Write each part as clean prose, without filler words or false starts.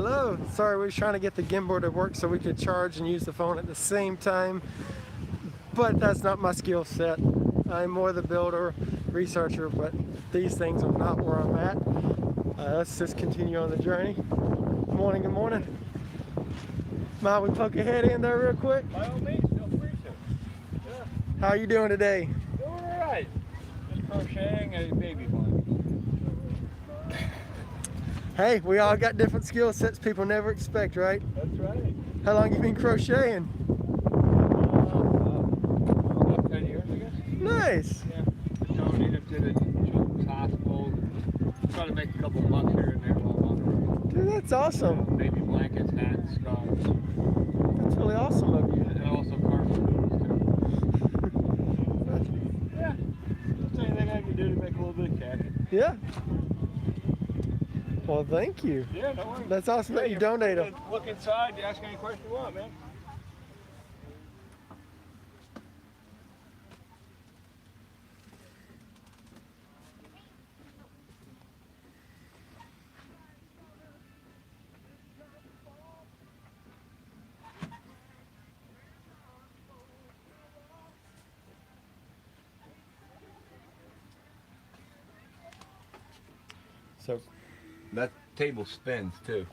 Hello. Sorry, we were trying to get the gimbal to work so we could charge and use the phone at the same time. But that's not my skill set. I'm more the builder, researcher, but these things are not where I'm at. Let's just continue on the journey. Good morning, good morning. Mind we poke your head in there real quick? By all means, feel free to. Yeah. How are you doing today? Doing alright. Just crocheting a baby blanket. Hey, we all got different skill sets people never expect, right? That's right. How long you been crocheting? About 10 years, I guess. Nice. Yeah. Donated up to the children's hospital. Try to make a couple bucks here and there while I'm Dude, that's awesome. baby blankets, hats, scarves. That's really awesome of you. And also carpet too. Yeah. Just anything I can do to make a little bit of cash. Yeah. Well, thank you. Yeah, no worries. That's awesome that you donate them. Look inside, you ask any question you want, man. So, That table spins too.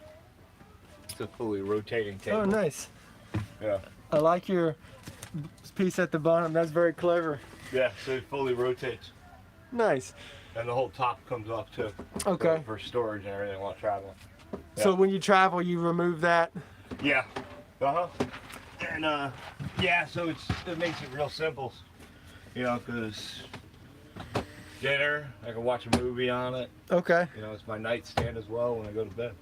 It's a fully rotating table. oh, nice. Yeah. I like your piece at the bottom. That's very clever. Yeah, so it fully rotates. Nice. And the whole top comes off too. Okay. For storage and everything while traveling. So Yeah. when you travel, you remove that. Yeah. Uh-huh. And yeah, so it makes it real simple. You know, because dinner, I can watch a movie on it. Okay. You know, it's my nightstand as well when I go to bed.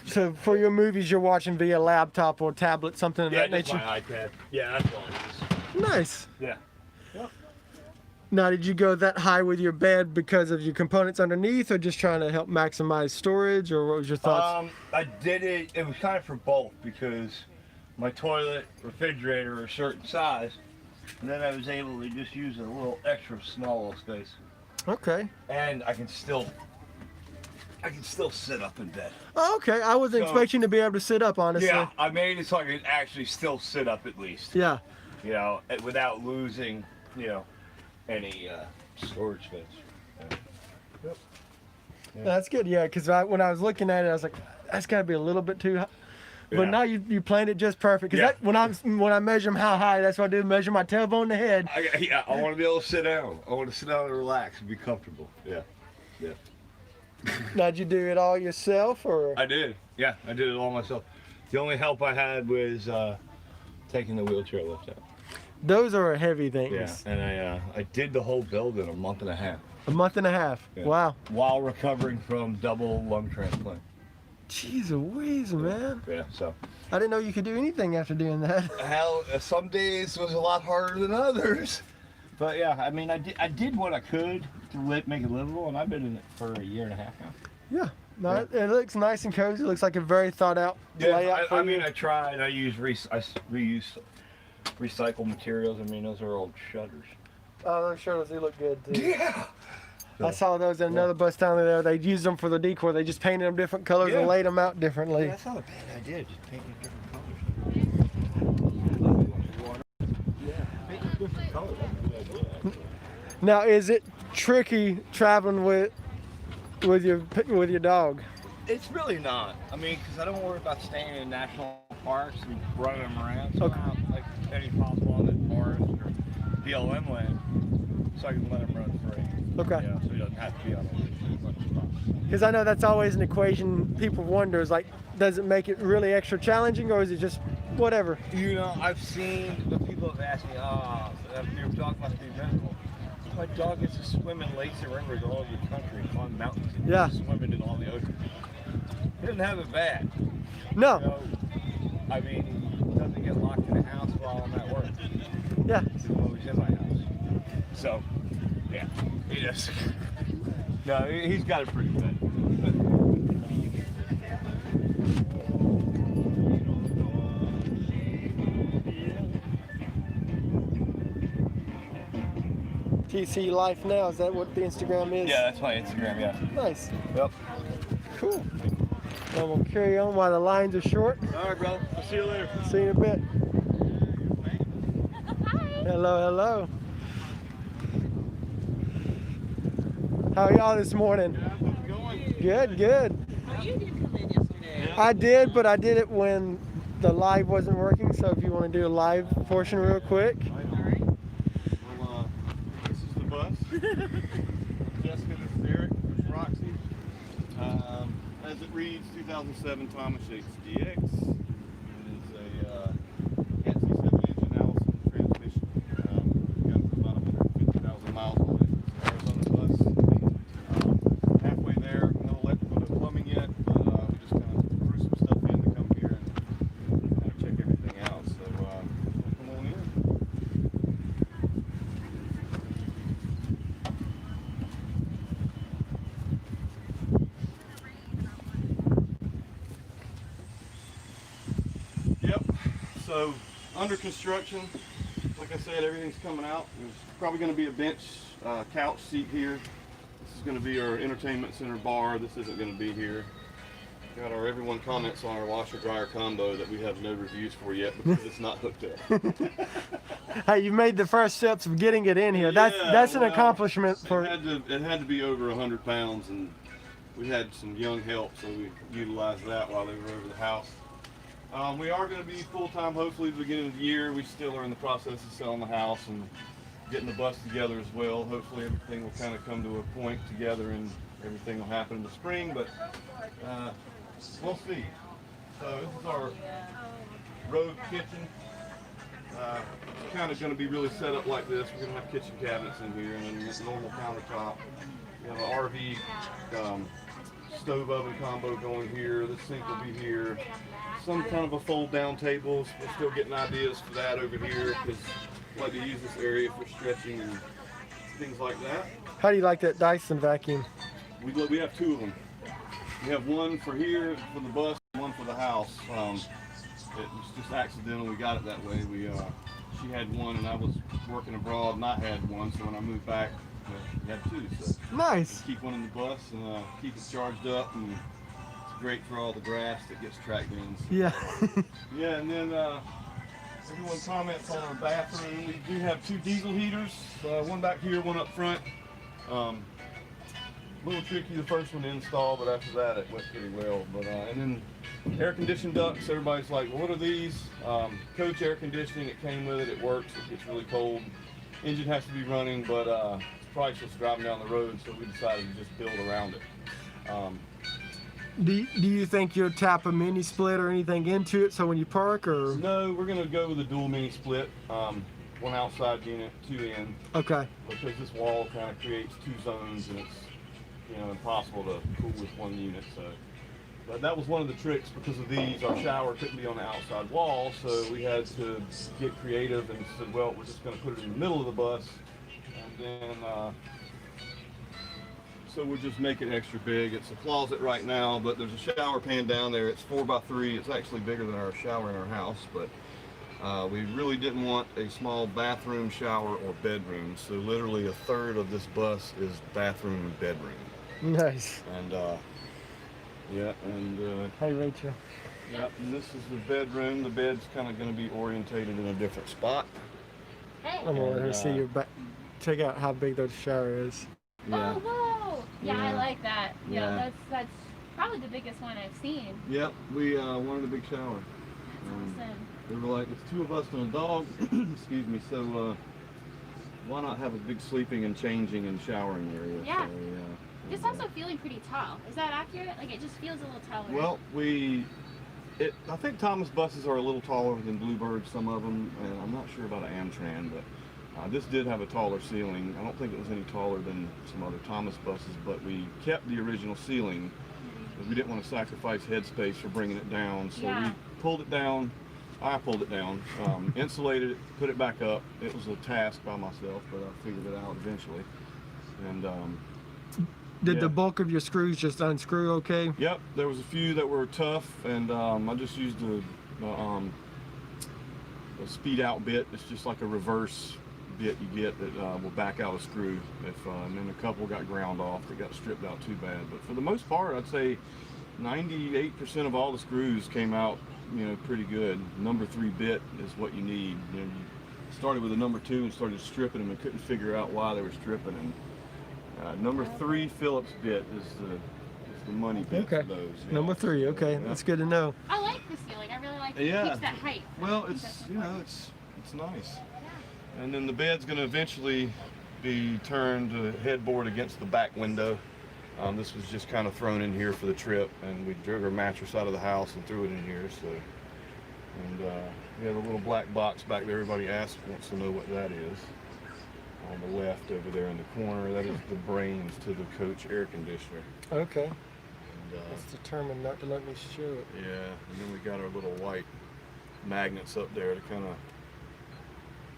So for your movies, you're watching via laptop or tablet, something of that just nature. my iPad. Yeah, that's all it Nice. is. Yeah. Yep. Now, did you go that high with your bed because of your components underneath, or just trying to help maximize storage, or what was your thoughts? I did it. It was kind of for both because my toilet, refrigerator are a certain size, and then I was able to just use a little extra small little space, Okay. and I can still sit up in bed. Oh, okay. I wasn't So- expecting to be able to sit up, honestly. Yeah, I made it so I could actually still sit up at least. Yeah. You know, without losing, you know, any storage space. Yeah. Yeah. That's good. Yeah, because when I was looking at it, I was like, that's got to be a little bit too high. But Yeah. now you planned it just perfect. Because Yeah. when I measure them how high, that's what I do. Measure my tailbone and the head. I want to be able to sit down. I want to sit down and relax and be comfortable. Yeah. Yeah. Now, did you do it all yourself, or? I did. Yeah, I did it all myself. The only help I had was taking the wheelchair lift out. Those are heavy things. Yeah, and I did the whole build in a month and a half. A month and a half. Yeah. Wow. While recovering from double lung transplant. Jeez Louise, man. Yeah, so. I didn't know you could do anything after doing that. Hell, some days was a lot harder than others. But yeah, I mean, I did what I could to make it livable, and I've been in it for a year and a half now. Yeah. No, it looks nice and cozy. It looks like a very thought out layout for I you. mean, I tried. I reuse recycled materials. I mean, those are old shutters. Oh, those shutters, they look good too. Yeah. I saw those in another bus down there. They used them for the decor. They just painted them different colors and Yeah. laid them out differently. Yeah, that's not a bad idea. Just painting different colors. Yeah, painting different colors. That's a good idea. Now, is it tricky traveling with your dog? It's really not. I mean, because I don't worry about staying in national parks and running them around. So Okay. I don't like any possible on the forest or BLM land, so I can let him run free. Okay. Yeah, so he doesn't have to be on a leash as much as possible. Because I know that's always an equation people wonder is like, does it make it really extra challenging, or is it just whatever? You know, I've seen the people have asked me, your dog must be miserable. My dog gets to swim in lakes and rivers all over the country, climb mountains, and Yeah. swimming in all the oceans. He doesn't have it bad. No. You know, I mean, he doesn't get locked in a house while I'm at work. Yeah. He's always in my house. So, yeah, he does. No, he's got it pretty good. TC Life Now, is that what the Instagram is? Yeah, that's my Instagram, yeah. Nice. Yep. Cool. And we'll carry on while the lines are short. All right, bro. I'll see you later. See you in a bit. Hi. Hello, hello. How are y'all this morning? How's it going? Good, good. Oh, you did come in yesterday. I did, but I did it when the live wasn't working. So if you want to do a live portion real quick. All right. Well, this is the bus. Jessica, this is Eric, this is Roxy. As it reads, 2007 Thomas Yates DX. It is a Cat C7 engine Allison transmission. Got about 150,000 miles on it. It's on the bus. Halfway there, no electrical, no plumbing yet, but we just kind of threw some stuff in to come here and kind of check everything out. So come on in. Yep, so under construction, like I said, everything's coming out. There's probably going to be a bench, couch seat here. This is going to be our entertainment center bar. This isn't going to be here. Got our everyone comments on our washer dryer combo that we have no reviews for yet because it's not hooked up. Hey, you made the first steps of getting it in here. That's an well, accomplishment for. It had to be over 100 pounds, and we had some young help, so we utilized that while they were over the house. We are going to be full-time hopefully at the beginning of the year. We still are in the process of selling the house and getting the bus together as well. Hopefully everything will kind of come to a point together and everything will happen in the spring, but we'll see. So this is our road kitchen. It's kind of going to be really set up like this. We're going to have kitchen cabinets in here and then this normal countertop. We have an RV stove oven combo going here. The sink will be here. Some kind of a fold down tables. We're still getting ideas for that over here because I like to use this area for stretching and things like that. How do you like that Dyson vacuum? We have two of them. We have one for here for the bus, and one for the house. It was just accidental. We got it that way. She had one, and I was working abroad, and I had one. So when I moved back, we had two. So Nice. keep one in the bus and keep it charged up, and it's great for all the grass that gets tracked in. So. Yeah. Yeah, and then everyone comments on our bathroom. We do have two diesel heaters, one back here, one up front. A little tricky the first one to install, but after that it went pretty well. But and then air conditioned ducts. Everybody's like, well, what are these? Coach air conditioning. It came with it. It works. It gets really cold. Engine has to be running, but it's priceless driving down the road, so we decided to just build around it. Do you think you'll tap a mini split or anything into it so when you park or? No, we're gonna go with a dual mini split. One outside unit, two in. Okay. Because this wall kind of creates two zones and it's impossible to cool with one unit. So, but that was one of the tricks because of these. Our shower couldn't be on the outside wall, so we had to get creative and said, well, we're just going to put it in the middle of the bus, and then so we'll just make it extra big. It's a closet right now, but there's a shower pan down there. It's 4x3. It's actually bigger than our shower in our house, but we really didn't want a small bathroom, shower, or bedroom. So literally a third of this bus is bathroom and bedroom. Nice. And yeah, and Hey, Rachel. yeah, and this is the bedroom. The bed's kind of going to be orientated in a different spot. Hey. I'm gonna let her see your back. Check out how big the shower is. Yeah. Oh, whoa. Yeah, I Yeah. like that. Yeah, Yeah. that's probably the biggest one I've seen. Yep, we wanted a big shower. That's awesome. They were like, it's two of us and a dog. Excuse me. So why not have a big sleeping and changing and showering area? Yeah. So, yeah. It's also feeling pretty tall. Is that accurate? Like it just feels a little taller. Well, I think Thomas buses are a little taller than Bluebird, some of them, and I'm not sure about an Amtran, but this did have a taller ceiling. I don't think it was any taller than some other Thomas buses, but we kept the original ceiling. We didn't want to sacrifice headspace for bringing it down, so Yeah. we pulled it down. I pulled it down, insulated it, put it back up. It was a task by myself, but I figured it out eventually. And Did yeah. the bulk of your screws just unscrew okay? Yep, there was a few that were tough, and I just used a speed out bit. It's just like a reverse bit you get that will back out a screw. And then a couple got ground off that got stripped out too bad. But for the most part, I'd say 98% of all the screws came out, pretty good. Number 3 bit is what you need. You started with a number 2 and started stripping them and couldn't figure out why they were stripping them. Number 3 Phillips bit is the money bit Okay. for those. Yeah. Number 3. Okay, Yeah. that's good to know. I like the ceiling. I really like it. Yeah. It keeps that height. Well, I think it's that's you know important. it's nice. And then the bed's going to eventually be turned headboard against the back window. This was just kind of thrown in here for the trip, and we drug our mattress out of the house and threw it in here. So, and we have a little black box back there. Everybody wants to know what that is. On the left over there in the corner, that is the brains to the coach air conditioner. Okay. And, It's determined not to let me show it. yeah, and then we got our little white magnets up there to kind of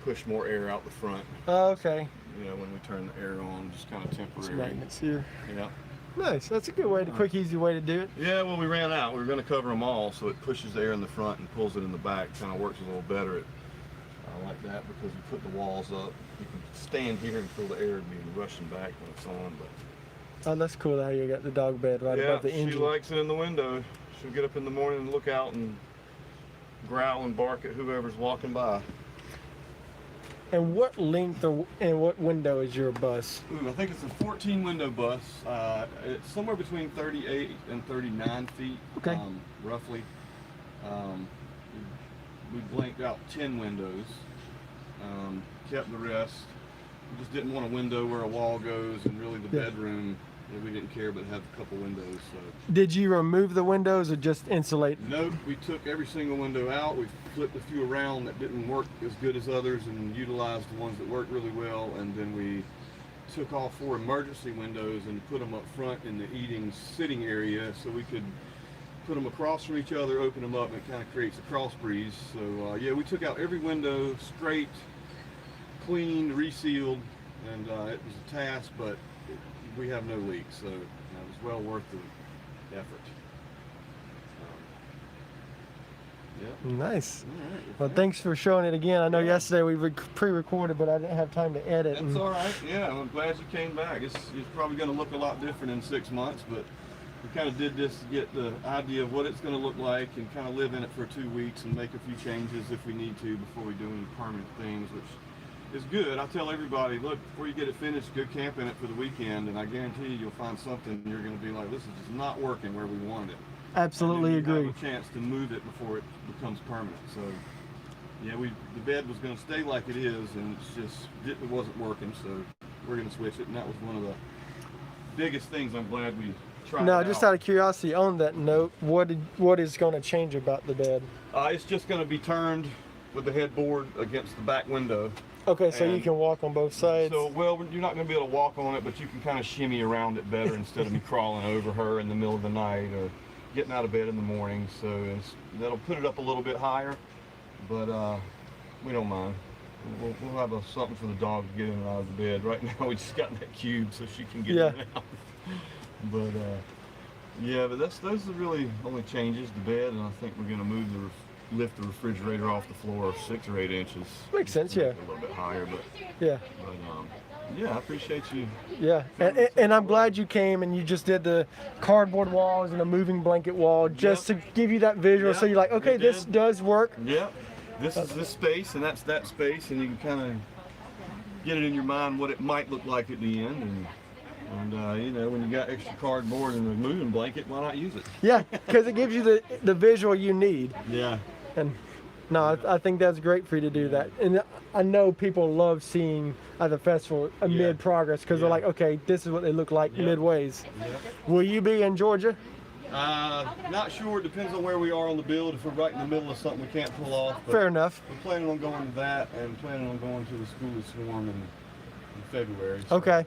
push more air out the front. Oh, okay. When we turn the air on, just kind of Some temporary. magnets here. Yeah. Nice. That's a good way, quick, easy way to do it. Yeah, well, we ran out. We were going to cover them all, so it pushes the air in the front and pulls it in the back. Kind of works a little better. I like that because we put the walls up. You can stand here and feel the air being rushing back when it's on. But Oh, that's cool how you got the dog bed right above the she engine. likes it in the window. She'll get up in the morning and look out and growl and bark at whoever's walking by. And what length and what window is your bus? Ooh, I think it's a 14 window bus. It's somewhere between 38 and 39 feet, Okay. roughly. We blanked out 10 windows, kept the rest. We just didn't want a window where a wall goes, and really the Yeah. bedroom, we didn't care but have a couple windows. So. Did you remove the windows or just insulate? Nope, we took every single window out. We flipped a few around that didn't work as good as others and utilized the ones that worked really well. And then we took all 4 emergency windows and put them up front in the sitting area so we could put them across from each other, open them up, and it kind of creates a cross breeze. So yeah, we took out every window straight, cleaned, resealed, and it was a task, but we have no leaks, so it was well worth the effort. Yeah. Nice. All right. Well, thanks for showing it again. I know Yeah. yesterday we pre-recorded, but I didn't have time to edit. That's all right. Yeah, I'm glad you came back. It's probably going to look a lot different in 6 months, but we kind of did this to get the idea of what it's going to look like and kind of live in it for 2 weeks and make a few changes if we need to before we do any permanent things, which is good. I tell everybody, look, before you get it finished, go camp in it for the weekend, and I guarantee you'll find something you're going to be like, this is just not working where we wanted it. Absolutely And then you agree. have a chance to move it before it becomes permanent. So, yeah, the bed was going to stay like it is, and it wasn't working. So we're going to switch it, and that was one of the biggest things. I'm glad we tried. Now, it just out. out of curiosity, on that note, what is going to change about the bed? It's just going to be turned with the headboard against the back window. Okay, so you And can walk on both sides. So, well, you're not going to be able to walk on it, but you can kind of shimmy around it better instead of me crawling over her in the middle of the night or getting out of bed in the morning. So that'll put it up a little bit higher, but we don't mind. We'll have something for the dog to get in and out of the bed. Right now, we just got that cube so she can get in and out. But yeah, but those are really only changes. The bed, and I think we're going to lift the refrigerator off the floor 6 or 8 inches. Makes sense, yeah. A little bit higher, but Yeah, yeah, I appreciate you. yeah. And I'm glad you came and you just did the cardboard walls and a moving blanket wall just to give you that visual. So Yep, you're like, okay, we this did. does work. Yeah, this is this space and that's that space, and you can kind of get it in your mind what it might look like at the end. And when you got extra cardboard and a moving blanket, why not use it? Yeah, because it gives you the visual you need. Yeah. And no, I think that's great for you to do that. And I know people love seeing at the festival a Yeah. mid-progress because they're Yeah. like, okay, this is what they look like Yeah. midways. Yeah. Will you be in Georgia? Not sure. It depends on where we are on the build. If we're right in the middle of something we can't pull off. But Fair enough. we're planning on going to that and planning on going to the School of Swarm in February. So, Okay.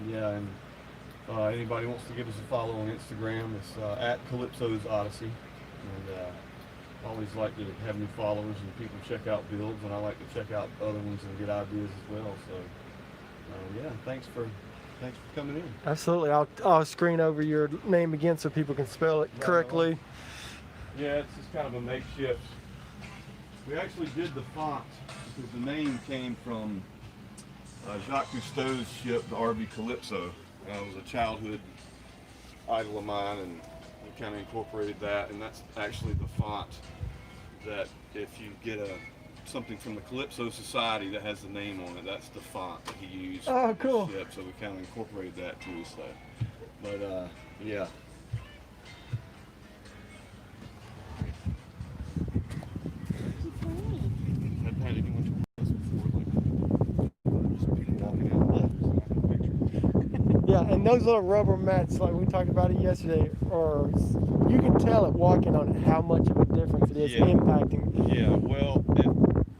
yeah, and anybody wants to give us a follow on Instagram, it's at Calypso's Odyssey. And always like to have new followers and people check out builds, and I like to check out other ones and get ideas as well. So yeah, thanks for coming in. Absolutely. I'll screen over your name again so people can spell it correctly. Yeah, it's just kind of a makeshift. We actually did the font because the name came from Jacques Cousteau's ship, the RV Calypso. It was a childhood idol of mine, and we kind of incorporated that, and that's actually the font that if you get something from the Calypso Society that has the name on it, that's the font that he used. Oh, cool. Ship, so we kind of incorporated that too. So, but yeah. Hadn't had anyone to this before, like just people walking out left, snapping pictures. Yeah, and those little rubber mats, like we talked about it yesterday, or you can tell it walking on it how much of a difference it is impacting. Yeah, well,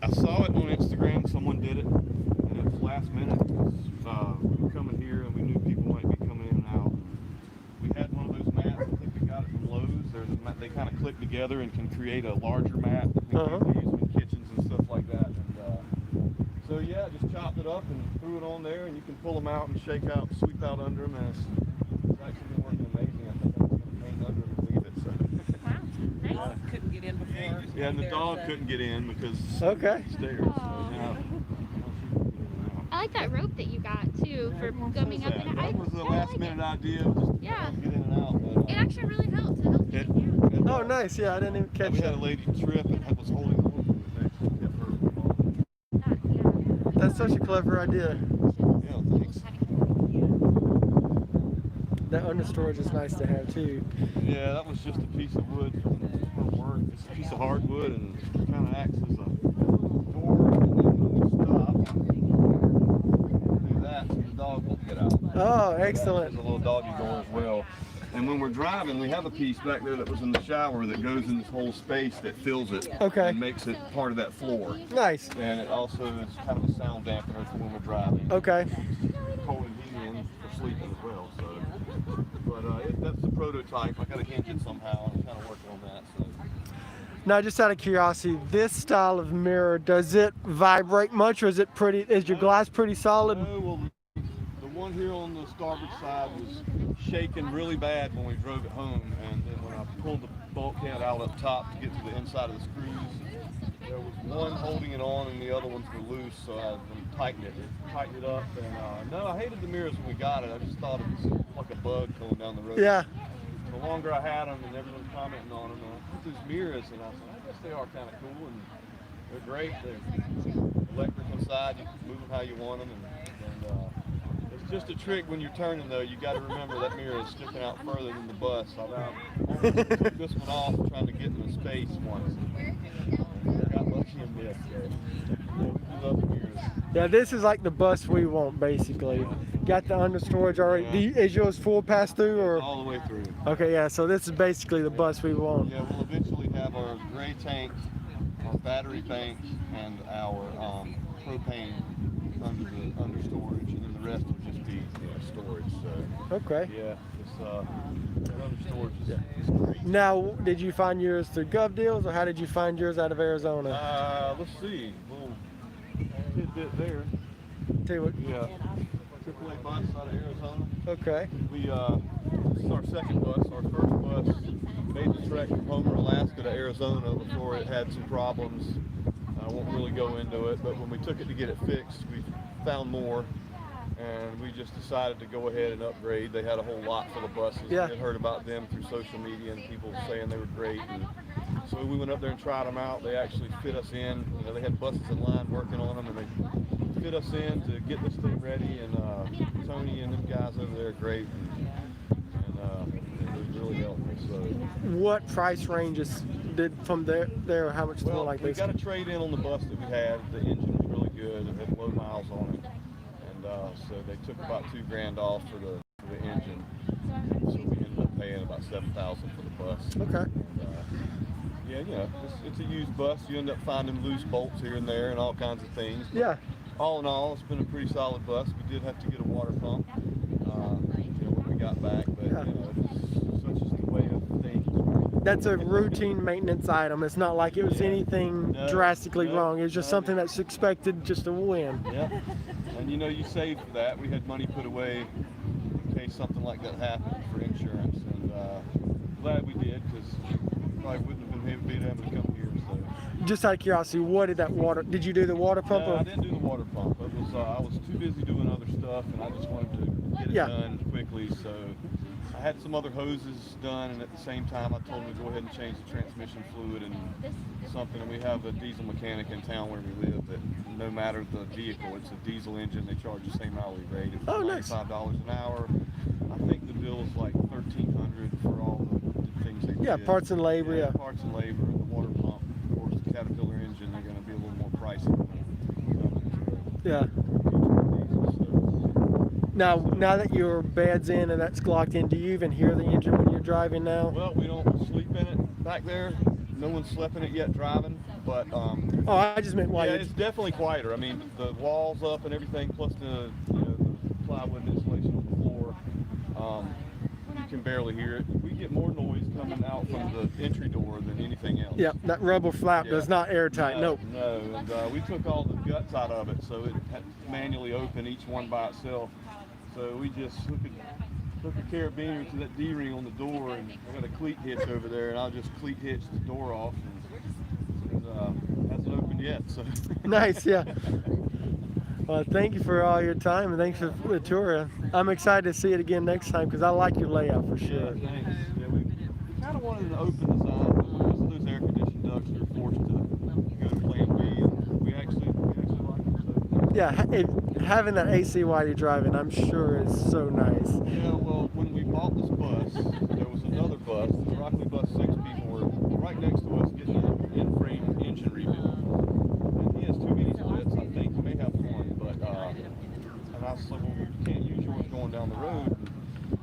I saw it on Instagram. Someone did it, and it was last minute. We were coming here, and we knew people might be coming in and out. We had one of those mats. I think we got it from Lowe's. There's a mat, they kind of click together and can create a larger mat that people use in kitchens and stuff like that. And so yeah, just chopped it up and threw it on there, and you can pull them out and shake out, sweep out under them, and it's actually been working amazing. I think I'm going to paint under them and leave it. So. Wow, nice. Couldn't get in before. Yeah, and the dog couldn't get in because Okay. stairs. So now, I like that rope that you got too for gumming up that, and that was a I last like minute it. idea. Just Yeah. get in and out. But, It actually really helps. It helps it- me down. Oh, nice. Yeah, I didn't even catch we had a that. lady trip and was holding on to it. Actually kept her from falling. That's such a clever idea. Yeah, thanks. That under storage is nice to have too. Yeah, that was just a piece of wood from work. It's a piece of hardwood and kind of acts as a door. And then when we stop, do that so the dog won't get out. Oh, There's excellent. a little doggy door as well. And when we're driving, we have a piece back there that was in the shower that goes in this whole space that fills it Okay. and makes it part of that floor. Nice. And it also is kind of a sound dampener for when we're driving. Okay. Cold and heating in for sleeping as well. So, but that's the prototype. I got to hinge it somehow. I'm kind of working on that. So. Now, just out of curiosity, this style of mirror, does it vibrate much, or is it pretty? Is your glass pretty solid? No, well, the one here on the starboard side was shaking really bad when we drove it home, and then when I pulled the bulkhead out up top to get to the inside of the screws, there was one holding it on and the other ones were loose, so I tightened it up. And no, I hated the mirrors when we got it. I just thought it was like a bug going down the road. Yeah. The longer I had them, and everyone's commenting on them, I put these mirrors, and I said, I guess they are kind of cool, and they're great. They're electric inside. You can move them how you want them, and it's just a trick when you're turning, though. You got to remember that mirror is sticking out further than the bus. I almost took this one off trying to get in the space once. And got lucky and missed. So, we love the mirrors. Yeah, this is like the bus we want, basically. Got the under storage already. Yeah. Is yours full pass through, or? All the way through. Okay, yeah. So this is basically the bus we want. Yeah, we'll eventually have our gray tank, our battery bank, and our propane under storage, and then the rest will just be storage. So Okay. yeah, it's that under storage is great. Now, did you find yours through Gov Deals, or how did you find yours out of Arizona? Let's see, little tidbit there. Tell you what. Yeah, AAA bus out of Arizona. Okay. This is our second bus. Our first bus made the trek from Homer, Alaska to Arizona before it had some problems. I won't really go into it, but when we took it to get it fixed, we found more, and we just decided to go ahead and upgrade. They had a whole lot full of buses. Yeah. We had heard about them through social media and people saying they were great. And so we went up there and tried them out. They actually fit us in. You know, they had buses in line working on them, and they fit us in to get this thing ready. And Tony and them guys over there are great, and it really helped me. So What price ranges did from there? How much? well, like we this? got a trade in on the bus that we had. The engine was really good. It had low miles on it, and so they took about $2,000 off for the engine. So we ended up paying about $7,000 for the bus. Okay. Yeah, you know, it's a used bus. You end up finding loose bolts here and there and all kinds of things. But Yeah. all in all, it's been a pretty solid bus. We did have to get a water pump when we got back, but Yeah. you know, it's such is the way of things. That's a routine maintenance item. It's not like it was Yeah. anything No, drastically no, wrong. It was just no. something that's expected just to win. Yeah, and you know, you save for that. We had money put away in case something like that happened for insurance, and glad we did, because probably wouldn't have been able to come here. So. Just out of curiosity, what did that water? Did you do the water pump? No, or- I didn't do the water pump. It was I was too busy doing other stuff, and I just wanted to get it Yeah. done quickly. So I had some other hoses done, and at the same time I told him to go ahead and change the transmission fluid and something. And we have a diesel mechanic in town where we live that no matter the vehicle, it's a diesel engine, they charge the same hourly rate. It's $95 an hour. I think the bill is like $1,300 for all the things they Yeah, did. parts and labor, yeah. Parts and labor, and the water pump, of course, the Caterpillar engine, they're going to be a little more pricey. Yeah. Now that your bed's in and that's locked in, do you even hear the engine when you're driving now? Well, we don't sleep in it back there. No one's slept in it yet driving, but Oh, I just meant why. yeah, it's definitely quieter. I mean, the walls up and everything, plus the the plywood insulation on the floor. You can barely hear it. We get more noise coming out from the entry door than anything else. Yep, that rubber flap does not airtight. Nope. No, and we took all the guts out of it, so it had to manually open each one by itself. So we just hook a carabiner to that D-ring on the door, and I got a cleat hitch over there, and I'll just cleat hitch the door off. And hasn't opened yet, so. Nice, yeah. Well, thank you for all your time, and thanks for the tour. I'm excited to see it again next time because I like your layout for sure. Yeah, thanks. Yeah, we kind of wanted an open design, but because of those air conditioned ducts, we were forced to go to Plan B, and we actually like it. So. Yeah, having that AC while you're driving, I'm sure is so nice. Yeah, well, when we bought this bus, there was another bus, the Broccoli Bus 6 people were right next to us getting an in-frame engine rebuilt. And he has two mini splits, I think. He may have one, but, and I said, well, you can't use yours going down the road.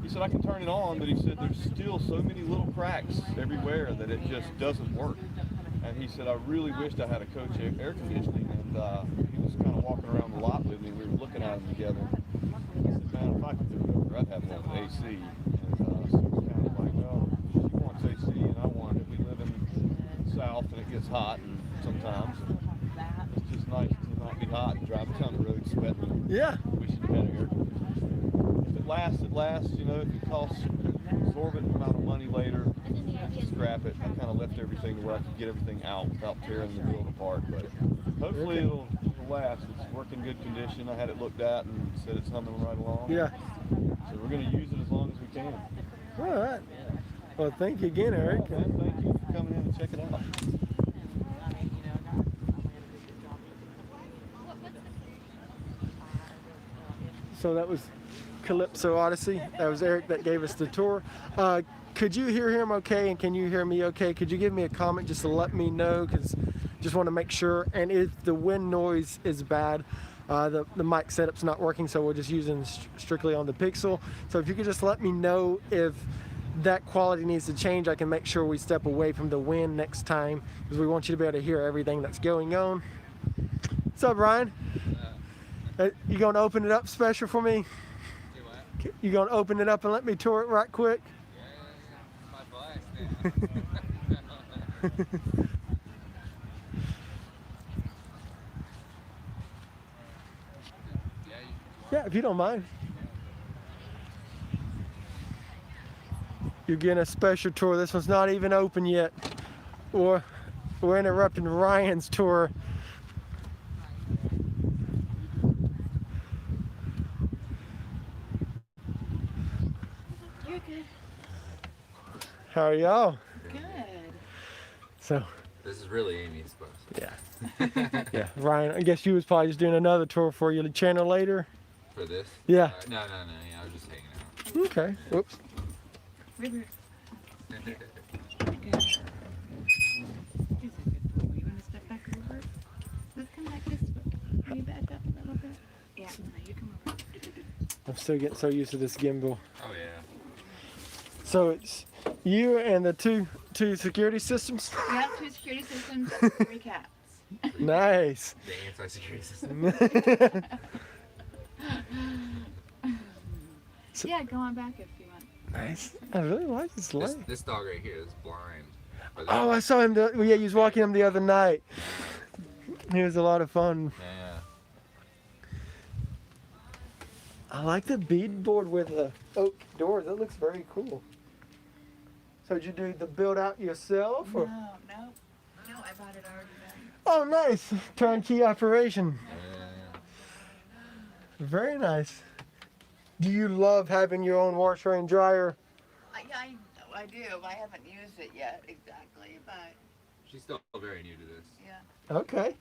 He said, I can turn it on, but he said, there's still so many little cracks everywhere that it just doesn't work. And he said, I really wished I had a coach air conditioning. And he was kind of walking around the lot with me. We were looking at them together. I said, man, if I could do it over, I'd have one with AC. And so it was kind of like, well, she wants AC and I want it. We live in the South and it gets hot and sometimes. And it's just nice to not be hot and driving down the road sweating. Yeah. We should have had an air conditioner. If it lasts, it lasts. You know, if it costs an exorbitant amount of money later, scrap it. I kind of left everything to where I could get everything out without tearing the build apart. But hopefully it'll last. It's working good condition. I had it looked at and said it's humming right along. Yeah. So we're going to use it as long as we can. All right. Well, thank you again, Eric. Well, man, thank you for coming in and checking it out. So that was Calypso Odyssey. That was Eric that gave us the tour. Could you hear him okay, and can you hear me okay? Could you give me a comment just to let me know, because just want to make sure. And if the wind noise is bad, the mic setup's not working, so we're just using strictly on the Pixel. So if you could just let me know if that quality needs to change, I can make sure we step away from the wind next time, because we want you to be able to hear everything that's going on. What's up, Ryan? You gonna open it up special for me? You gonna open it up and let me tour it right quick? Yeah, if you don't mind. You're getting a special tour. This one's not even open yet. We're interrupting Ryan's tour. You're good. How are y'all? Good. So, This is really Amy's bus. yeah. Yeah, Ryan, I guess you was probably just doing another tour for your channel later? For this? Yeah. No. Yeah, I was just hanging out. Okay. Whoops. River. Good. Here's a good boy. You want to step back over? Let's come back this way. Can you back up a little bit? Yeah, no, you come over. I'm still getting so used to this gimbal. Oh yeah. So it's you and the two security systems? Yeah, 2 security systems, 3 cats. Nice. The anti-security system. Yeah, go on back if you want. Nice. I really like this light. This dog right here is blind. But Oh, I saw him. Yeah, he was walking him the other night. He was a lot of fun. yeah. I like the beadboard with the oak doors. That looks very cool. So did you do the build out yourself? Or? No, I bought it already done. Oh, nice. Turnkey operation. Yeah. Very nice. Do you love having your own washer and dryer? I do. I haven't used it yet exactly, but She's still very new to this. yeah. Okay.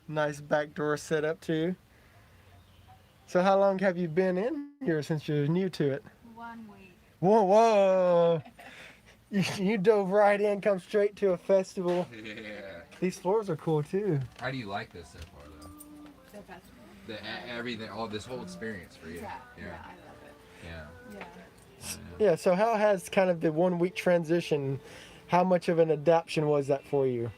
Nice back door setup too. So how long have you been in here since you're new to it? 1 week. Whoa, whoa. You dove right in, come straight to a festival. Yeah. These floors are cool too. How do you like this so far, though? The festival. Everything, all this whole experience for you. Yeah, Yeah. I love it. Yeah. Yeah. Yeah, so how has kind of the 1 week transition, how much of an adaptation was that for you?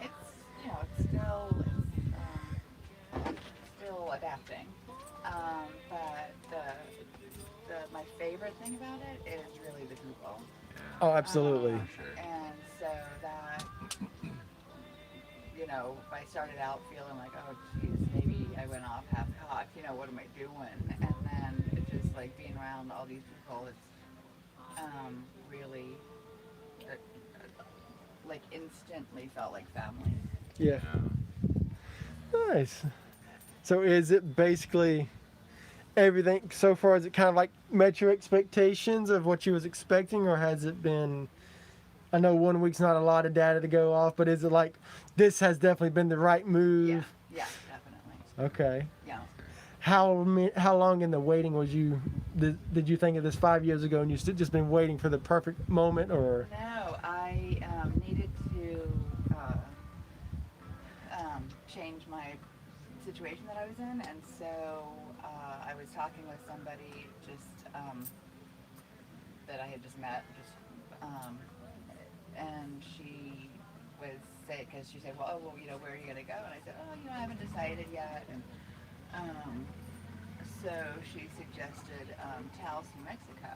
It's still adapting. But my favorite thing about it is really the people. Oh, absolutely. Sure. And so that, I started out feeling like, oh, geez, maybe I went off half-cocked, what am I doing? And then it's just like being around all these people, it's really, like instantly felt like family. Yeah. Nice. So is it basically everything so far, has it kind of like met your expectations of what you was expecting, or has it been, I know 1 week's not a lot of data to go off, but is it like this has definitely been the right move? Yeah, definitely. Okay. Yeah. How long in the waiting was you, did you think of this 5 years ago and you still just been waiting for the perfect moment, or? No, I needed to change my situation that I was in, and so I was talking with somebody that I had just met, and she was saying, because she said, well, where are you gonna go? And I said, I haven't decided yet, and so she suggested Taos, New Mexico,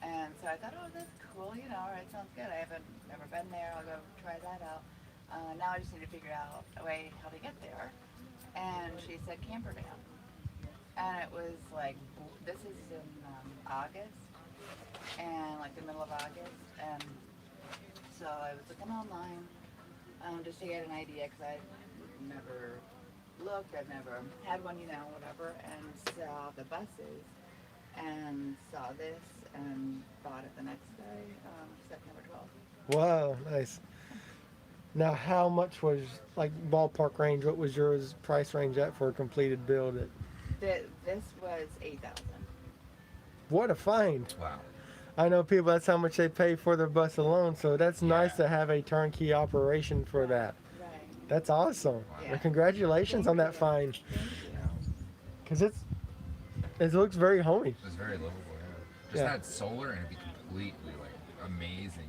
and so I thought, oh, that's cool, all right, sounds good. I haven't never been there. I'll go try that out. Now I just need to figure out a way how to get there. And she said camper van. And it was like, this is in August, and like the middle of August. And so I was looking online just to get an idea, because I'd never looked, I've never had one, whatever, and saw the buses and saw this and bought it the next day, September 12th. Wow, nice. Now, how much was, like, ballpark range, what was yours price range at for a completed build? This was $8,000. What a find. Wow. I know people, that's how much they pay for their bus alone, so that's nice Yeah. to have a turnkey operation for that. Right. That's awesome. Wow. Well, congratulations on that find, Thank you. because it looks very homey. It's very livable, yeah. Just Yeah. had solar and it'd be completely, amazing,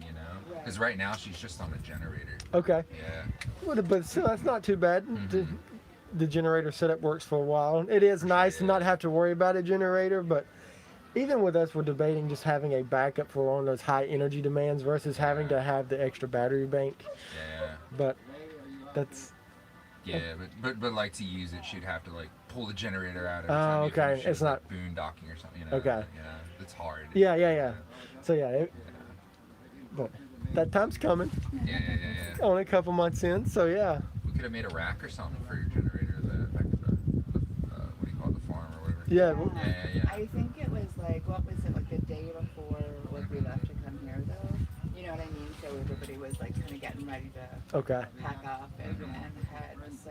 Right. Because right now she's just on a generator. Okay. Yeah. Well, but still, that's not too bad. Mhm. The generator setup works for a while. It is nice to not have to worry about a generator, but even with us, we're debating just having a backup for one of those high energy demands versus having to have the extra battery bank. Yeah. But that's, Yeah, but like to use it, she'd have to like pull the generator out every Oh, time. okay. If she It's was, not- like, boondocking or something. Okay. Yeah, it's hard. yeah. So yeah, but that time's coming. Yeah. Only a couple months in, so yeah. We could have made a rack or something for your generator that affected what do you call it, the farm or whatever. Yeah. Yeah. I think it was like, what was it, like the day before like we left to come here though? You know what I mean? So everybody was like kind of getting ready to Okay. pack up and head. So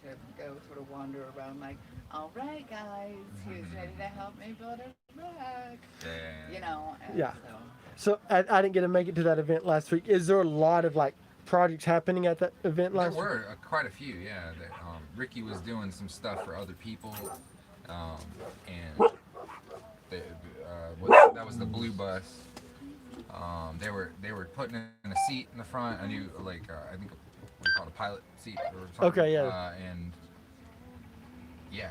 to go sort of wander around like, all right guys, who's ready to help me build a rack? Yeah. And Yeah. so So I didn't get to make it to that event last week. Is there a lot of like projects happening at that event There last week? were quite a few, yeah. Ricky was doing some stuff for other people, and that was the blue bus. They were putting in a seat in the front. I knew, I think what do you call it, a pilot seat or something. Okay, yeah. And yeah.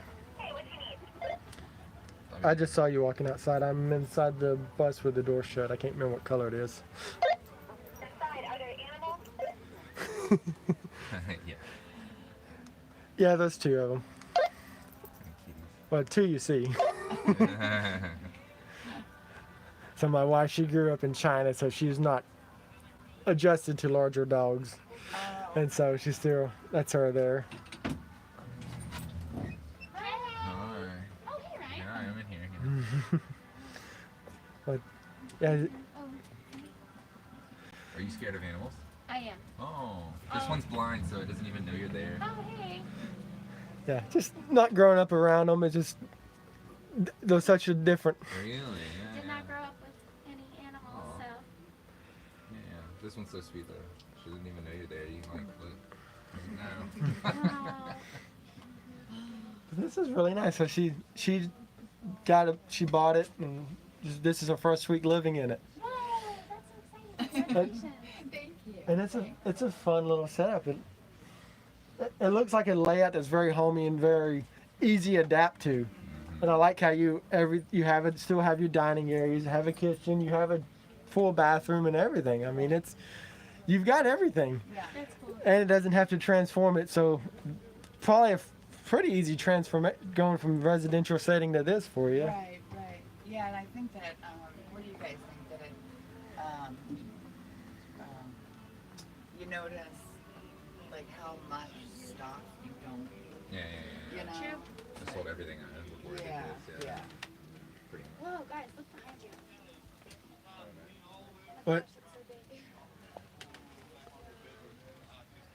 I just saw you walking outside. I'm inside the bus with the door shut. I can't remember what color it is. Are there animals? Yeah. Yeah, there's two of them. Well, two you see. So my wife, she grew up in China, so she's not adjusted to larger dogs. And so she's still, that's her there. hi. But yeah, Oh, Are you scared of animals? I am. Oh, this Oh. one's blind, so it doesn't even know you're there. Oh, hey. yeah, just not growing up around them. It's just they're such a different. Really? Yeah. Did not grow up with any animals, Aw. so. Yeah. This one's so sweet though. She doesn't even know you're there. You can like look. No. Oh. This is really nice. So she bought it, and this is her first week living in it. Whoa, that's so exciting. Congratulations. Thank you. And it's a fun little setup. It looks like a layout that's very homey and very easy to adapt to. And I like how you still have your dining areas, you have a kitchen, you have a full bathroom and everything. I mean, you've got everything, Yeah. That's cool. and it doesn't have to transform it. So probably a pretty easy transform going from residential setting to this for you. Right, right. Yeah, and I think that, what do you guys think that you notice, like, how much stock you don't, Yeah. you know? True. I sold everything I owned before I Yeah, did this. yeah. Pretty much. Whoa, guys, look behind you. What? Gosh, it's so big.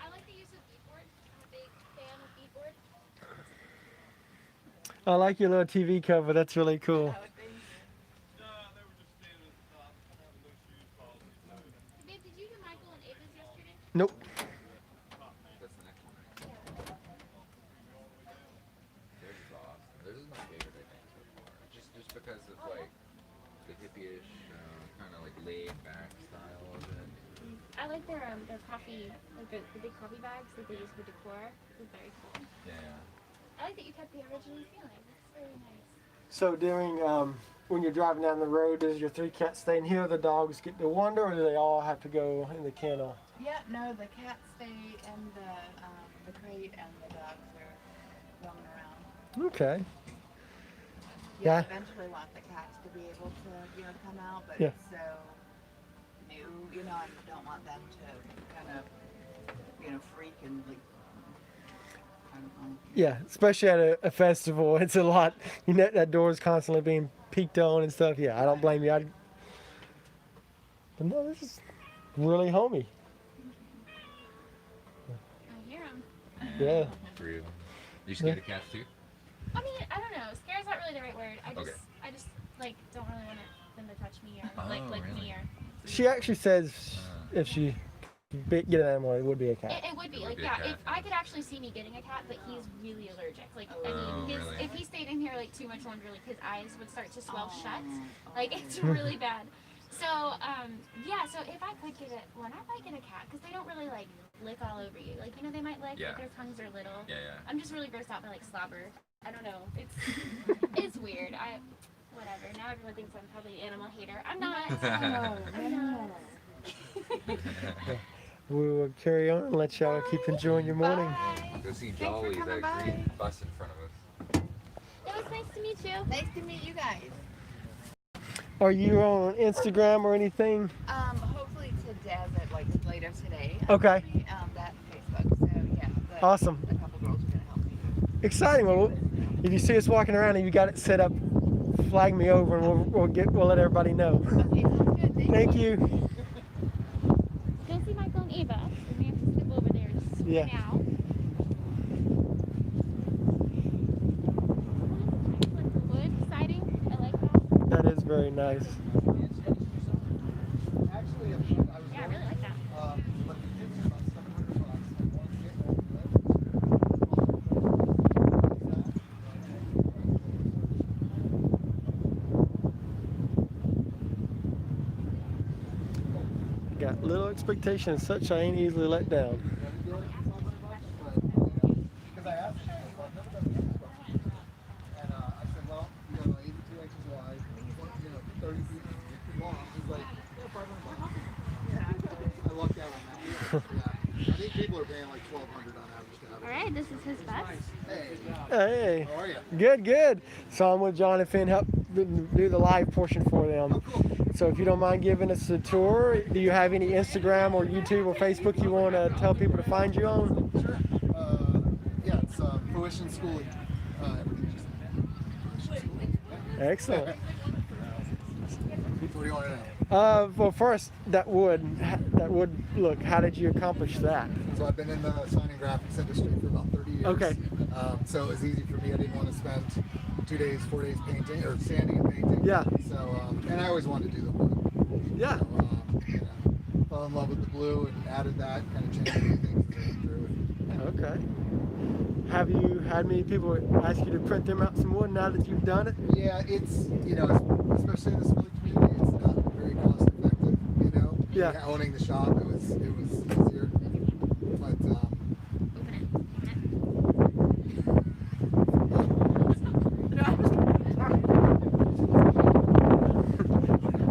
I like the use of beadboard. I'm a big fan of beadboard. I like your little TV cover. That's really cool. Babe, did you do Michael and Ava's yesterday? Nope. That's the next one. Right? Theirs is awesome. Theirs is my favorite, I think, so far. Just because of like the hippie-ish, kind of like laid-back style of it. I like their coffee, like the big coffee bags that they use for decor. It's very cool. Yeah. I like that you kept the original feeling. It's very nice. So during when you're driving down the road, does your 3 cats stay in here? The dogs get to wander, or do they all have to go in the kennel? Yeah, no, the cats stay in the crate and the dogs are roaming around. Okay. Yeah, Yeah. eventually want the cats to be able to, come out, but Yeah. it's so new, I don't want them to kind of, freak and like, I don't know. Yeah, especially at a festival, it's a lot. That door is constantly being peeked on and stuff. Yeah, I don't blame you. But no, this is really homey. I hear them. Yeah. For real. You scared of cats too? I mean, I don't know. Scared's not really the right word. I Okay. just like don't really want them to touch me or Oh, lick really? me or. She actually says if she get an animal, it would be a cat. It would be It would like be a yeah. cat. If I could actually see me getting a cat, but he's really allergic. Like I Oh, mean, really? if he stayed in here like too much longer, like his eyes would start to swell shut. Oh, Like it's really bad. So yeah. So if I could get one, I might get a cat because they don't really like lick all over you. Like they might lick, Yeah. but their tongues are little. Yeah. I'm just really grossed out by like slobber. I don't know. It's it's weird. Whatever. Now everyone thinks I'm probably an animal hater. I'm not. I'm not. We will carry on and let y'all keep enjoying your morning. Bye. Go see for Jolly, coming that by. green bus in front of us. It was nice to meet you. Nice to meet you guys. Are you on Instagram or anything? Hopefully today, like later today. Okay. That Facebook. So yeah. Awesome. A couple girls are gonna help me. Exciting. Well, if you see us walking around and you got it set up, flag me over and we'll let everybody know. Okay, sounds good. Thank you. Go see Michael and Ava. We have to skip over there just Yeah. now. Like the wood siding. I like that. That is very nice. Yeah, I really like that. Got little expectations, such I ain't easily let down. Because I asked him, and I said, well, 82 inches wide, 30 feet long. He's like, yeah, $500. I lucked out on that. Yeah. I think people are paying like $1,200 on average to have it. All right, this is his bus. Hey, Hey, how are you? good. So I'm with Jonathan, help do the live portion for them. So if you don't mind giving us a tour, do you have any Instagram or YouTube or Facebook you want to tell people to find you on? Sure. Yeah, it's Fruition Schooling. Fruition Schooling. Excellent. What do you want to know? Well, first, that wood look. How did you accomplish that? So I've been in the sign and graphics industry for about 30 years. Okay. So it was easy for me. I didn't want to spend 2 days, 4 days painting or sanding and painting. Yeah. So and I always wanted to do the wood. Yeah. So, you know, fell in love with the blue and added that, kind of changed a few things as I went through it. Okay. Have you had many people ask you to print them out some wood now that you've done it? Yeah, it's, you know, especially in the smaller community, it's not very cost effective, you know. Yeah. Owning the shop, it was easier.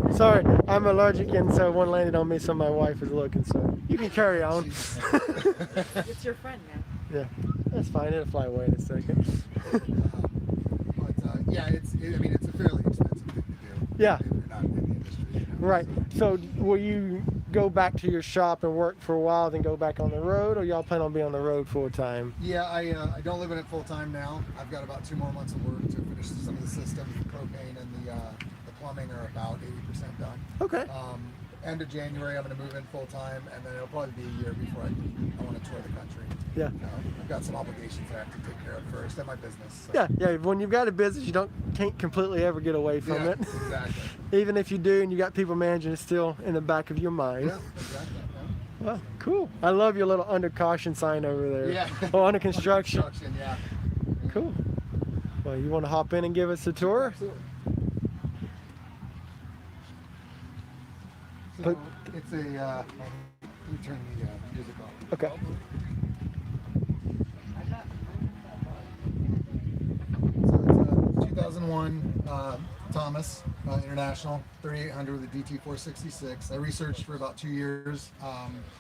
But Sorry, I'm allergic, and so one landed on me, so my wife is looking. So you can carry on. It's your friend now. Yeah, that's fine. It'll fly away in a second. yeah, I mean, it's a fairly expensive thing to do. Yeah. If you're not in the industry. You know, Right. so. So will you go back to your shop and work for a while, then go back on the road, or y'all plan on being on the road full time? Yeah, I don't live in it full time now. I've got about 2 more months of work to finish some of the systems. The propane and the plumbing are about 80% done. Okay. End of January, I'm going to move in full time, and then it'll probably be a year before I want to tour the country. Yeah. I've got some obligations I have to take care of first, and my business. So. Yeah, yeah. When you've got a business, you can't completely ever get away from Yeah, it. exactly. Even if you do, and you got people managing, it's still in the back of your mind. Yeah, exactly. Yeah. Well, cool. I love your little under caution sign over there. Yeah. Oh, under construction. Yeah. Cool. Well, you want to hop in and give us a tour? Absolutely. So But- it's a. Let me turn the music off. Okay. So it's a 2001 Thomas International 3800 with a DT466. I researched for about 2 years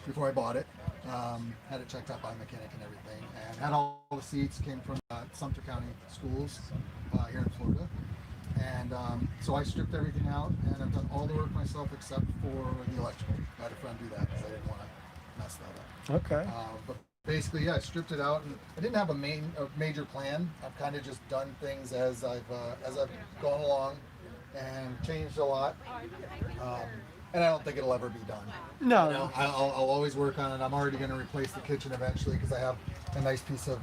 before I bought it. Had it checked out by a mechanic and everything, and had all the seats. Came from Sumter County schools here in Florida. And so I stripped everything out, and I've done all the work myself except for the electrical. I had a friend do that because I didn't want to mess that up. Okay. But basically, yeah, I stripped it out, and I didn't have a major plan. I've kind of just done things as I've gone along, and changed a lot. And I don't think it'll ever be done. No. You know, I'll always work on it. I'm already going to replace the kitchen eventually because I have a nice piece of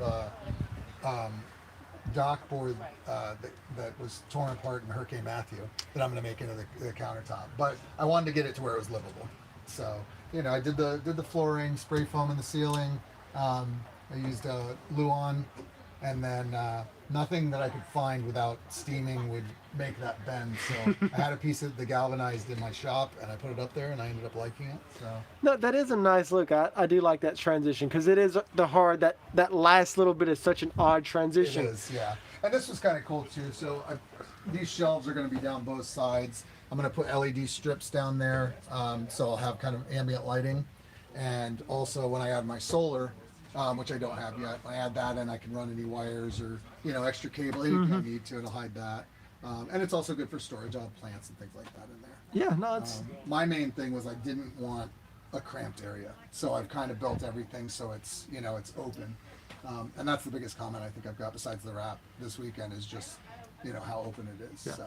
dock board that was torn apart in Hurricane Matthew that I'm going to make into the countertop. But I wanted to get it to where it was livable. So, you know, I did the flooring, spray foam in the ceiling. I used Luan, and then nothing that I could find without steaming would make that bend. So I had a piece of the galvanized in my shop, and I put it up there, and I ended up liking it. So. No, that is a nice look. I do like that transition because it is the hard that last little bit is such an odd transition. It is, yeah. And this was kind of cool too. So these shelves are going to be down both sides. I'm going to put LED strips down there, so I'll have kind of ambient lighting. And also when I add my solar, which I don't have yet, when I add that in, I can run any wires or extra cable, anything I need to, it'll hide that. And it's also good for storage. I'll have plants and things like that in there. Yeah, no, it's My main thing was I didn't want a cramped area, so I've kind of built everything so it's it's open, and that's the biggest comment I think I've got besides the wrap this weekend is just how open it is. Yeah. So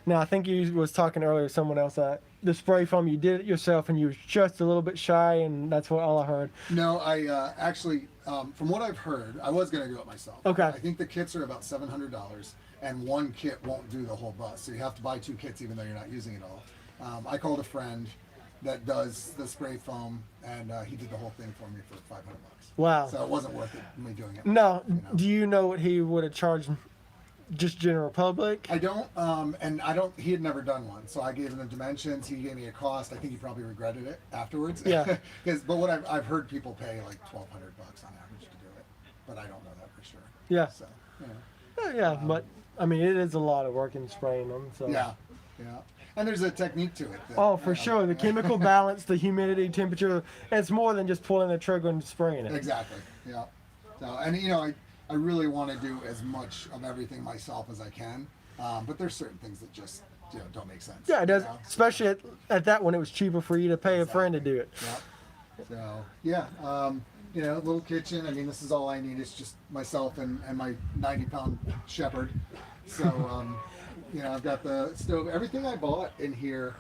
Now I think you was talking earlier to someone else the spray foam, you did it yourself and you was just a little bit shy, and that's what all I heard. no, I actually from what I've heard, I was going to do it myself. Okay. I think the kits are about $700, and one kit won't do the whole bus, so you have to buy 2 kits even though you're not using it all. I called a friend that does the spray foam, and he did the whole thing for me for $500. Wow. So it wasn't worth it me doing it. No, You know. do you know what he would have charged just general public? I don't, and I don't. He had never done one, so I gave him the dimensions. He gave me a cost. I think he probably regretted it afterwards. Yeah. But what I've heard people pay like $1,200 on average to do it, but I don't know that for sure. Yeah. So, Yeah, but I mean it is a lot of work in spraying them. So. yeah. And there's a technique to it. that, Oh, for sure. The chemical balance, the humidity, temperature, it's more than just pulling the trigger and spraying it. Exactly. Yeah. So, and I really want to do as much of everything myself as I can, but there's certain things that just don't make sense. Yeah, it does. you know? Especially at that one, it was cheaper for you to pay a friend to do it. Yeah. So yeah, little kitchen. I mean, this is all I need. It's just myself and my 90-pound shepherd. So you know, I've got the stove. Everything I bought in here,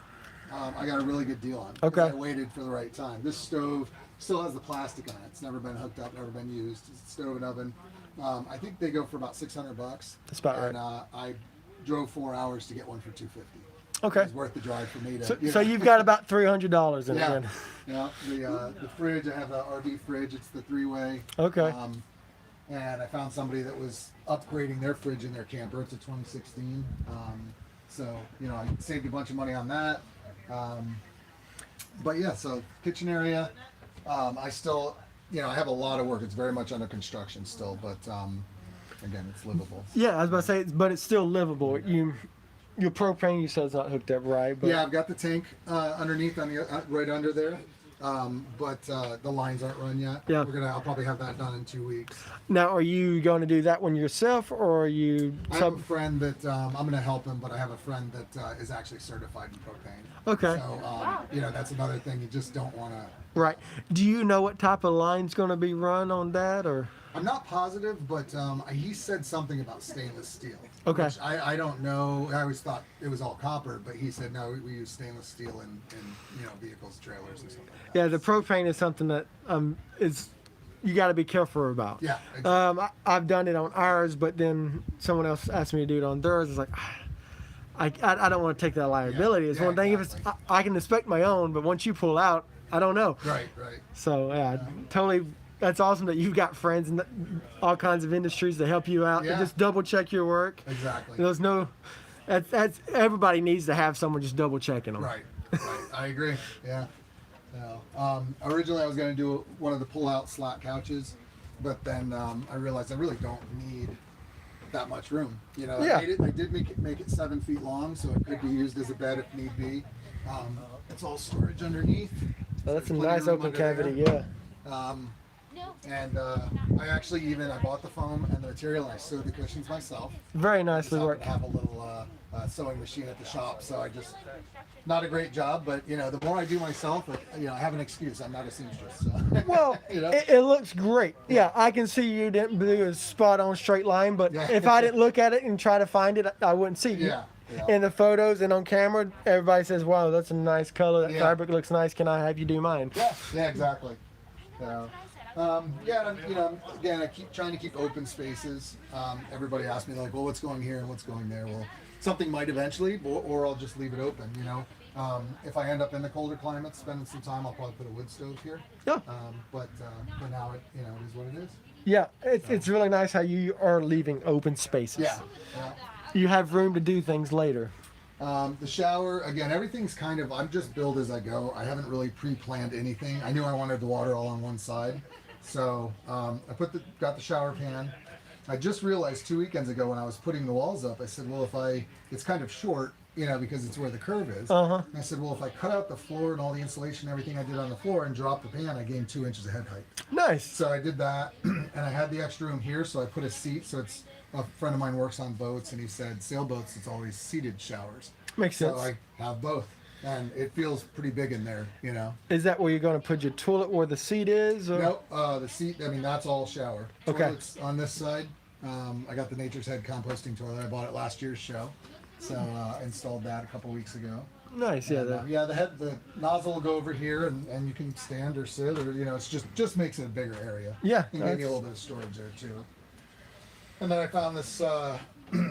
I got a really good deal on. 'Cause Okay. I waited for the right time. This stove still has the plastic on it. It's never been hooked up, never been used. It's a stove and oven. I think they go for about $600. That's about and, I drove 4 hours to get one for $250. Okay. It's worth the drive for me to. So, you so know. you've got about $300 in it. Yeah. then. Yeah. The fridge. I have the RV fridge. It's the 3-way. Okay. And I found somebody that was upgrading their fridge in their camper. It's a 2016. So, you know, I saved a bunch of money on that. But yeah, so kitchen area. I still, you know, I have a lot of work. It's very much under construction still, but again, it's livable. Yeah, I was about to say, but it's still livable. Your propane, you said, is not hooked up right. But Yeah, I've got the tank underneath on the right under there. But the lines aren't run yet. Yeah. I'll probably have that done in 2 weeks. now, are you going to do that one yourself, or are you? I have a friend that I'm going to help him, but I have a friend that is actually certified in propane. Okay. So you know, that's another thing you just don't want to. Right. Do you know what type of line's going to be run on that, or? I'm not positive, but he said something about stainless steel. Okay. Which I don't know. I always thought it was all copper, but he said no, we use stainless steel in you know, vehicles, trailers, and stuff like that. Yeah, the propane is something that is you got to be careful about. Yeah. Exactly. I've done it on ours, but then someone else asked me to do it on theirs. It's like, I don't want to take that liability. It's Yeah, one thing exactly. if it's I can inspect my own, but once you pull out, I don't know. Right. So yeah, totally. That's awesome that you've got friends in all kinds of industries to help you out. Yeah. And just double check your work. Exactly. There's no. That's everybody needs to have someone just double checking them. Right. I agree. Yeah. Originally, I was going to do one of the pull-out slat couches, but then I realized I really don't need that much room. You know, Yeah. I did make it 7 feet long, so it could be used as a bed if need be. It's all storage underneath. So that's a Plenty of nice room open under cavity. there. Yeah. No. And I actually I bought the foam and the material, and I sewed the cushions myself. Very Just nicely happened worked. to have a little sewing machine at the shop, so I just not a great job, but you know, the more I do myself, you know, I have an excuse. I'm not a seamstress. So. Well, You know? it looks great. Yeah, I can see you didn't do a spot on straight line, but Yeah. if I didn't look at it and try to find it, I wouldn't see you. Yeah. In the photos and on camera, everybody says, "Wow, that's a nice color. That Yeah. fabric looks nice. Can I have you do mine?" Yeah, exactly. So, yeah, and, you know, again, I keep trying to keep open spaces. Everybody asks me like, well, what's going here and what's going there? Well, something might eventually, or I'll just leave it open. You know, if I end up in the colder climates, spending some time, I'll probably put a wood stove here. Yeah. But for now, it is what it is. Yeah, it's really nice how you are leaving open spaces. Yeah. You have room to do things later. The shower, again, everything's kind of, I'm just build as I go. I haven't really pre-planned anything. I knew I wanted the water all on one side. So I got the shower pan. I just realized 2 weekends ago when I was putting the walls up, I said, well, it's kind of short, you know, because it's where the curve is. Uh-huh. And I said, well, if I cut out the floor and all the insulation, everything I did on the floor and drop the pan, I gained 2 inches of head height. Nice. So I did that, and I had the extra room here, so I put a seat. So it's a friend of mine works on boats, and he said sailboats, it's always seated showers. Makes sense. So I have both, and it feels pretty big in there, you know. Is that where you're going to put your toilet where the seat is? Or? Nope, the seat, I mean, that's all shower. Okay. Toilets on this side. I got the Nature's Head composting toilet. I bought it last year's show. So installed that a couple weeks ago. Nice, yeah. And, the nozzle will go over here, and you can stand or sit, or, you know, it's just makes it a bigger area. Yeah, And maybe a little bit of storage there too. And then I found this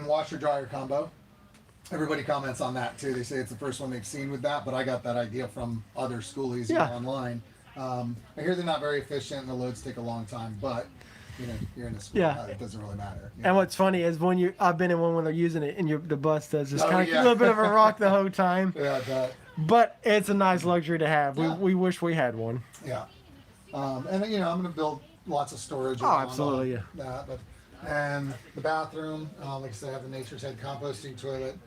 washer dryer combo. Everybody comments on that too. They say it's the first one they've seen with that, but I got that idea from other schoolies Yeah. online. I hear they're not very efficient and the loads take a long time, but you know, you're in a school, Yeah. it doesn't really matter. You And know? what's funny is I've been in one when they're using it, and the bus does just Oh, kind of yeah. a little bit of a rock the whole time. Yeah, But it's a nice luxury to have. Yeah. We wish we had one. yeah. And then, you know, I'm going to build lots of storage. Oh, around absolutely, all that, and the bathroom, like I said, I have the Nature's Head composting toilet.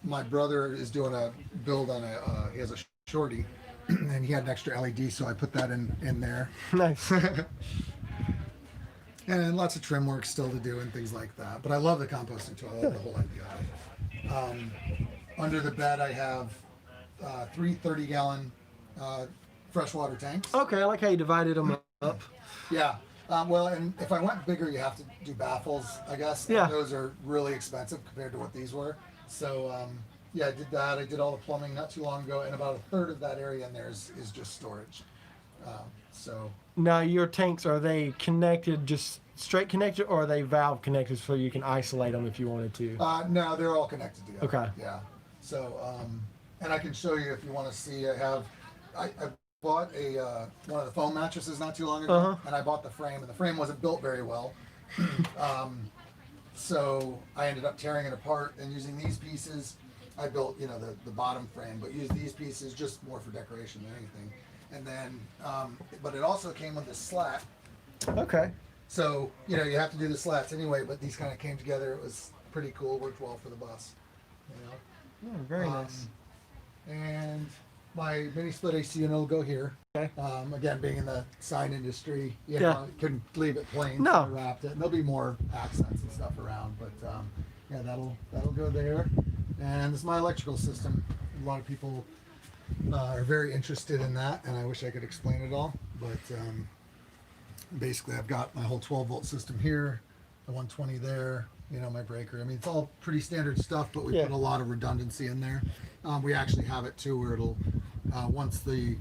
My brother is doing a build on he has a shorty, and he had an extra LED, so I put that in there. Nice. And lots of trim work still to do and things like that. But I love the composting toilet, I love the whole idea of it. Under the bed, I have 3 30-gallon freshwater tanks. Okay, I like how you divided them up. Yeah. Well, and if I went bigger, you have to do baffles, I guess. Yeah. And those are really expensive compared to what these were. So, yeah, I did that. I did all the plumbing not too long ago, and about a third of that area in there is just storage. So, Now, your tanks, are they connected, just straight connected, or are they valve connected so you can isolate them if you wanted to? no, they're all connected together. Okay. Yeah. So, and I can show you if you want to see. I bought one of the foam mattresses not too long ago, Uh-huh. and I bought the frame, and the frame wasn't built very well. So I ended up tearing it apart and using these pieces. I built, the bottom frame, but used these pieces just more for decoration than anything. And then, but it also came with a slat. Okay. So, you have to do the slats anyway, but these kind of came together. It was pretty cool. Worked well for the bus. Oh, very nice. And my mini split AC unit will go here. Okay. Again, being in the sign industry, Yeah. couldn't leave it plain. No. So I wrapped it. And there'll be more accents and stuff around, but yeah, that'll go there. And this is my electrical system. A lot of people are very interested in that, and I wish I could explain it all. But basically, I've got my whole 12-volt system here, the 120 there. My breaker. I mean, it's all pretty standard stuff, but we Yeah. put a lot of redundancy in there. We actually have it too, where it'll once the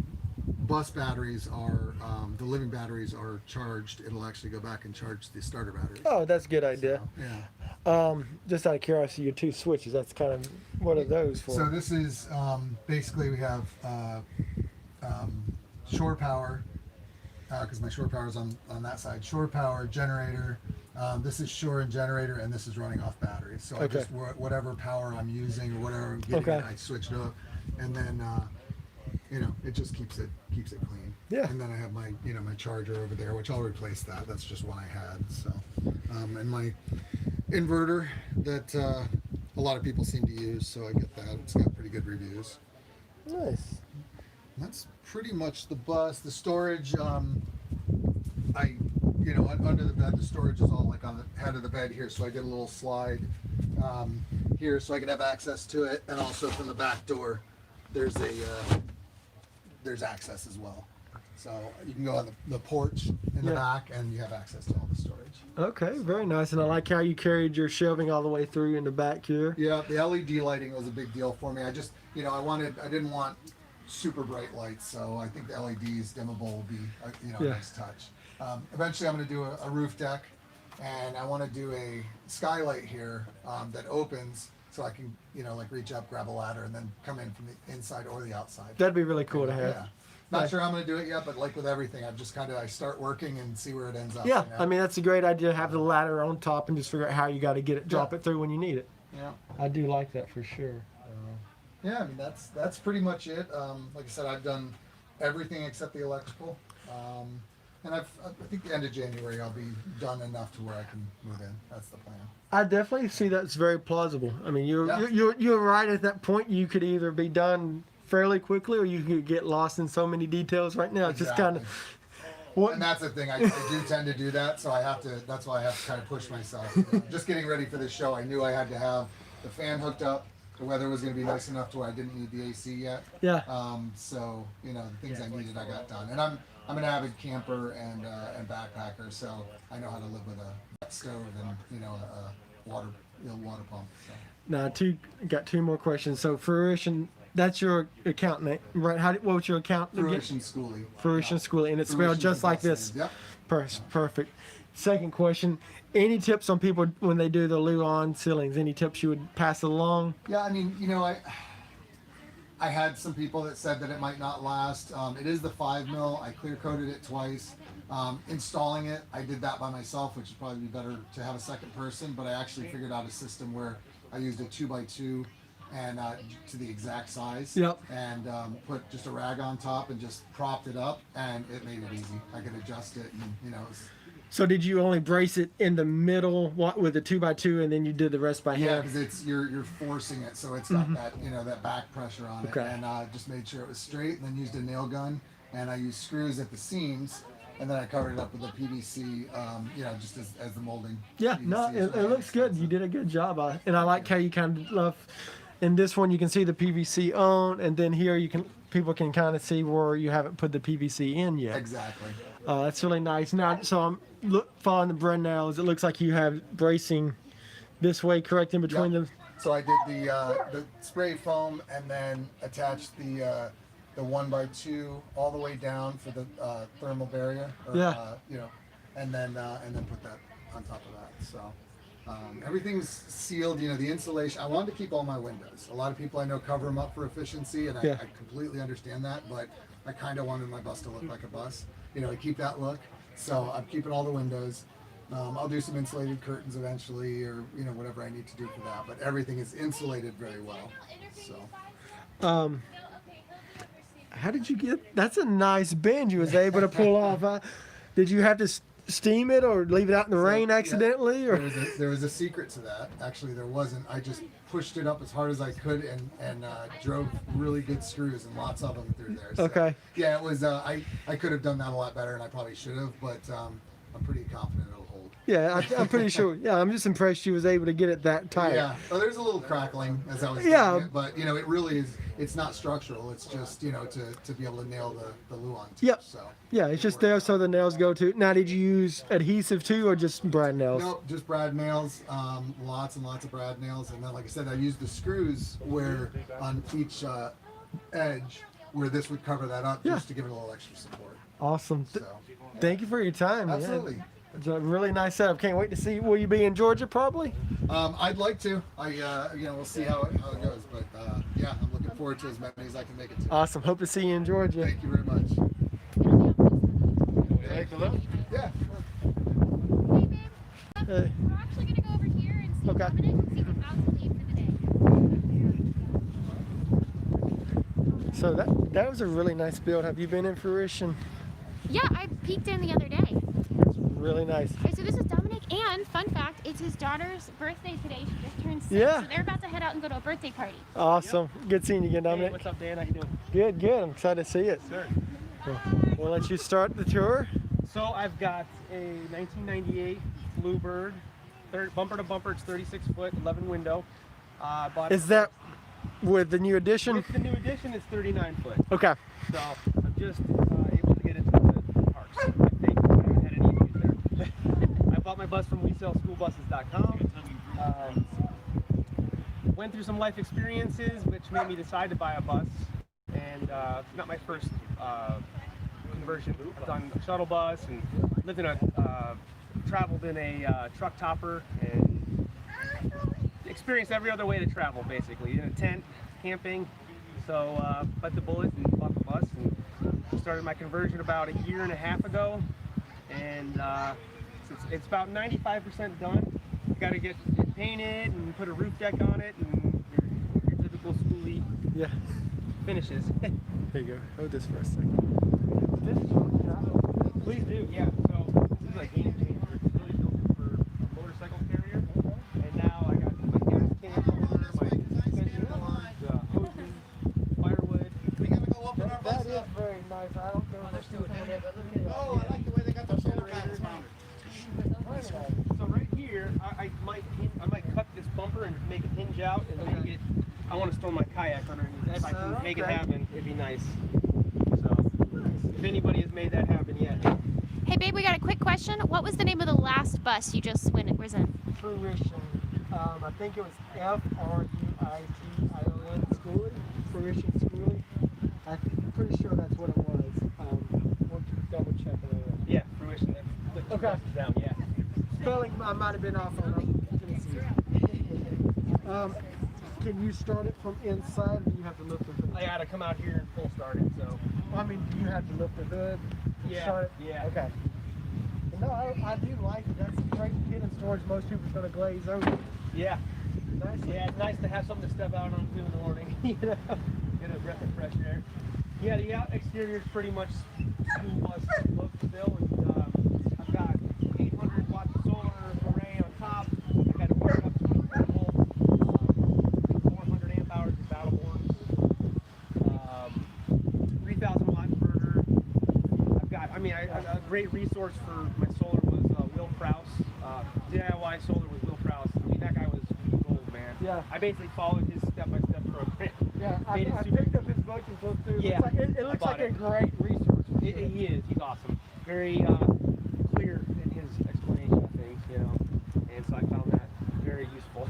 bus batteries are the living batteries are charged, it'll actually go back and charge the starter batteries. Oh, that's a good idea. So, yeah. Just out of curiosity, your two switches, that's kind of, what are those for? So this is basically we have shore power, because my shore power is on that side. Shore power, generator. This is shore and generator, and this is running off batteries. So I Okay. just whatever power I'm using or whatever I'm getting, Okay. I switch it up, and then it just keeps it clean. Yeah. And then I have my my charger over there, which I'll replace that. That's just one I had. So, and my inverter that a lot of people seem to use, so I get that. It's got pretty good reviews. Nice. That's pretty much the bus. The storage, under the bed, the storage is all like on the head of the bed here. So I did a little slide here so I can have access to it. And also from the back door, there's access as well. So you can go on the porch in the Yeah. back and you have access to all the storage. Okay, very nice. And I like how you carried your shelving all the way through in the back here. Yeah, the LED lighting was a big deal for me. I just, I didn't want super bright lights, so I think the LEDs dimmable will be, a Yeah. nice touch. Eventually, I'm going to do a roof deck, and I want to do a skylight here that opens, so I can, reach up, grab a ladder, and then come in from the inside or the outside. That'd be really cool to have. Yeah. Not sure how I'm going to do it yet, but like with everything, I've just I start working and see where it ends up. Yeah, I mean, that's a great idea to have the ladder on top and just figure out how you got to get it, drop it through when you need it. Yeah. I do like that for sure. Yeah, I mean that's pretty much it. Like I said, I've done everything except the electrical, and I think the end of January I'll be done enough to where I can move in. That's the plan. I definitely see that's very plausible. I mean, Yeah. you're right at that point. You could either be done fairly quickly, or you could get lost in so many details right now. It's just kind of what. And that's the thing. I do tend to do that, so I have to. That's why I have to kind of push myself. Just getting ready for this show, I knew I had to have the fan hooked up. The weather was going to be nice enough to where I didn't need the AC yet. Yeah. So the things I needed, I got done. And I'm an avid camper and backpacker, so I know how to live with a stove and a water pump. So. Now, got two more questions. So, Fruition, that's your account name, right? What was your account again? Fruition Schoolie. Fruition School, and it's spelled Fruition just is like the this. best name. Yep. Perfect. Second question: any tips on people when they do the Luan ceilings? Any tips you would pass along? Yeah, I mean, I had some people that said that it might not last. It is the 5 mil. I clear coated it twice. Installing it, I did that by myself, which would probably be better to have a second person. But I actually figured out a system where I used a 2x2 and to the exact size. Yep. And put just a rag on top and just propped it up, and it made it easy. I could adjust it, and So, did you only brace it in the middle with a 2x2, and then you did the rest by yeah, hand? because it's you're forcing it, so it's got that that back pressure on it, Okay. and just made sure it was straight, and then used a nail gun, and I used screws at the seams, and then I covered it up with a PVC, just as the molding. Yeah, PVC no, is it really looks good. You did a good job. And I like how you kind of love. In this one, you can see the PVC on, and then here people can kind of see where you haven't put the PVC in yet. Exactly. That's really nice. Now, so I'm following the Brunels. It looks like you have bracing this way, correct, in between Yep. them. So I did the spray foam and then attached the 1x2 all the way down for the thermal barrier. Or, Yeah. you know, and then put that on top of that. So everything's sealed. You know, the insulation. I wanted to keep all my windows. A lot of people I know cover them up for efficiency, and Yeah. I completely understand that. But I kind of wanted my bus to look like a bus. You know, to keep that look. So I'm keeping all the windows. I'll do some insulated curtains eventually, or you know, whatever I need to do for that. But everything is insulated very well. So How did you get? That's a nice bend you was able to pull off. Did you have to steam it or leave it out in the rain yeah, accidentally? Or there was a secret to that. Actually, there wasn't. I just pushed it up as hard as I could and drove really good screws and lots of them through there. So, Okay. Yeah, it was. I could have done that a lot better, and I probably should have. But I'm pretty confident it'll hold. yeah, I'm pretty sure. Yeah, I'm just impressed you was able to get it that tight. Yeah. Well, there's a little crackling as I was Yeah. doing it, but you know, it really is. It's not structural. It's just, you know, to be able to nail the luan too. Yep. So. Yeah, it's just there so the nails go to. Now, did you use adhesive too, or just brad nails? Nope, just brad nails. Lots and lots of brad nails, and then, like I said, I used the screws where on each edge where this would cover that up, Yeah. just to give it a little extra support. Awesome. So, Thank you for your time. man. absolutely. It's a really nice setup. Can't wait to see. Will you be in Georgia probably? I'd like to. You know, we'll see how it goes, but yeah, I'm looking forward to as many as I can make it to. Awesome. Hope to see you in Georgia. Thank you very much. Take a look. Yeah. Hey, babe. Hey. We're actually gonna go over here and see Okay. Dominic and see if he's about to leave for the day. So that was a really nice build. Have you been in Fruition? Yeah, I peeked in the other day. Really nice. Okay, so this is Dominic, and fun fact, it's his daughter's birthday today. She just turned 6. Yeah. So they're about to head out and go to a birthday party. Awesome. Good seeing you again, Hey, Dominic. what's up, Dan? How you doing? Good, good. I'm excited to see it. Sir. We'll let you start the tour. So I've got a 1998 Bluebird, bumper to bumper. It's 36 foot, 11 window. Bought Is that with the new addition? with the new addition? It's 39 foot. Okay. So I'm just able to get into the parks. I think I haven't had any issues there. I bought my bus from WeSellSchoolBuses.com. Went through some life experiences, which made me decide to buy a bus. And not my first conversion. I've done a shuttle bus and lived in traveled in a truck topper and experienced every other way to travel, basically. In a tent, camping. So bit the bullet and bought the bus and started my conversion about a year and a half ago. And it's about 95% done. You got to get it painted and put a roof deck on it and your typical schoolie Yeah. finishes. Here you go. Hold this for a second. Please do, yeah. So this is a game changer. It's really built for a motorcycle carrier. And now I got my gas can holder, my suspension cords, hoses, firewood. We gotta go open our That is very nice. I don't know if they're doing it. Oh, I like the way they got those solar panels mounted. So right here, I might cut this bumper and make it hinge out and make it. I want to store my kayak underneath. If I can make it happen, it'd be nice. So if anybody has made that happen yet. Hey, babe, we got a quick question. What was the name of the last bus you just was in? Fruition. I think it was Fruition Schooling. Fruition Schooling. I'm pretty sure that's what it was. We'll double check it later. Yeah, Fruition. That's the two Okay. buses down. Yeah. Spelling I might have been off on. Let me see. Can you start it from inside, or do you have to lift the hood? I gotta come out here and full start it. So. I mean, do you have to lift the hood? Yeah, Start it? yeah. Okay. No, I do like it. That's a great hidden storage. Most people are going to glaze over. Yeah. Nice. Yeah, it's nice to have something to step out onto in the morning. You know, get a breath of fresh air. Yeah, the exterior is pretty much school bus look still, and I've got 800 watts of solar array on top. I got a wire up 24 volts, 400 amp hours of battle boards, 3,000 watt inverter. I've got, a great resource for my solar was Will Prowse. DIY solar with Will Prowse. I mean, that guy was gold, man. Yeah. I basically followed his step-by-step program. Yeah, I Made it super- picked up his book and book too. Yeah, It I looks bought like a it. great resource. He is. He's awesome. very clear in his explanation of things, you know, and so I found that very useful.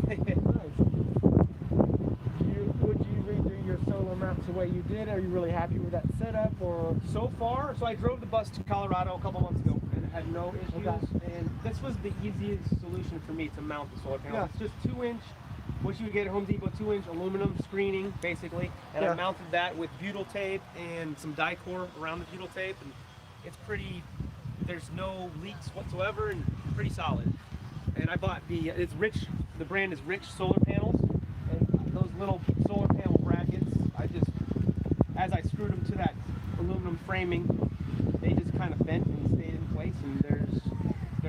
Would you redo your solar maps the way you did? Are you really happy with that setup, or? So far, so I drove the bus to Colorado a couple months ago and had no issues, Okay. and this was the easiest solution for me to mount the solar panel. Yeah. It's just 2-inch, what you would get at Home Depot, 2-inch aluminum screening, basically, and Yeah. I mounted that with butyl tape and some die-core around the butyl tape, and it's pretty, there's no leaks whatsoever, and pretty solid. And I bought it's Rich, the brand is Rich Solar Panels, and those little solar panel brackets, as I screwed them to that aluminum framing, they just kind of bent and stayed in place, and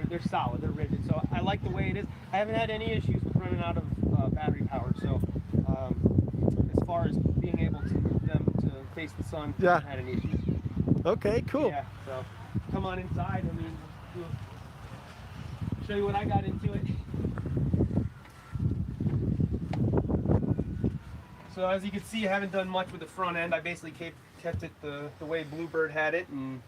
they're solid, they're rigid. So I like the way it is. I haven't had any issues with running out of battery power. So as far as being able to move them to face the sun, I haven't had any issues. Okay, cool. Yeah. So come on inside. I mean, show you what I got into it. So as you can see, I haven't done much with the front end. I basically kept it the way Bluebird had it, and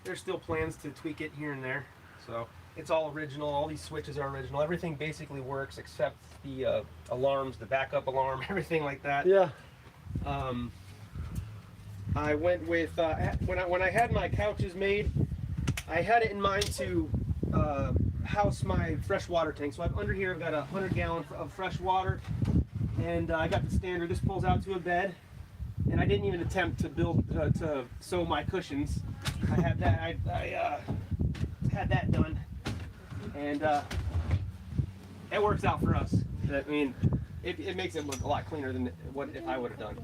there's still plans to tweak it here and there. So it's all original. All these switches are original. Everything basically works except the alarms, the backup alarm, everything like that. Yeah. I went with when I had my couches made, I had it in mind to house my fresh water tank. So under here I've got 100 gallons of fresh water. And I got the standard. This pulls out to a bed, and I didn't even attempt to to sew my cushions. I had that. I had that done, and it works out for us. I mean, it makes it look a lot cleaner than what if I would have done.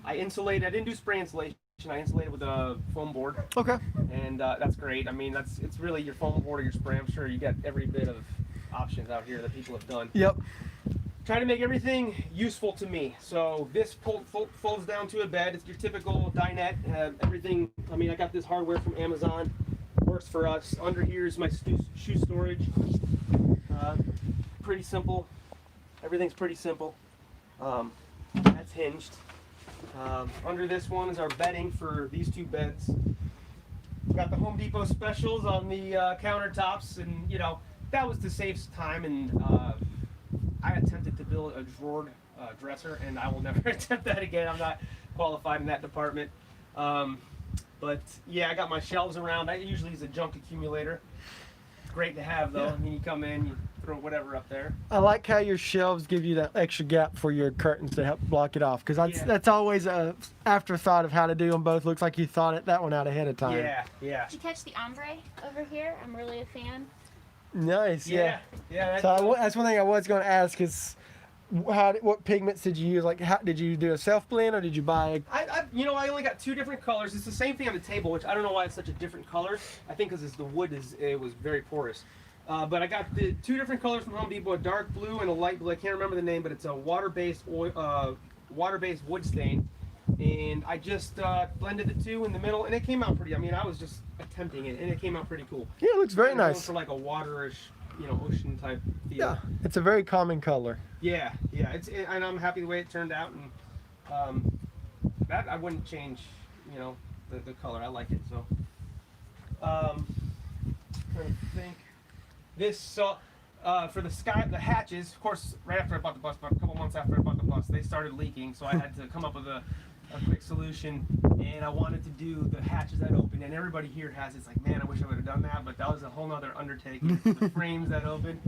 I insulated. I didn't do spray insulation. I insulated with a foam board. Okay. And that's great. I mean, it's really your foam board or your spray. I'm sure you got every bit of options out here that people have done. Yep. Try to make everything useful to me. So this folds down to a bed. It's your typical dinette. Everything, I mean, I got this hardware from Amazon. Works for us. Under here is my shoe storage. Pretty simple. Everything's pretty simple. That's hinged. Under this one is our bedding for these two beds. Got the Home Depot specials on the countertops, and you know, that was to save time, and I attempted to build a drawer dresser, and I will never attempt that again. I'm not qualified in that department. But yeah, I got my shelves around. That usually is a junk accumulator. Great to have though. Yeah. I mean, you come in, you throw whatever up there. I like how your shelves give you that extra gap for your curtains to help block it off, because that's always a afterthought of how to do them both. Looks like you thought that one out ahead of time. Yeah, yeah. Did you catch the ombre over here? I'm really a fan. Nice. Yeah. Yeah. So that's one thing I was going to ask is, what pigments did you use? Like, how did you do a self blend, or did you buy? I I only got 2 different colors. It's the same thing on the table, which I don't know why it's such a different color. I think because the wood it was very porous. But I got the 2 different colors from Home Depot: a dark blue and a light blue. I can't remember the name, but it's a water-based wood stain. And I just blended the 2 in the middle, and it came out pretty. I mean, I was just attempting it, and it came out pretty cool. Yeah, it looks very Going nice. for like a waterish, ocean type feel. Yeah, it's a very common color. Yeah. And I'm happy the way it turned out, and that I wouldn't change, the color. I like it. So, trying to think. This for the hatches, of course, right after I bought the bus, about a couple months after I bought the bus, they started leaking, so I had to come up with a quick solution, and I wanted to do the hatches that open, and everybody here has it's like, man, I wish I would have done that, but that was a whole nother undertaking. The frames that open,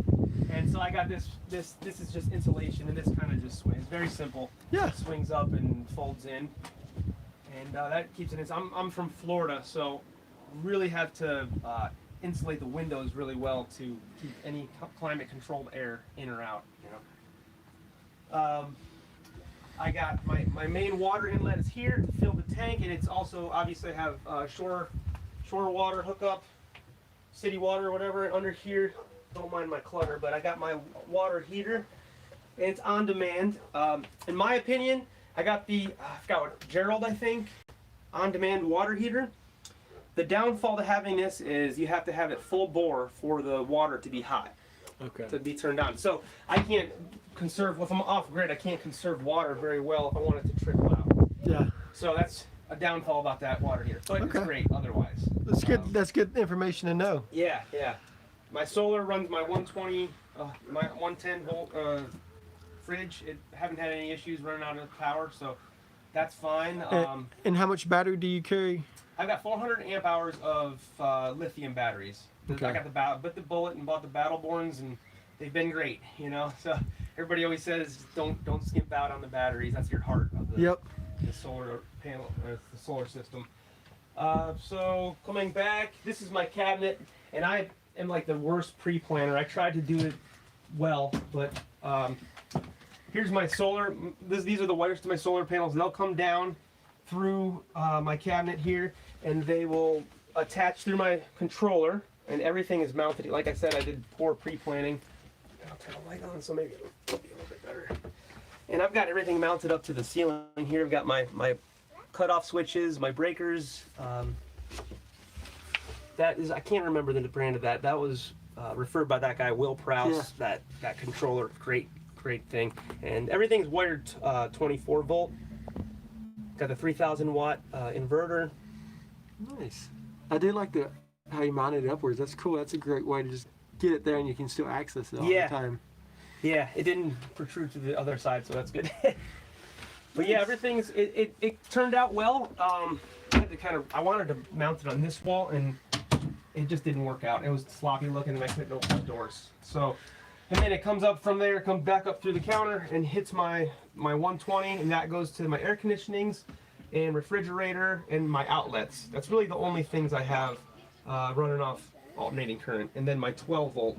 and so I got this is just insulation, and this kind of just swings. It's very simple. Yeah. It swings up and folds in, and that keeps it in. I'm from Florida, so really have to insulate the windows really well to keep any climate controlled air in or out. I got my main water inlet is here to fill the tank, and it's also obviously have shore water hookup, city water or whatever under here. Don't mind my clutter, but I got my water heater, and it's on demand. In my opinion, I got I forgot what, Gerald, I think, on demand water heater. The downfall to having this is you have to have it full bore for the water to be hot. Okay. To be turned on. So I can't conserve, if I'm off grid, I can't conserve water very well if I want it to trickle out. Yeah. So that's a downfall about that water heater, but it's Okay. great otherwise. That's good. That's good information to know. Yeah, yeah. My solar runs my 120, my 110 volt fridge. It haven't had any issues running out of power, so that's fine. And how much battery do you carry? I've got 400 amp hours of lithium batteries. Okay. I got the bullet and bought the Battleborns, and they've been great. You know, so everybody always says don't skimp out on the batteries. That's your heart of the, Yep. the solar panel, the solar system. So coming back, this is my cabinet, and I am like the worst pre-planner. I tried to do it well, but here's my solar. These are the wires to my solar panels. They'll come down through my cabinet here, and they will attach through my controller, and everything is mounted. Like I said, I did poor pre-planning. I'll turn the light on so maybe it'll be a little bit better. And I've got everything mounted up to the ceiling here. I've got my cutoff switches, my breakers. That is, I can't remember the brand of that. That was referred by that guy, Will Prowse. Yeah. That controller, great thing. And everything's wired 24 volt. Got the 3,000 watt inverter. Nice. I do like how you mounted it upwards. That's cool. That's a great way to just get it there, and you can still access it all Yeah. the time. Yeah, it didn't protrude to the other side, so that's good. But yeah, everything's it turned out well. I had to I wanted to mount it on this wall, and it just didn't work out. It was sloppy looking, and I couldn't open the doors. So, and then it comes up from there, comes back up through the counter, and hits my 120, and that goes to my air conditionings and refrigerator and my outlets. That's really the only things I have running off alternating current. And then my 12 volt,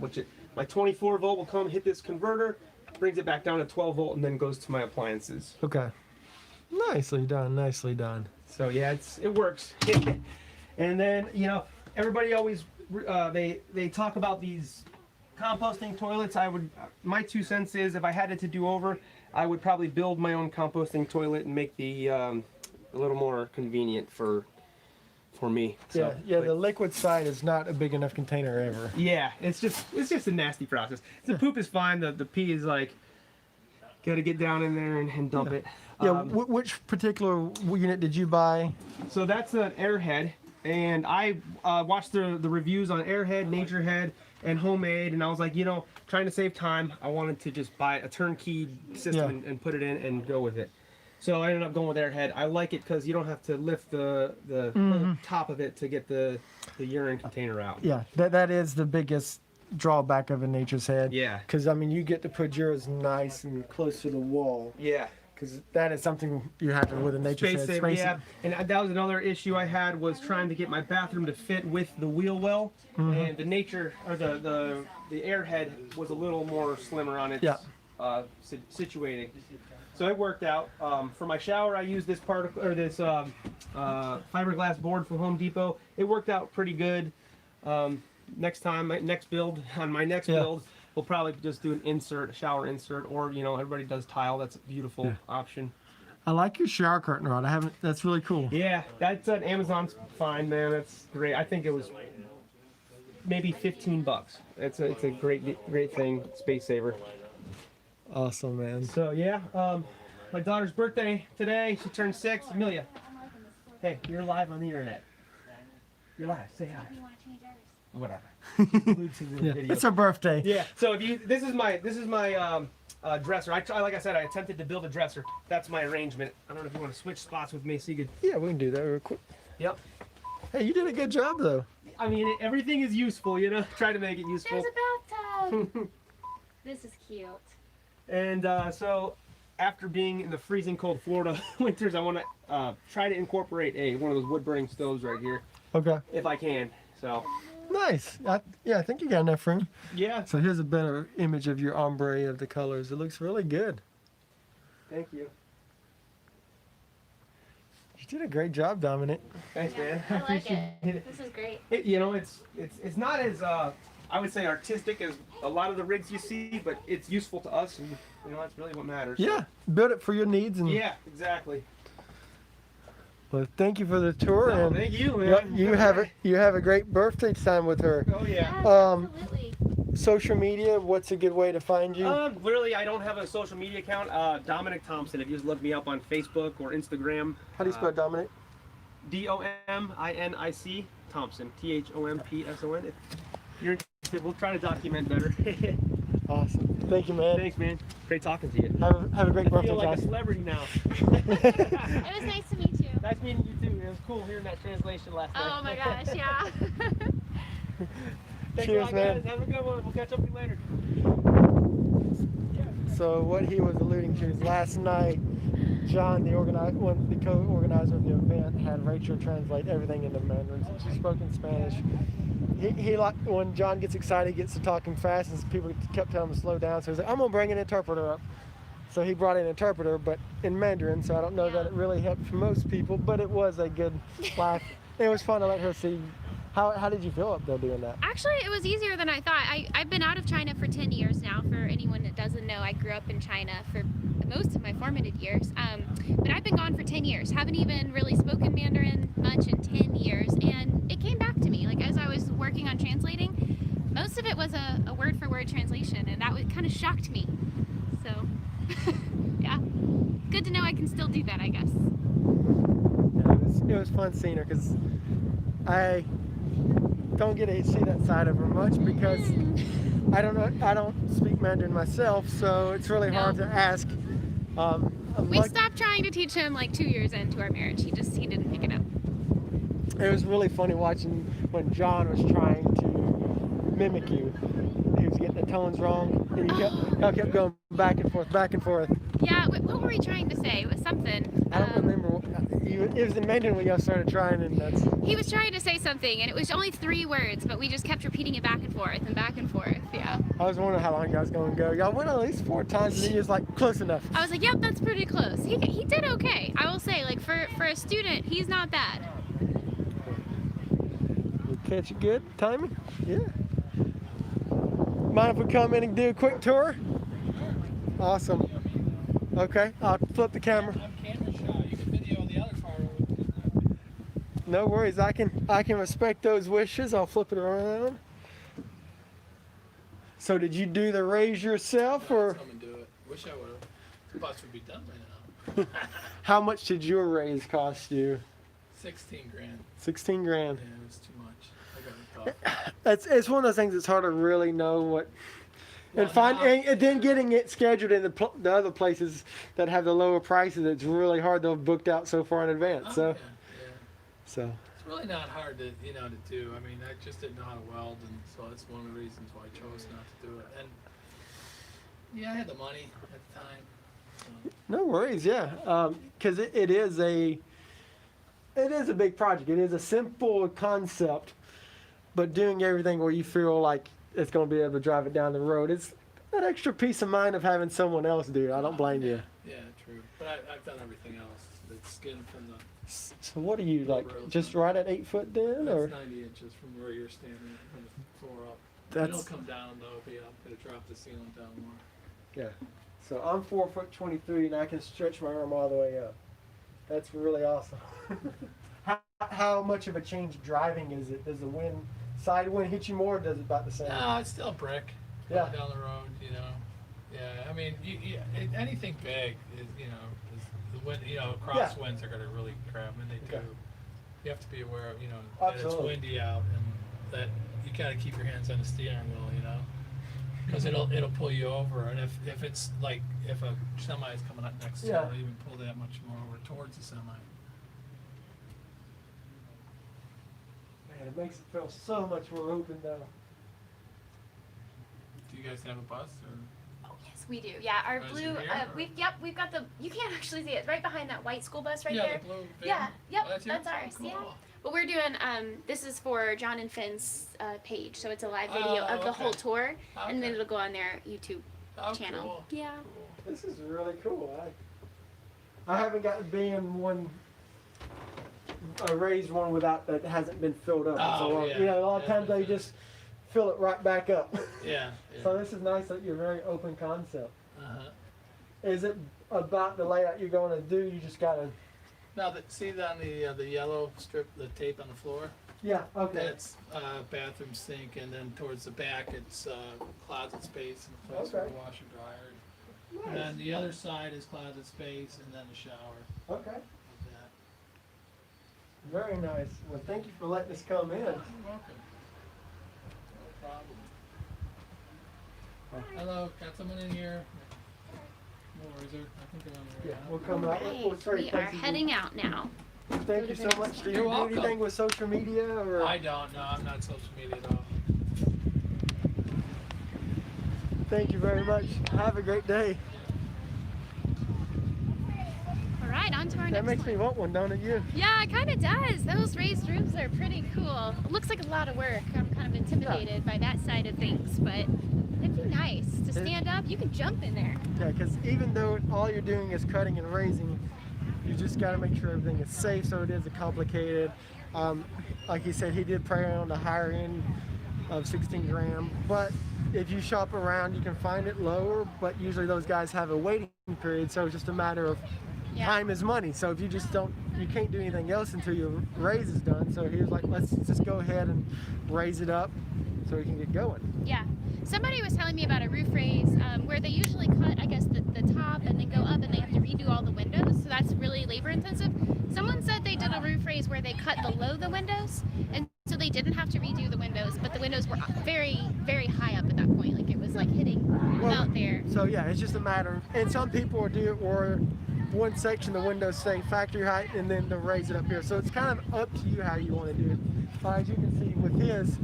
my 24 volt will come hit this converter, brings it back down to 12 volt, and then goes to my appliances. Okay. Nicely done. Nicely done. So yeah, it works. And then, you know, everybody always they talk about these composting toilets. My 2 cents is, if I had it to do over, I would probably build my own composting toilet and make the a little more convenient for me. So, Yeah. The liquid side is not a big enough container ever. yeah, it's just a nasty process. The poop is fine. The pee is like, gotta get down in there and dump it. Yeah. Which particular unit did you buy? So that's an Airhead, and I watched the reviews on Airhead, Naturehead, and Homemade, and I was like, you know, trying to save time, I wanted to just buy a turnkey system and put it in and go with it. So I ended up going with Airhead. I like it because you don't have to lift the whole top of it to get the urine container out. Yeah. That is the biggest drawback of a Nature's Head. Yeah. Because I mean, you get to put yours nice and close to the wall. Yeah. Because that is something you have to with a Nature's Head. Saver, yeah. And that was another issue I had, was trying to get my bathroom to fit with the wheel well, and the the Airhead was a little more slimmer on its situating. So it worked out. For my shower, I used this fiberglass board from Home Depot. It worked out pretty good. Next time, my next build, we'll probably just do a shower insert, or, you know, everybody does tile. That's a beautiful option. I like your shower curtain rod. That's really cool. Yeah, that's an Amazon's find, man. That's great. I think it was maybe $15. It's a great thing, space saver. Awesome, man. So yeah, my daughter's birthday today. She turned 6. Amelia, hey, you're live on the internet. You're live. Say hi. Whatever. Glued to the video. It's her birthday. Yeah. So this is my dresser. Like I said, I attempted to build a dresser. That's my arrangement. I don't know if you want to switch spots with me so you could. Yeah, we can do that real quick. Yep. Hey, you did a good job though. I mean, everything is useful, you know. Try to make it useful. There's a bathtub. This is cute. And so, after being in the freezing cold Florida winters, I want to try to incorporate one of those wood burning stoves right here, Okay. if I can. So. Nice. I think you got enough room. Yeah. So here's a better image of your ombre of the colors. It looks really good. Thank you. You did a great job, Dominic. Thanks, man. I like appreciate it. This is great. You know, it's not as I would say artistic as a lot of the rigs you see, but it's useful to us, and you know that's really what matters. Yeah, build it for your needs. And Yeah, exactly. well, thank you for the tour. Oh, and thank you, yep, man. you have a great birthday time with her. Oh yeah. Absolutely. Social media, what's a good way to find you? Literally, I don't have a social media account. Dominic Thompson. If you just look me up on Facebook or Instagram. How do you spell Dominic? Dominic Thompson. Thompson. If you're interested, we'll try to document better. Awesome. Thank you, man. Thanks, man. Great talking to you. Have a great I birthday, feel like a Josh. celebrity now. It was nice to meet you. Nice meeting you too. It was cool hearing that translation last night. Oh my gosh, yeah. Thanks Cheers, a lot, man. guys. Have a good one. We'll catch up with you later. So what he was alluding to is last night, John, the co-organizer of the event, had Rachel translate everything into Mandarin since she spoke in Spanish. He like when John gets excited, he gets to talking fast, and people kept telling him to slow down. So he's like, "I'm gonna bring an interpreter up." So he brought an interpreter, but in Mandarin. So I don't know that it really helped for most people, but it was a good laugh. It was fun to let her see. How did you feel up there doing that? Actually, it was easier than I thought. I've been out of China for 10 years now. For anyone that doesn't know, I grew up in China for most of my formative years. But I've been gone for 10 years. Haven't even really spoken Mandarin much in 10 years. And it came back to me. Like as I was working on translating, most of it was a word-for-word translation. And that kind of shocked me. So, yeah. Good to know I can still do that, I guess. Yeah, it was fun seeing her because I don't get to see that side of her much because I don't speak Mandarin myself, so it's really hard to ask. We stopped trying to teach him like 2 years into our marriage. He didn't pick it up. It was really funny watching when John was trying to mimic you. He was getting the tones wrong, and he kept going back and forth, back and forth. Yeah, what were we trying to say? It was something. I don't remember. It was in Mandarin when y'all started trying, and that's. He was trying to say something, and it was only 3 words, but we just kept repeating it back and forth and back and forth. Yeah. I was wondering how long y'all was going to go. Y'all went at least 4 times, and he was like, close enough. I was like, yep, that's pretty close. He did okay. I will say, like for a student, he's not bad. You catch it good timing? Yeah. Mind if we come in and do a quick tour? Awesome. Okay, I'll flip the camera. I'm camera shy. You can video the other car. No worries, I can respect those wishes. I'll flip it around. So did you do the raise yourself, or Come and do it. Wish I would have. The bus would be done by now. how much did your raise cost you? 16 grand. 16 grand. Yeah, it was too much. I got ripped off. It's one of those things that's hard to really know what. Well, And then getting it scheduled in the other places that have the lower prices, it's really hard. They're booked out so far in advance. Oh, So, yeah. so It's really not hard to to do. I mean, I just didn't know how to weld, and so that's one of the reasons why I chose not to do it. And yeah, I had the money at the time. So. no worries. Yeah, because it is a big project. It is a simple concept, but doing everything where you feel like it's going to be able to drive it down the road. It's that extra peace of mind of having someone else do it. I don't blame you. Yeah, true. But I've done everything else. It's skin from the. So what are you like? Just right at 8 foot then, or? That's 90 inches from where you're standing from the floor up. That's It'll come down though. But I'm gonna drop the ceiling down more. yeah. So I'm 4'23" and I can stretch my arm all the way up. That's really awesome. How much of a change driving is it? Does the side wind hit you more, or does it about the same? No, it's still a brick. Yeah. Going down the road, Yeah, I mean, anything big is, is the wind. Crosswinds are gonna really crap, and they do. Okay. You have to be aware of, that it's Absolutely. windy out, and that you gotta keep your hands on the steering wheel, because it'll pull you over, and if it's like if a semi is coming up next to you, Yeah. it'll even pull that much more over towards the semi. Man, it makes it feel so much more open though. Do you guys have a bus or? Oh yes, we do. Yeah, our Oh, is it blue. here, or? We've got the. You can't actually see it. It's right behind that white school bus right yeah, there. the blue van? Yeah, yep, Oh, that's that's yours? ours. Oh, Yeah. cool. But we're doing. This is for John and Finn's page, so it's a live video Oh, of the okay. whole tour, and then Okay. it'll go on their YouTube Oh, channel. cool. Yeah. Cool. This is really cool. I haven't got to be in one. A raised one that hasn't been filled up. Oh, so yeah. a lot of times they just fill it right back up. Yeah. So this is nice that you're very open concept. Uh-huh. Is it about the layout you're going to do? You just gotta. Now, see on the yellow strip, the tape on the floor? Yeah. Okay. That's bathroom sink, and then towards the back, it's closet space and a place for Okay. a washer dryer. And Nice. then the other side is closet space, and then the shower. Okay. Like that. Very nice. Well, thank you for letting us come in. You're welcome. No problem. Hello, got someone in here? No, is there? I think they're on the way Yeah, out. we'll come out. We'll Right, start we are texting you. heading out now. Thank you so much. Do you You're do welcome. anything with social media or? I don't know. I'm not social media at all. Thank you very much. Have a great day. All right, on to our That next makes one. me want one, don't it, you? Yeah, it kind of does. Those raised roofs are pretty cool. It looks like a lot of work. I'm kind of intimidated by that side of things, but it'd be nice to stand up. You can jump in there. Yeah, because even though all you're doing is cutting and raising, you just got to make sure everything is safe, so it is complicated. Like he said, he did pray on the higher end of 16 gram, but if you shop around, you can find it lower, but usually those guys have a waiting period, so it's just a matter of time is money. So if you just don't, you can't do anything else until your raise is done. So he was like, let's just go ahead and raise it up so we can get going. Yeah. Somebody was telling me about a roof raise where they usually cut, I guess, the top and then go up and they have to redo all the windows. So that's really labor intensive. Someone said they did a roof raise where they cut below the windows, and so they didn't have to redo the windows, but the windows were very, very high up at that point. Like it was like hitting out there. So yeah, it's just a matter. And some people will do it where one section the windows stay factory height and then they'll raise it up here. So it's kind of up to you how you want to do it. As you can see with his,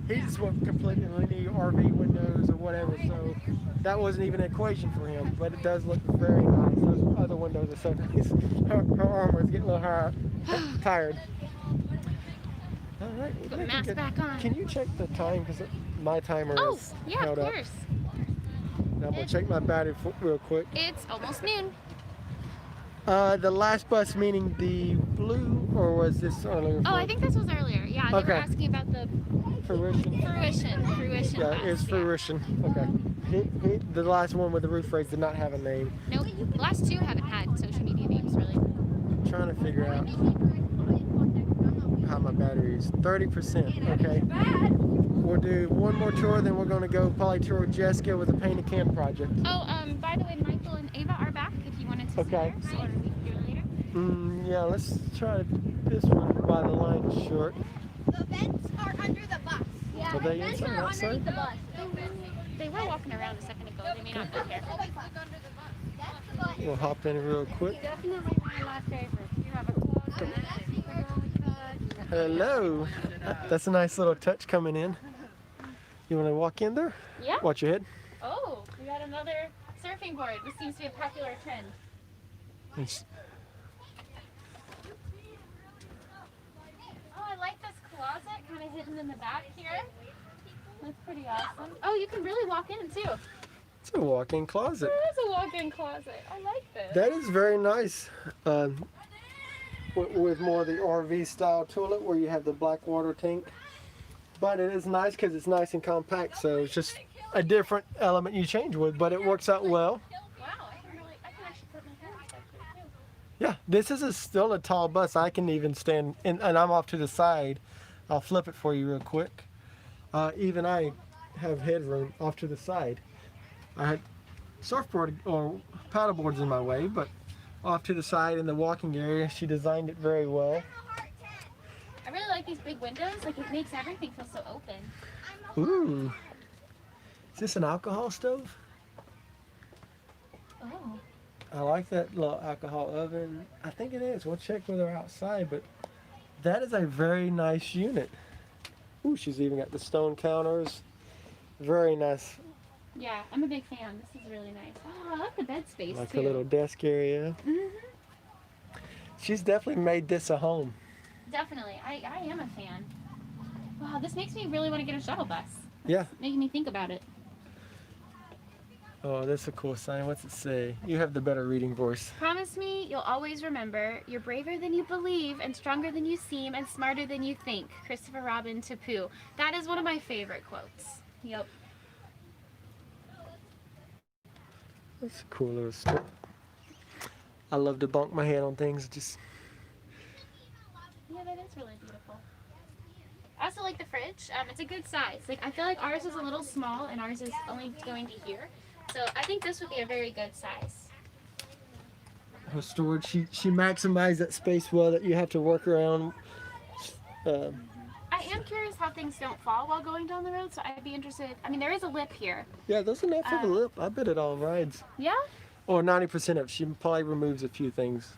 he just went completely linear RV windows or whatever. So that wasn't even an equation for him, but it does look very nice. Those other windows are so nice. Her armor is getting a little tired. All right. Put the mask back on. Can you check the time? Because my timer is Yeah, held of up. course. Now I'm going to check my battery real quick. It's almost noon. The last bus meaning the blue, or was this earlier? Oh, I think this was earlier. Yeah, they were Okay. asking about the Fruition. fruition. Yeah, bus, it's fruition. Okay. The last one with the roof raise did not have a name. Nope. The last two haven't had social media names really. I'm trying to figure out how my battery is. 30%. Okay. We'll do one more tour, then we're going to go probably tour Jessica with a paint a can project. Oh, by the way, Michael and Ava are back if you wanted to Okay. see her, or we can do it later. Yeah, let's try this one while the line is short. The vents are under the bus. Yeah, Are they the vents inside are or outside? underneath the bus. They were walking around a second ago. They may not be here. Always look under the bus. That's the bus. We'll hop in real quick. Definitely my last favorite. You have a closet, Hello. That's a nice little touch coming in. You want to walk in there? Yeah. Watch your head. Oh, we got another surfing board. This seems to be a popular trend. It's- Oh, I like this closet, kind of hidden in the back here. That's pretty awesome. Oh, you can really walk in too. It's a walk-in closet. There is a walk-in closet. I like this. That is very nice. With more of the RV style toilet where you have the black water tank. But it is nice because it's nice and compact, so it's just a different element you change with, but it works out well. Wow, I can actually put my hands back there too. Yeah, this is still a tall bus. I can even stand, and I'm off to the side. I'll flip it for you real quick. Even I have headroom off to the side. I had surfboard or paddleboards in my way, but off to the side in the walking area, she designed it very well. I really like these big windows. Like it makes everything feel so open. Ooh, is this an alcohol stove? Oh. I like that little alcohol oven. I think it is. We'll check with her outside, but that is a very nice unit. Ooh, she's even got the stone counters. Very nice. Yeah, I'm a big fan. This is really nice. Oh, I love the bed space Like too. a little desk area. She's definitely made this a home. Definitely. I am a fan. Wow, this makes me really want to get a shuttle bus. Yeah. Making me think about it. Oh, that's a cool sign. What's it say? You have the better reading voice. Promise me you'll always remember you're braver than you believe and stronger than you seem and smarter than you think. Christopher Robin to Pooh. That is one of my favorite quotes. Yep. That's a cool little strip. I love to bonk my head on things. Just Yeah, that is really beautiful. I also like the fridge. It's a good size. Like I feel like ours is a little small and ours is only going to here. So I think this would be a very good size. her storage. She maximized that space well that you have to work around. I am curious how things don't fall while going down the road, so I'd be interested. I mean, there is a lip here. Yeah, there's enough for the lip. I bet it all rides. Yeah? Or 90% of it. She probably removes a few things.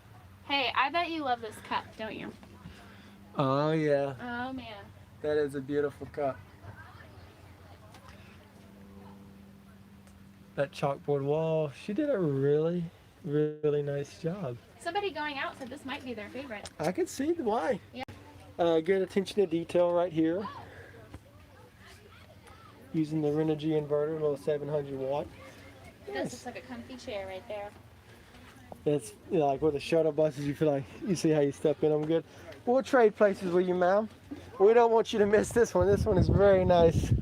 Hey, I bet you love this cup, don't you? Oh yeah, Oh, man. that is a beautiful cup. That chalkboard wall, she did a really, really nice job. Somebody going out said this might be their favorite. I can see why. Yeah. Good attention to detail right here. Using the Renogy inverter, a little 700 watt. This looks like a comfy chair right there. It's like with the shuttle buses, you feel like you see how you step in them good. We'll trade places with you, ma'am. We don't want you to miss this one. This one is very nice.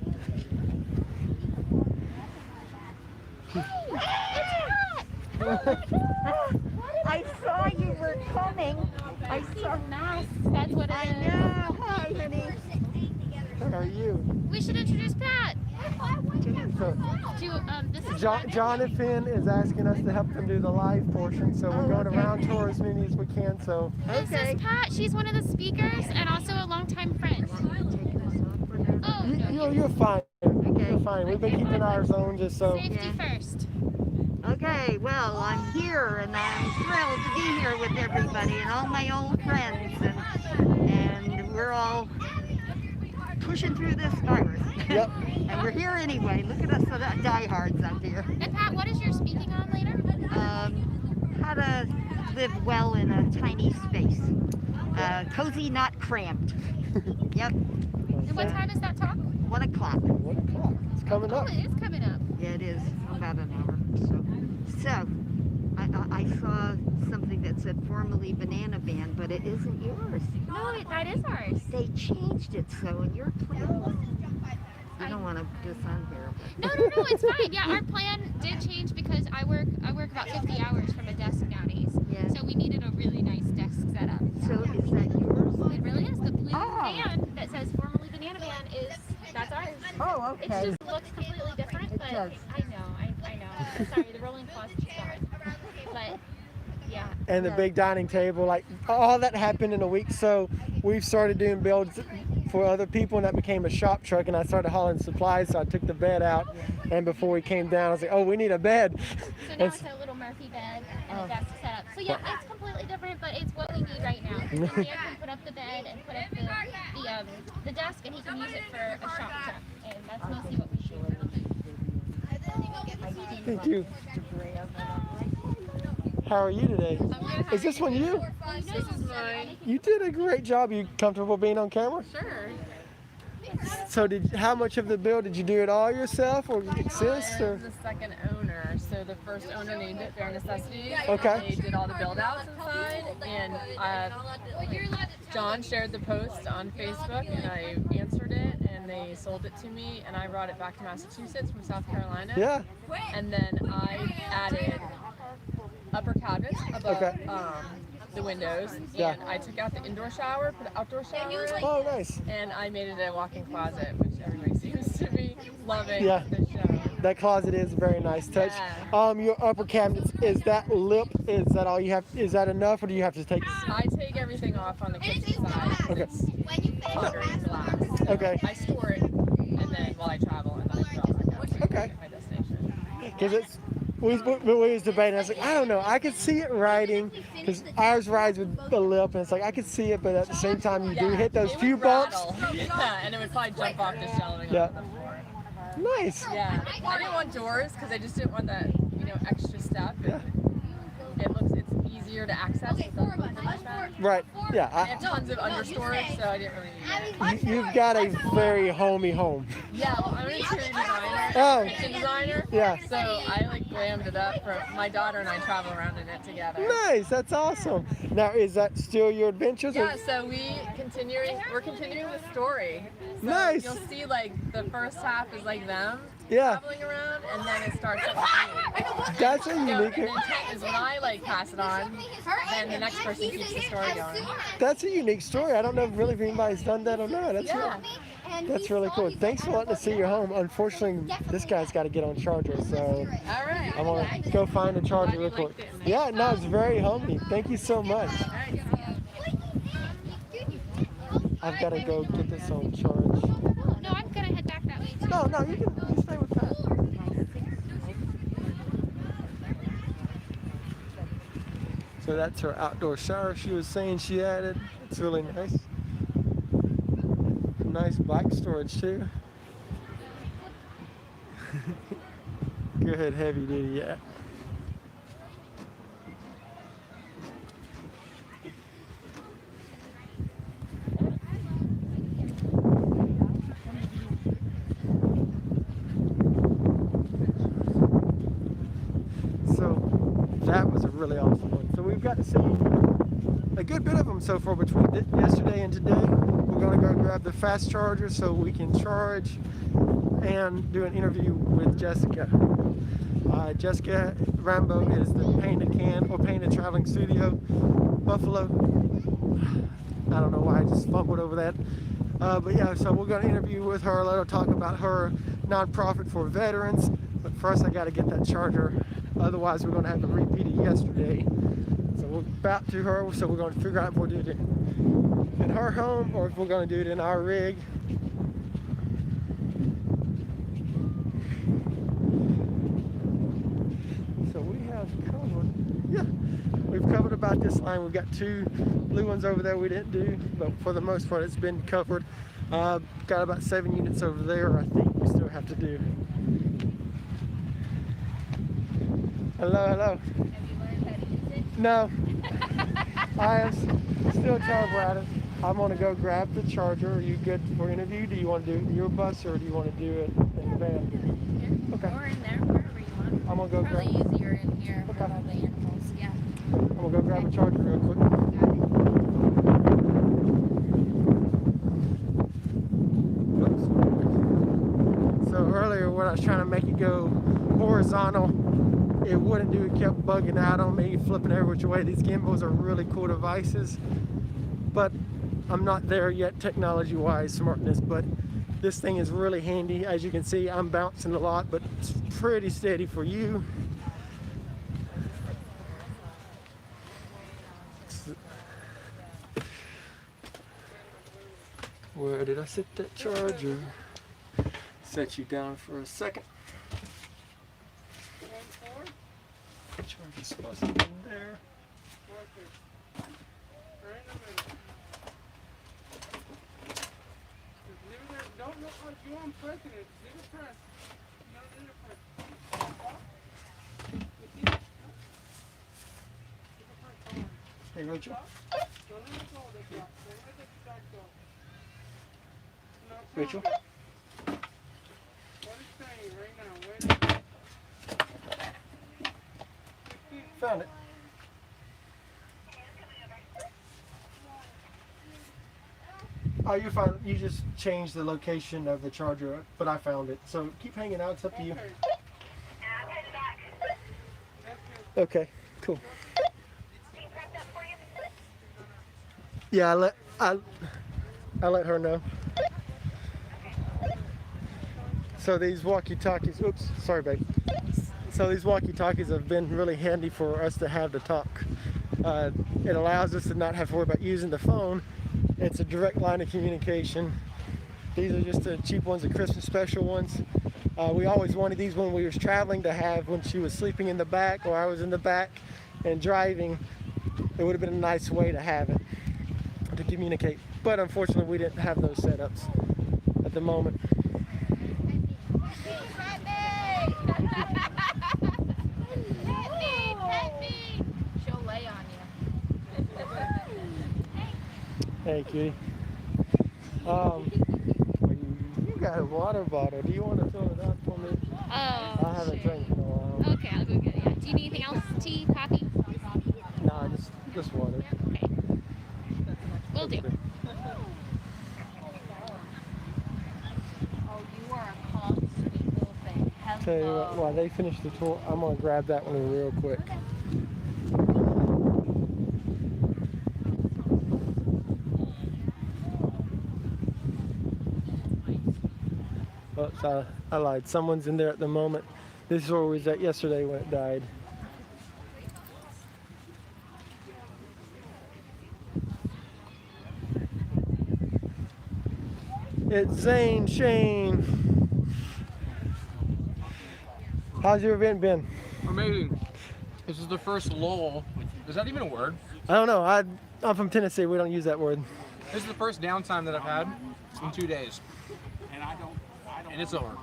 I saw you were coming. I saw. Nice. That's what it I is. know. Hi, honey. How are you? We should introduce Pat. So, This is Jonathan is asking us to help them do the live portion, so we're going around tour as many as we can. So This is Pat. She's one of the speakers and also a longtime friend. Oh, no. you're fine. You're fine. We've been keeping ours on just so. Safety first. Okay, well, I'm here and I'm thrilled to be here with everybody and all my old friends, and we're all pushing through this virus. Yep. And we're here anyway. Look at us, so that diehards out here. And Pat, what is your speaking on later? How to live well in a tiny space. Cozy, not cramped. Yep. And what time is that talk? 1 o'clock. 1 o'clock. It's coming Oh, up. it is coming up. Yeah, it is. About an hour. So I saw something that said formerly Banana Band, but it isn't yours. No, that is ours. They changed it so, and your plan. You don't want to just on here. No, it's fine. Yeah, our plan did change because I work about 50 hours from a desk nowadays. Yeah. So we needed a really nice desk setup. So is that yours? It really is. The blue Oh. fan that says formerly Banana Band that's ours. Oh, It just looks completely different, It but does. I know. Sorry, the rolling closet just died. But yeah. And the big dining table, like all that happened in a week. So we've started doing builds for other people, and that became a shop truck. And I started hauling supplies, so I took the bed out. And before we came down, I was like, "Oh, we need a bed." So now it's a little Murphy bed and a desk setup. So yeah, it's completely different, but it's what we need right now. Dan can put up the bed and put up the desk, and he can use it for a shop truck, and that's mostly what we shoot. Thank you. How are you today? Is this one you? This is mine. You did a great job. You comfortable being on camera? Sure. So how much of the build did you do it all yourself, or assist, or? The second owner. So the first owner named it Bare Necessities. Okay. They did all the build outs inside, and John shared the post on Facebook, and I answered it, and they sold it to me, and I brought it back to Massachusetts from South Carolina. Yeah. And then I added upper cabinets above the windows, and Yeah. I took out the indoor shower, put an outdoor shower in, Oh, nice. and I made it a walk-in closet, which everybody seems to be loving. Yeah. The show. That closet is a very nice touch. Yeah. Your upper cabinets, is that lip? Is that all you have? Is that enough, or do you have to take? I take everything off on the kitchen side. Okay. It's hotter and relaxed. So Okay. I store it, and then while I travel, and then I drop it back Okay. at my destination. Because we was debating. I was like, I don't know. I could see it riding, because ours rides with the lip, and it's like I could see it, but at the same time, you do hit those it few would bumps. rattle. Yeah, and it would probably jump off the shelving Yeah. onto the floor. Nice. Yeah, I didn't want doors because I just didn't want that, extra step. Yeah. It's easier to access with the mat. Right. Yeah. I have tons of understorage, so I didn't really need it. You've got a very homey home. Yeah, well, I'm an interior designer, Oh. kitchen designer. Yeah. So I glammed it up for my daughter and I travel around in it together. Nice. That's awesome. Now, is that still your adventures? or- Yeah, so we're continuing the story. So Nice. You'll see the first half is them Yeah. traveling around, and then it starts at the That's a So the unique. intent is when I pass it on, then the next person keeps the story going. That's a unique story. I don't know if really if anybody's done that or not. That's Yeah. That's really cool. Thanks for letting us see your home. Unfortunately, this guy's got to get on charger, so All right. I'm gonna go find a charger real quick. Yeah, no, it's very homey. Thank you so much. I've got to go get this on charge. No, I'm gonna head back that way too. No, you stay with Pat. So that's her outdoor shower she was saying she added. It's really nice. Nice black storage too. Good heavy duty, yeah. So that was a really awesome one. So we've got to see a good bit of them so far between yesterday and today. We're going to go grab the fast charger so we can charge and do an interview with Jessica. Jessica Rambo is the Painted Can or Painted Traveling Studio, Buffalo. I don't know why I just fumbled over that. But yeah, so we're going to interview with her, let her talk about her nonprofit for veterans. But first I got to get that charger. Otherwise we're going to have to repeat it yesterday. So we're about to her, so we're going to figure out if we'll do it in her home or if we're going to do it in our rig. So we have covered, yeah, we've covered about this line. We've got 2 blue ones over there we didn't do, but for the most part it's been covered. Got about 7 units over there I think we still have to do. Hello. Have you learned how to use it? No, I am still terrible at it. I'm gonna go grab the charger. Are you good for interview? Do you want to do it in your bus or do you want to do it in the van? Okay. Or in there, wherever you want. I'm gonna go grab. Probably easier in here for Okay. all the animals. Yeah. I'm gonna go grab a charger real quick. Oops. So earlier when I was trying to make it go horizontal, it wouldn't do. It kept bugging out on me, flipping every which way. These gimbals are really cool devices, but I'm not there yet technology-wise, smartness. But this thing is really handy. As you can see, I'm bouncing a lot, but it's pretty steady for you. Where did I set that charger? Set you down for a second. Charger's supposed to be in there. Don't look like you on pressing it. Leave it press. No, leave it press. Hey, Rachel. Don't let it go. Don't let it back go. Rachel. What is saying right now? Wait. Found it. Oh, you found it. You just changed the location of the charger, but I found it. So keep hanging out. It's up to you. Okay, cool. Yeah, I let her know. So these walkie-talkies. Oops, sorry, babe. So these walkie-talkies have been really handy for us to have to talk. It allows us to not have to worry about using the phone. It's a direct line of communication. These are just the cheap ones, the Christmas special ones. We always wanted these when we was traveling to have when she was sleeping in the back or I was in the back and driving. It would have been a nice way to have it, to communicate. But unfortunately, we didn't have those setups at the moment. She'll lay on you. Hey, cutie. You got a water bottle. Do you want to fill it up for me? Oh, I haven't drank in a while. Okay, I'll go get it. Yeah. Do you need anything else? Tea, coffee? No, just water. Okay. Will do. Oh, you are a calm, sweet little thing. Tell you what, while they finish the tour, I'm gonna grab that one real quick. So I lied. Someone's in there at the moment. This is where we was at yesterday when it died. It's Zane Shane. How's your event been? Amazing. This is the first lull. Is that even a word? I don't know. I'm from Tennessee. We don't use that word. This is the first downtime that I've had in 2 days. And it's over.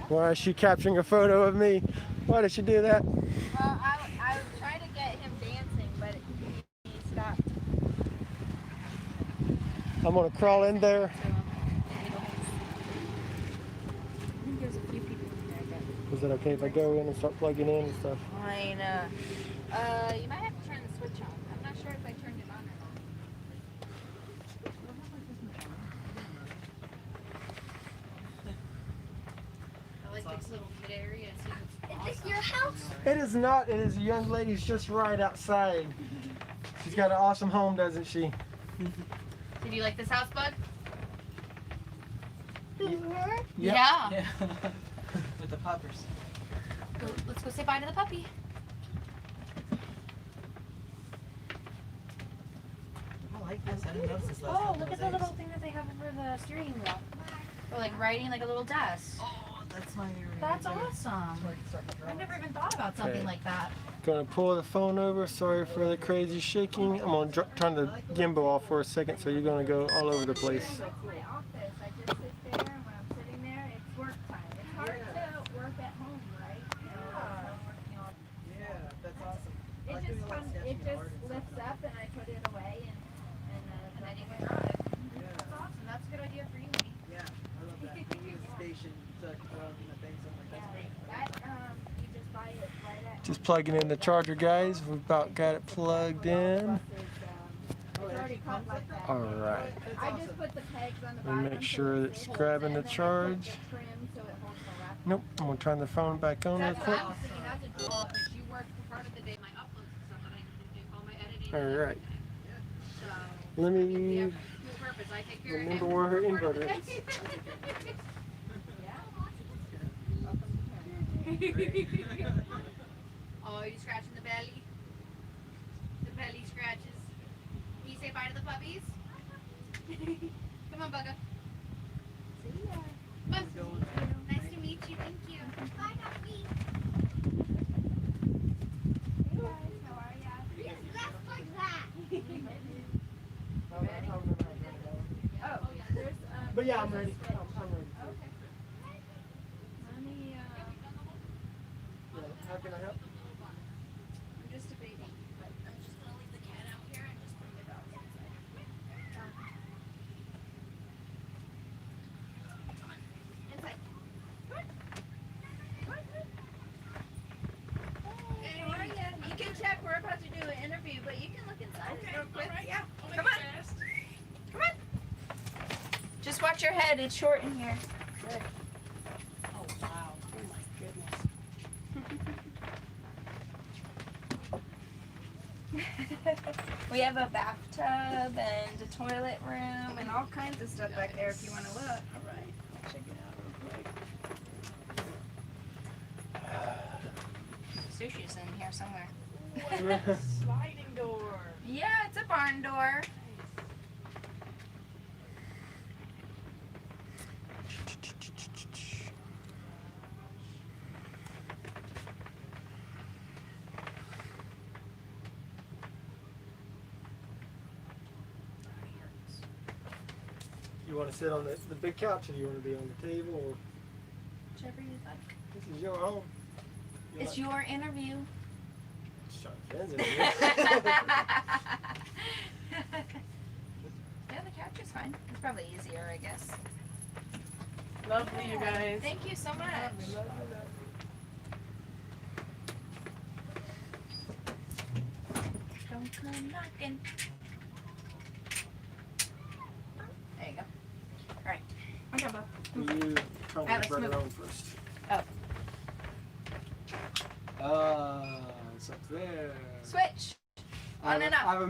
Why is she capturing a photo of me? Why did she do that? Well, I was trying to get him dancing, but he stopped. I'm gonna crawl in there. I think there's a few people in there, but Is it okay if I go in and start plugging in and stuff? Fine. You might have to turn the switch on. I'm not sure if I turned it on or not. I like this little kid area. Is this your house? It is not. It is a young lady's just right outside. She's got an awesome home, doesn't she? Did you like this house, bud? Yep. Yeah. With the puppers. Let's go say bye to the puppy. I like this. I didn't notice this last Oh, couple look of at the days. little thing that they have over the steering wheel. Or like writing like a little desk. Oh, that's my area. That's right there. awesome. So I can start my I drawings. never even thought about something Okay. like that. Gonna pull the phone over. Sorry for the crazy shaking. I'm gonna turn the gimbal off for a second, so you're gonna go all over the place. It's my office. I just sit there, and when I'm sitting there, it's work time. It's hard to work at home, right? You know, I'm working on. Yeah, that's awesome. I It like doing just a lot of comes. It sketching just art and stuff lifts like up, and I put it away, and then you can drive. that. Yeah, That's awesome. That's a good idea for you, Lee. yeah, I love that. We use a station so I can put on the things. I'm like, that's great. That you just buy it right at. Just plugging in the charger, guys. We've about got it plugged in. It's already cut like that. All right. That's I awesome. just put the pegs on the Let me bottom. make so sure it it's holds grabbing it, the and then I put charge. the trim so it holds the rest. Nope. I'm gonna turn the phone back on real That's quick. what I was thinking. That's a dual because you work for part of the day, my uploads and stuff that I need to do, all my editing. All and right. everything. So Let we me have dual purpose. I take care remember of where her every part of inverter the is. day. Oh, you scratching the belly? The belly scratches. Can you say bye to the puppies? Come on, Bugga. See ya. Bye. Nice to meet you. Thank you. Bye, puppy. Hey guys, how are ya? It's left like that. Ready? Oh, there's But yeah, I'm ready. I'm ready. Okay. Let me How can I help? I'm just a baby, but I'm just gonna leave the cat out here and just bring the dogs inside. Inside. Come on. Come on. Hey, how are ya? You can check. We're about to do an interview, but you can look inside real quick. Yeah. Come on. Come on. Just watch your head. It's short in here. Good. Oh, wow. Oh, my goodness. We have a bathtub and a toilet room and all kinds of stuff back there if you want to look. All right. I'll check it out real quick. Sushi's in here somewhere. Sliding door. Yeah, it's a barn door. You want to sit on the big couch, or do you want to be on the table? Or Whichever you like. this is your home. It's your interview. Yeah, Yeah, the couch is fine. It's probably easier, I guess. Lovely, you guys. Thank you so much. Don't come knocking. There you go. All right. Okay, Bob. You turn Alex, the burner move. on first. Oh. It's up there. Switch. On and up. I have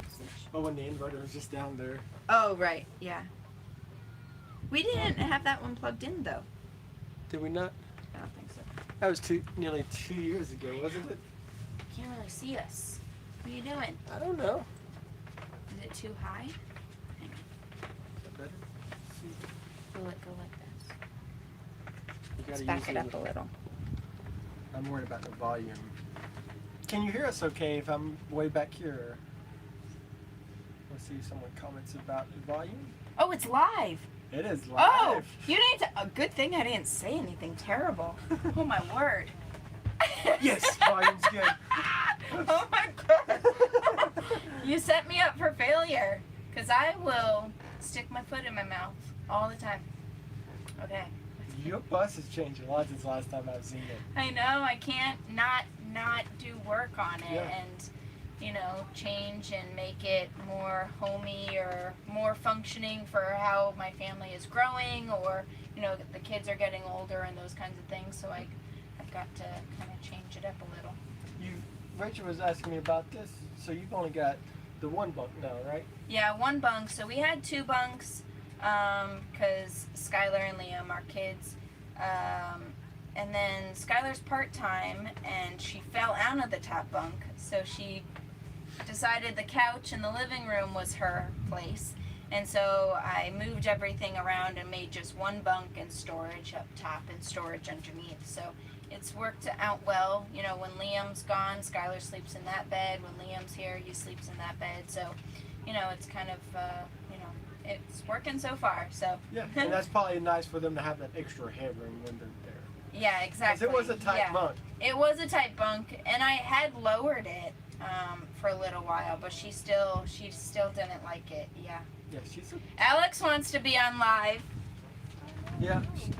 a Oh, when the inverter was just down there. Oh, right. Yeah. We didn't have that one plugged in, though. Did we not? I don't think so. That was nearly 2 years ago, wasn't it? Can't really see us. What are you doing? I don't know. Is it too high? Is that better? Will it go like this? You Let's gotta back use it up a little. I'm worried about the volume. Can you hear us okay if I'm way back here? Let's see if someone comments about the volume. Oh, it's live. It is live. Oh, you need to. A good thing I didn't say anything terrible. Oh my word. Yes, volume's good. Oh my god. You set me up for failure. Because I will stick my foot in my mouth all the time. Okay. Your bus has changed a lot since the last time I've seen it. I know. I can't not do work on it. Yeah. And, you know, change and make it more homey or more functioning for how my family is growing, or, you know, the kids are getting older and those kinds of things. So I've got to kind of change it up a little. Rachel was asking me about this. So you've only got the one bunk now, right? Yeah, one bunk. So we had two bunks because Skylar and Liam are kids. And then Skylar's part-time and she fell out of the top bunk. So she decided the couch in the living room was her place. And so I moved everything around and made just one bunk and storage up top and storage underneath. So it's worked out well. You know, when Liam's gone, Skylar sleeps in that bed. When Liam's here, he sleeps in that bed. So, you know, it's kind of, you know, it's working so far. So Yeah, and that's probably nice for them to have that extra headroom when they're there. yeah, exactly. Because it was a tight bunk. It was a tight bunk, and I had lowered it for a little while, but she still didn't like it. Yeah. Yeah, she's a... Alex wants to be on live. Yeah. Is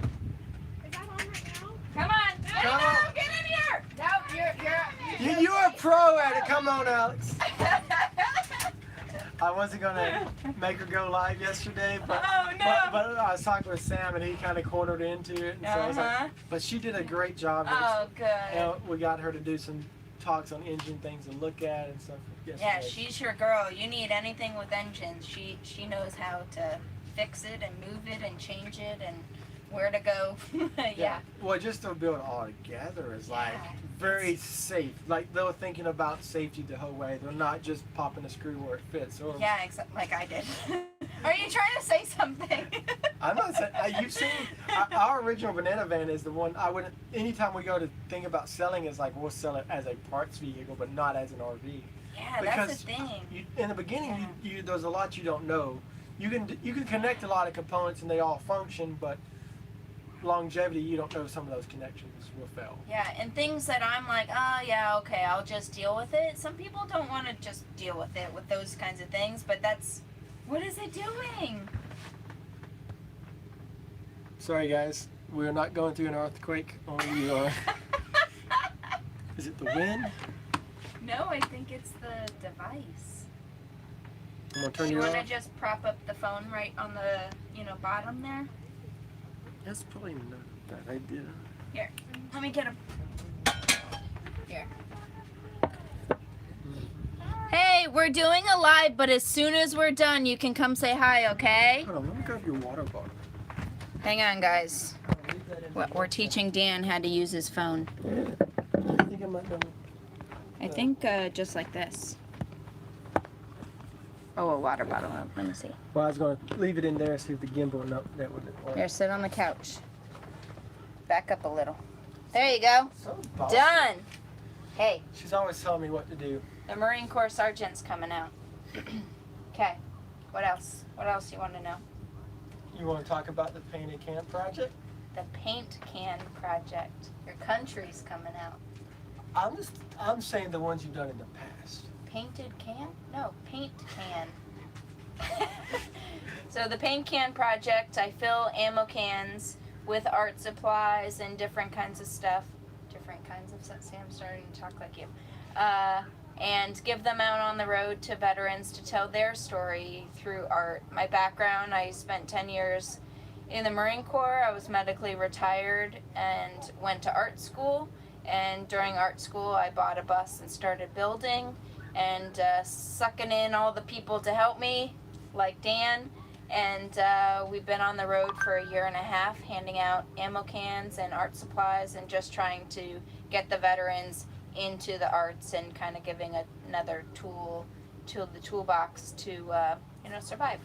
that on right now? Come on. Come No, on. get in here. No, You're a pro at it. Come on, Alex. I wasn't gonna make her go live yesterday, but Oh, no. but I was talking with Sam and he kind of cornered into it, and so I was Uh-huh. like, but she did a great job. Oh, good. And we got her to do some talks on engine things to look at and stuff. Yeah, yesterday. she's your girl. You need anything with engines. She knows how to fix it and move it and change it and where to go. Yeah. Well, just to build it all together is like Yeah. very safe. Like they were thinking about safety the whole way. They're not just popping a screw where it fits. Or Yeah, like I did. Are you trying to say something? I'm not saying you've seen our original banana van is the one I would. Anytime we go to think about selling, is like we'll sell it as a parts vehicle, but not as an RV. Yeah, Because that's the thing. In the beginning, you there's a lot you don't know. You can connect a lot of components and they all function, but longevity, you don't know some of those connections will fail. Yeah, and things that I'm like, oh yeah, okay, I'll just deal with it. Some people don't want to just deal with it with those kinds of things, but that's, what is it doing? Sorry guys, we're not going through an earthquake, only you are. Is it the wind? No, I think it's the device. I'm gonna turn You you want to off. just prop up the phone right on the, bottom there? That's probably not a bad idea. Here, let me get him. Here. Hey, we're doing a live, but as soon as we're done, you can come say hi, okay? Hold on, let me grab your water bottle. Hang on, guys. We're teaching Dan how to use his phone. I think I might know. I think just like this. Oh, a water bottle. Let me see. Well, I was gonna leave it in there, see if the gimbal, no, that wouldn't work. Here, sit on the couch. Back up a little. There you go. So bossy. Done. Hey, She's always telling me what to do. the Marine Corps sergeant's coming out. Okay. What else? What else do you want to know? You want to talk about the painted can project? The paint can project. Your country's coming out. I'm saying the ones you've done in the past. Painted can? No, paint can. So the paint can project, I fill ammo cans with art supplies and different kinds of stuff. Different kinds of stuff. See, I'm starting to talk like you. And give them out on the road to veterans to tell their story through art. My background, I spent 10 years in the Marine Corps. I was medically retired and went to art school. And during art school, I bought a bus and started building. and sucking in all the people to help me, like Dan. And we've been on the road for a year and a half, handing out ammo cans and art supplies, and just trying to get the veterans into the arts and kind of giving another tool to the toolbox to survive.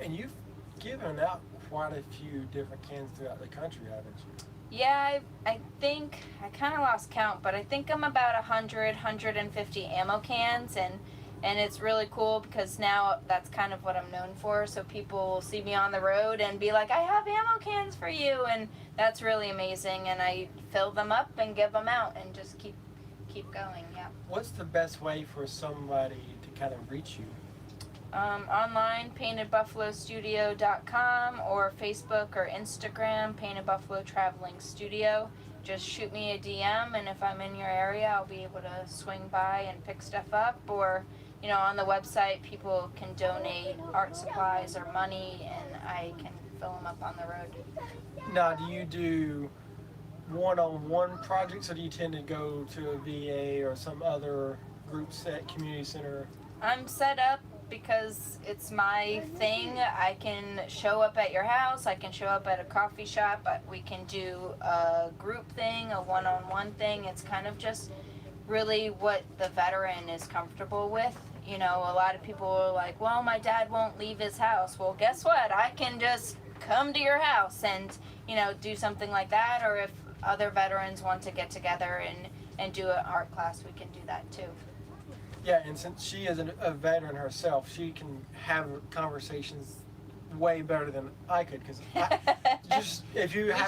And you've given out quite a few different cans throughout the country, haven't you? Yeah, I think I kind of lost count, but I think I'm about 150 ammo cans, and it's really cool because now that's kind of what I'm known for. So people will see me on the road and be like, "I have ammo cans for you," and that's really amazing. And I fill them up and give them out, and just keep going. Yeah. What's the best way for somebody to kind of reach you? Online, paintedbuffalostudio.com, or Facebook or Instagram, Painted Buffalo Traveling Studio. Just shoot me a DM, and if I'm in your area, I'll be able to swing by and pick stuff up. Or, on the website, people can donate art supplies or money, and I can fill them up on the road. Now, do you do one-on-one projects, or do you tend to go to a VA or some other groups at community center? I'm set up because it's my thing. I can show up at your house, I can show up at a coffee shop, but we can do a group thing, a one-on-one thing. It's kind of just really what the veteran is comfortable with. A lot of people are like, well, my dad won't leave his house. Well, guess what? I can just come to your house and, do something like that. Or if other veterans want to get together and do an art class, we can do that too. Yeah, and since she is a veteran herself, she can have conversations way better than I could. Because we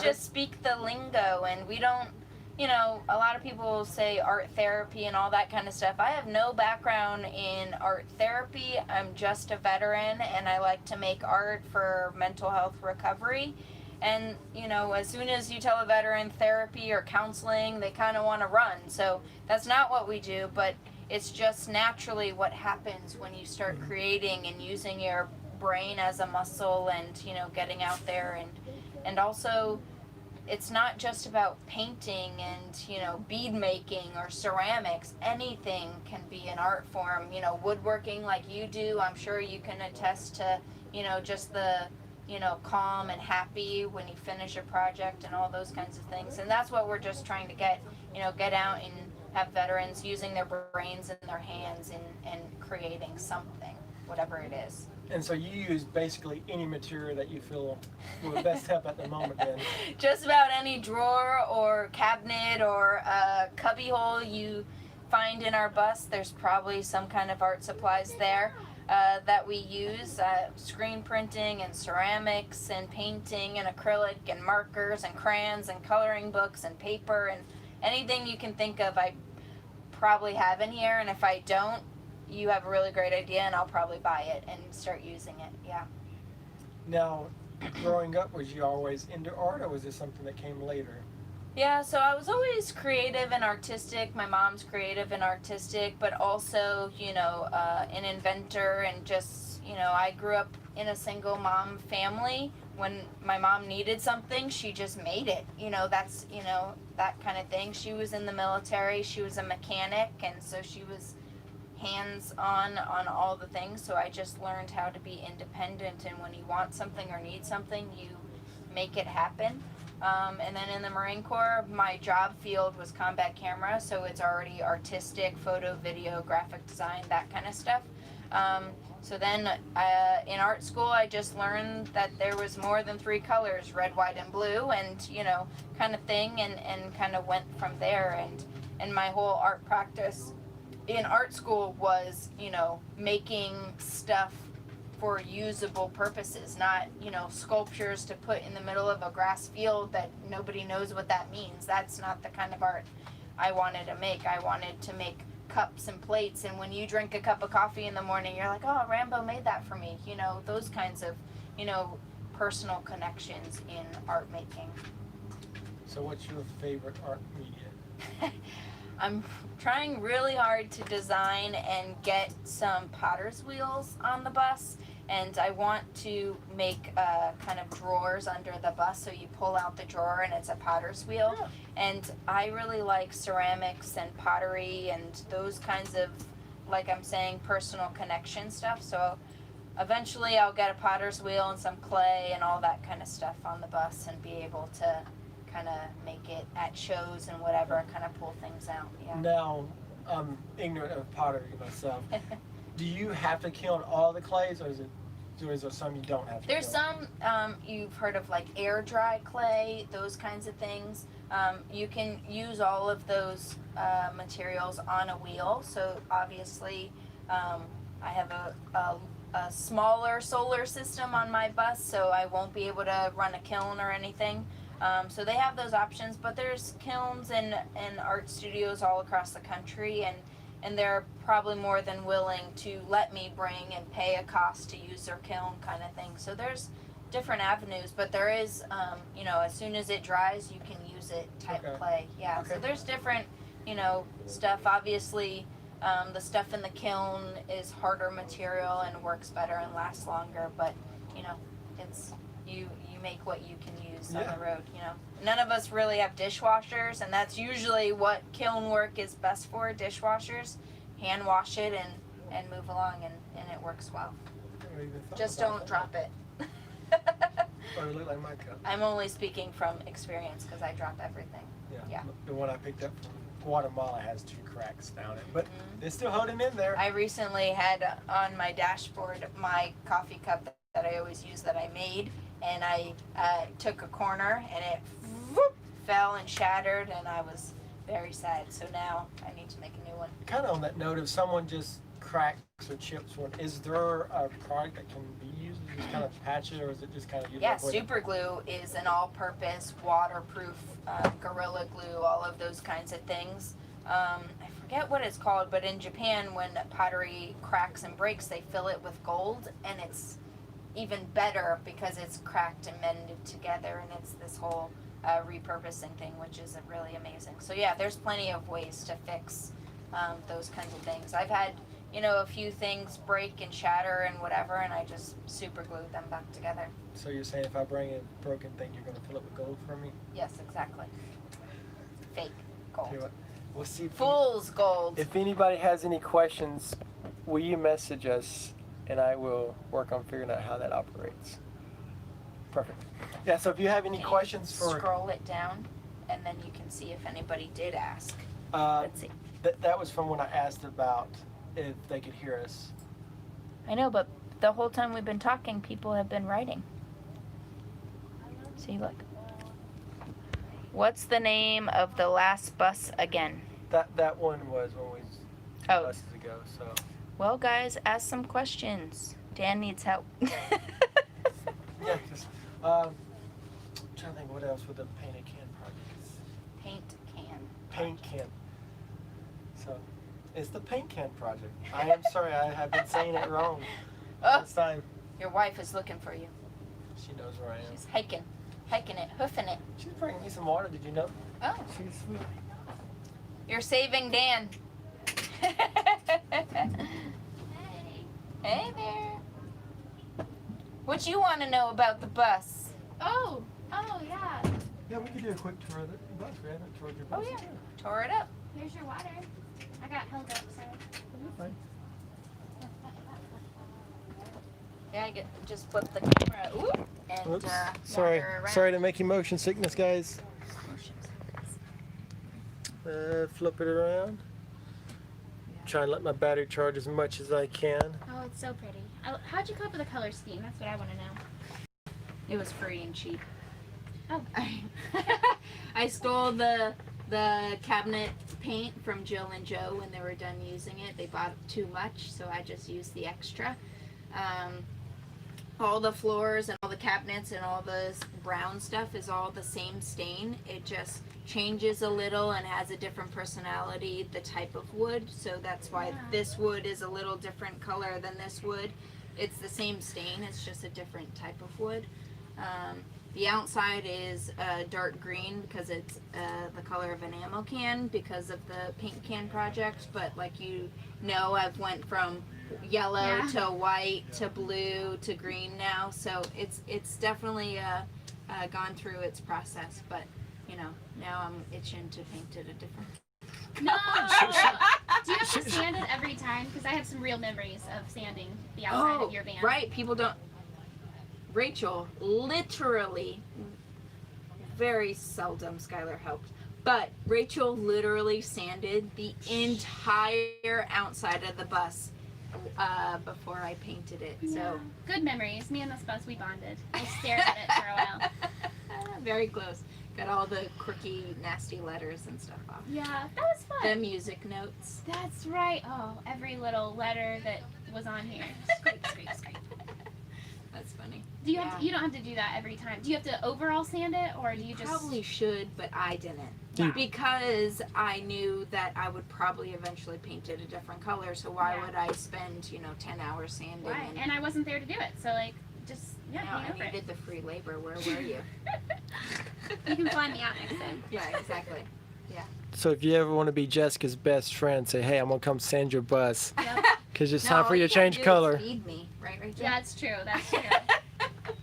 just speak the lingo, and we don't. A lot of people say art therapy and all that kind of stuff. I have no background in art therapy. I'm just a veteran, and I like to make art for mental health recovery. And, as soon as you tell a veteran therapy or counseling, they kind of want to run. So that's not what we do, but it's just naturally what happens when you start creating and using your brain as a muscle, and getting out there, and also it's not just about painting and bead making or ceramics. Anything can be an art form. Woodworking like you do, I'm sure you can attest to just the calm and happy when you finish a project and all those kinds of things. And that's what we're just trying to get out and have veterans using their brains and their hands and creating something, whatever it is. And so you use basically any material that you feel will best help at the moment then? Just about any drawer or cabinet or cubby hole you find in our bus, there's probably some kind of art supplies there that we use. Screen printing and ceramics and painting and acrylic and markers and crayons and coloring books and paper and anything you can think of, I probably have in here. And if I don't, you have a really great idea, and I'll probably buy it and start using it. Yeah. Now, growing up, was you always into art, or was this something that came later? Yeah, so I was always creative and artistic. My mom's creative and artistic, but also, an inventor, and just, I grew up in a single mom family. When my mom needed something, she just made it. That's, that kind of thing. She was in the military, she was a mechanic, and so she was hands-on on all the things. So I just learned how to be independent, and when you want something or need something, you make it happen. And then in the Marine Corps, my job field was combat camera, so it's already artistic, photo, video, graphic design, that kind of stuff. So then in art school, I just learned that there was more than 3 colors, red, white, and blue, and, kind of thing, and kind of went from there. And my whole art practice in art school was, making stuff for usable purposes, not, sculptures to put in the middle of a grass field that nobody knows what that means. That's not the kind of art I wanted to make. I wanted to make cups and plates, and when you drink a cup of coffee in the morning, you're like, oh, Rambo made that for me. Those kinds of, personal connections in art making. So what's your favorite art media? I'm trying really hard to design and get some potter's wheels on the bus, and I want to make kind of drawers under the bus, so you pull out the drawer and it's a potter's wheel. And I really like ceramics and pottery and those kinds of like I'm saying, personal connection stuff. So eventually I'll get a potter's wheel and some clay and all that kind of stuff on the bus and be able to kind of make it at shows and whatever, kind of pull things out. Yeah. Now, I'm ignorant of pottery myself. Do you have to kiln all the clays, or is there some you don't have to There's kiln? some, you've heard of like air dry clay, those kinds of things. You can use all of those materials on a wheel. So obviously, I have a smaller solar system on my bus, so I won't be able to run a kiln or anything. So they have those options, but there's kilns and art studios all across the country, and they're probably more than willing to let me bring and pay a cost to use their kiln kind of thing. So there's different avenues, but there is, you know, as soon as it dries, you can use it type clay. Yeah, so there's different, you know, stuff. Obviously, the stuff in the kiln is harder material and works better and lasts longer, but, you know, it's, you make what you can use on the road, you know. None of us really have dishwashers, and that's usually what kiln work is best for, dishwashers. Hand wash it and move along, and it works well. Just don't drop it. Or it look like my cup. I'm only speaking from experience because I drop everything. Yeah. The one I picked up from Guatemala has 2 cracks down it, but they still hold him in there. I recently had on my dashboard my coffee cup that I always use that I made, and I took a corner and it fell and shattered, and I was very sad. So now I need to make a new one. Kind of on that note, if someone just cracks or chips one, is there a product that can be used to just kind of patch it, or is it just kind of Yeah, super glue is an all-purpose, waterproof, Gorilla Glue, all of those kinds of things. I forget what it's called, but in Japan, when pottery cracks and breaks, they fill it with gold, and it's even better because it's cracked and mended together, and it's this whole repurposing thing, which is really amazing. So yeah, there's plenty of ways to fix those kinds of things. I've had, you know, a few things break and shatter and whatever, and I just super glued them back together. So you're saying if I bring a broken thing, you're going to fill it with gold for me? Yes, exactly. Fake gold. Tell you what, we'll see. Fool's gold. If anybody has any questions, will you message us, and I will work on figuring out how that operates. Perfect. Yeah, so if you have any questions for... Scroll it down, and then you can see if anybody did ask. Let's see. That was from when I asked about if they could hear us. I know, but the whole time we've been talking, people have been writing. See, look. What's the name of the last bus again? That one was when we buses ago, so... Well, guys, ask some questions. Dan needs help. Yeah, because I'm trying to think what else with the painted can projects. Paint can. So, it's the paint can project. I am sorry, I have been saying it wrong this time. Your wife is looking for you. She knows where I am. She's hiking it, hoofing it. She's bringing me some water, did you know? Oh. She's sweet. You're saving Dan. Hey there. What you want to know about the bus? Oh, yeah. Yeah, we could do a quick tour of the bus. We haven't toured your bus. Oh, yeah. Tore it up. Here's your water. I got held up, so. Fine. Yeah, I just flip the camera. Ooh, and Oops. Sorry around. Sorry to make you motion sickness, guys. Flip it around. Try and let my battery charge as much as I can. Oh, it's so pretty. How'd you come up with the color scheme? That's what I want to know. It was free and cheap. Oh. I stole the cabinet paint from Jill and Joe when they were done using it. They bought too much, so I just used the extra. All the floors and all the cabinets and all the brown stuff is all the same stain. It just changes a little and has a different personality, the type of wood. So that's why this wood is a little different color than this wood. It's the same stain, it's just a different type of wood. The outside is dark green because it's the color of an ammo can because of the paint can project. But like you know, I've went from yellow to white to blue to green now. So it's definitely gone through its process. But you know, now I'm itching to paint it a different No! Do you have to sand it every time? Because I have some real memories of sanding the outside of your van. Right. People don't. Rachel, literally, very seldom Skylar helped, but Rachel literally sanded the entire outside of the bus before I painted it. Yeah. So good memories. Me and this bus, we bonded. I stared at it for a while. Very close. Got all the quirky, nasty letters and stuff off. Yeah, that was fun. The music notes. That's right. Oh, every little letter that was on here. Scrape, scrape, scrape. That's funny. Do you have to, you don't have to do that every time. Do you have to overall sand it, or do you just? Probably should, but I didn't. Yeah. Because I knew that I would probably eventually paint it a different color, so why would I spend, 10 hours sanding? Right, and I wasn't there to do it, so like, just, No, paint I over needed the free labor. Where were you? You can fly me out next time. Yeah, exactly. Yeah. So if you ever want to be Jessica's best friend, say, hey, I'm going to come sand your bus. Because it's time for you to change color. Feed me, right, Rachel? Yeah, it's true. That's true.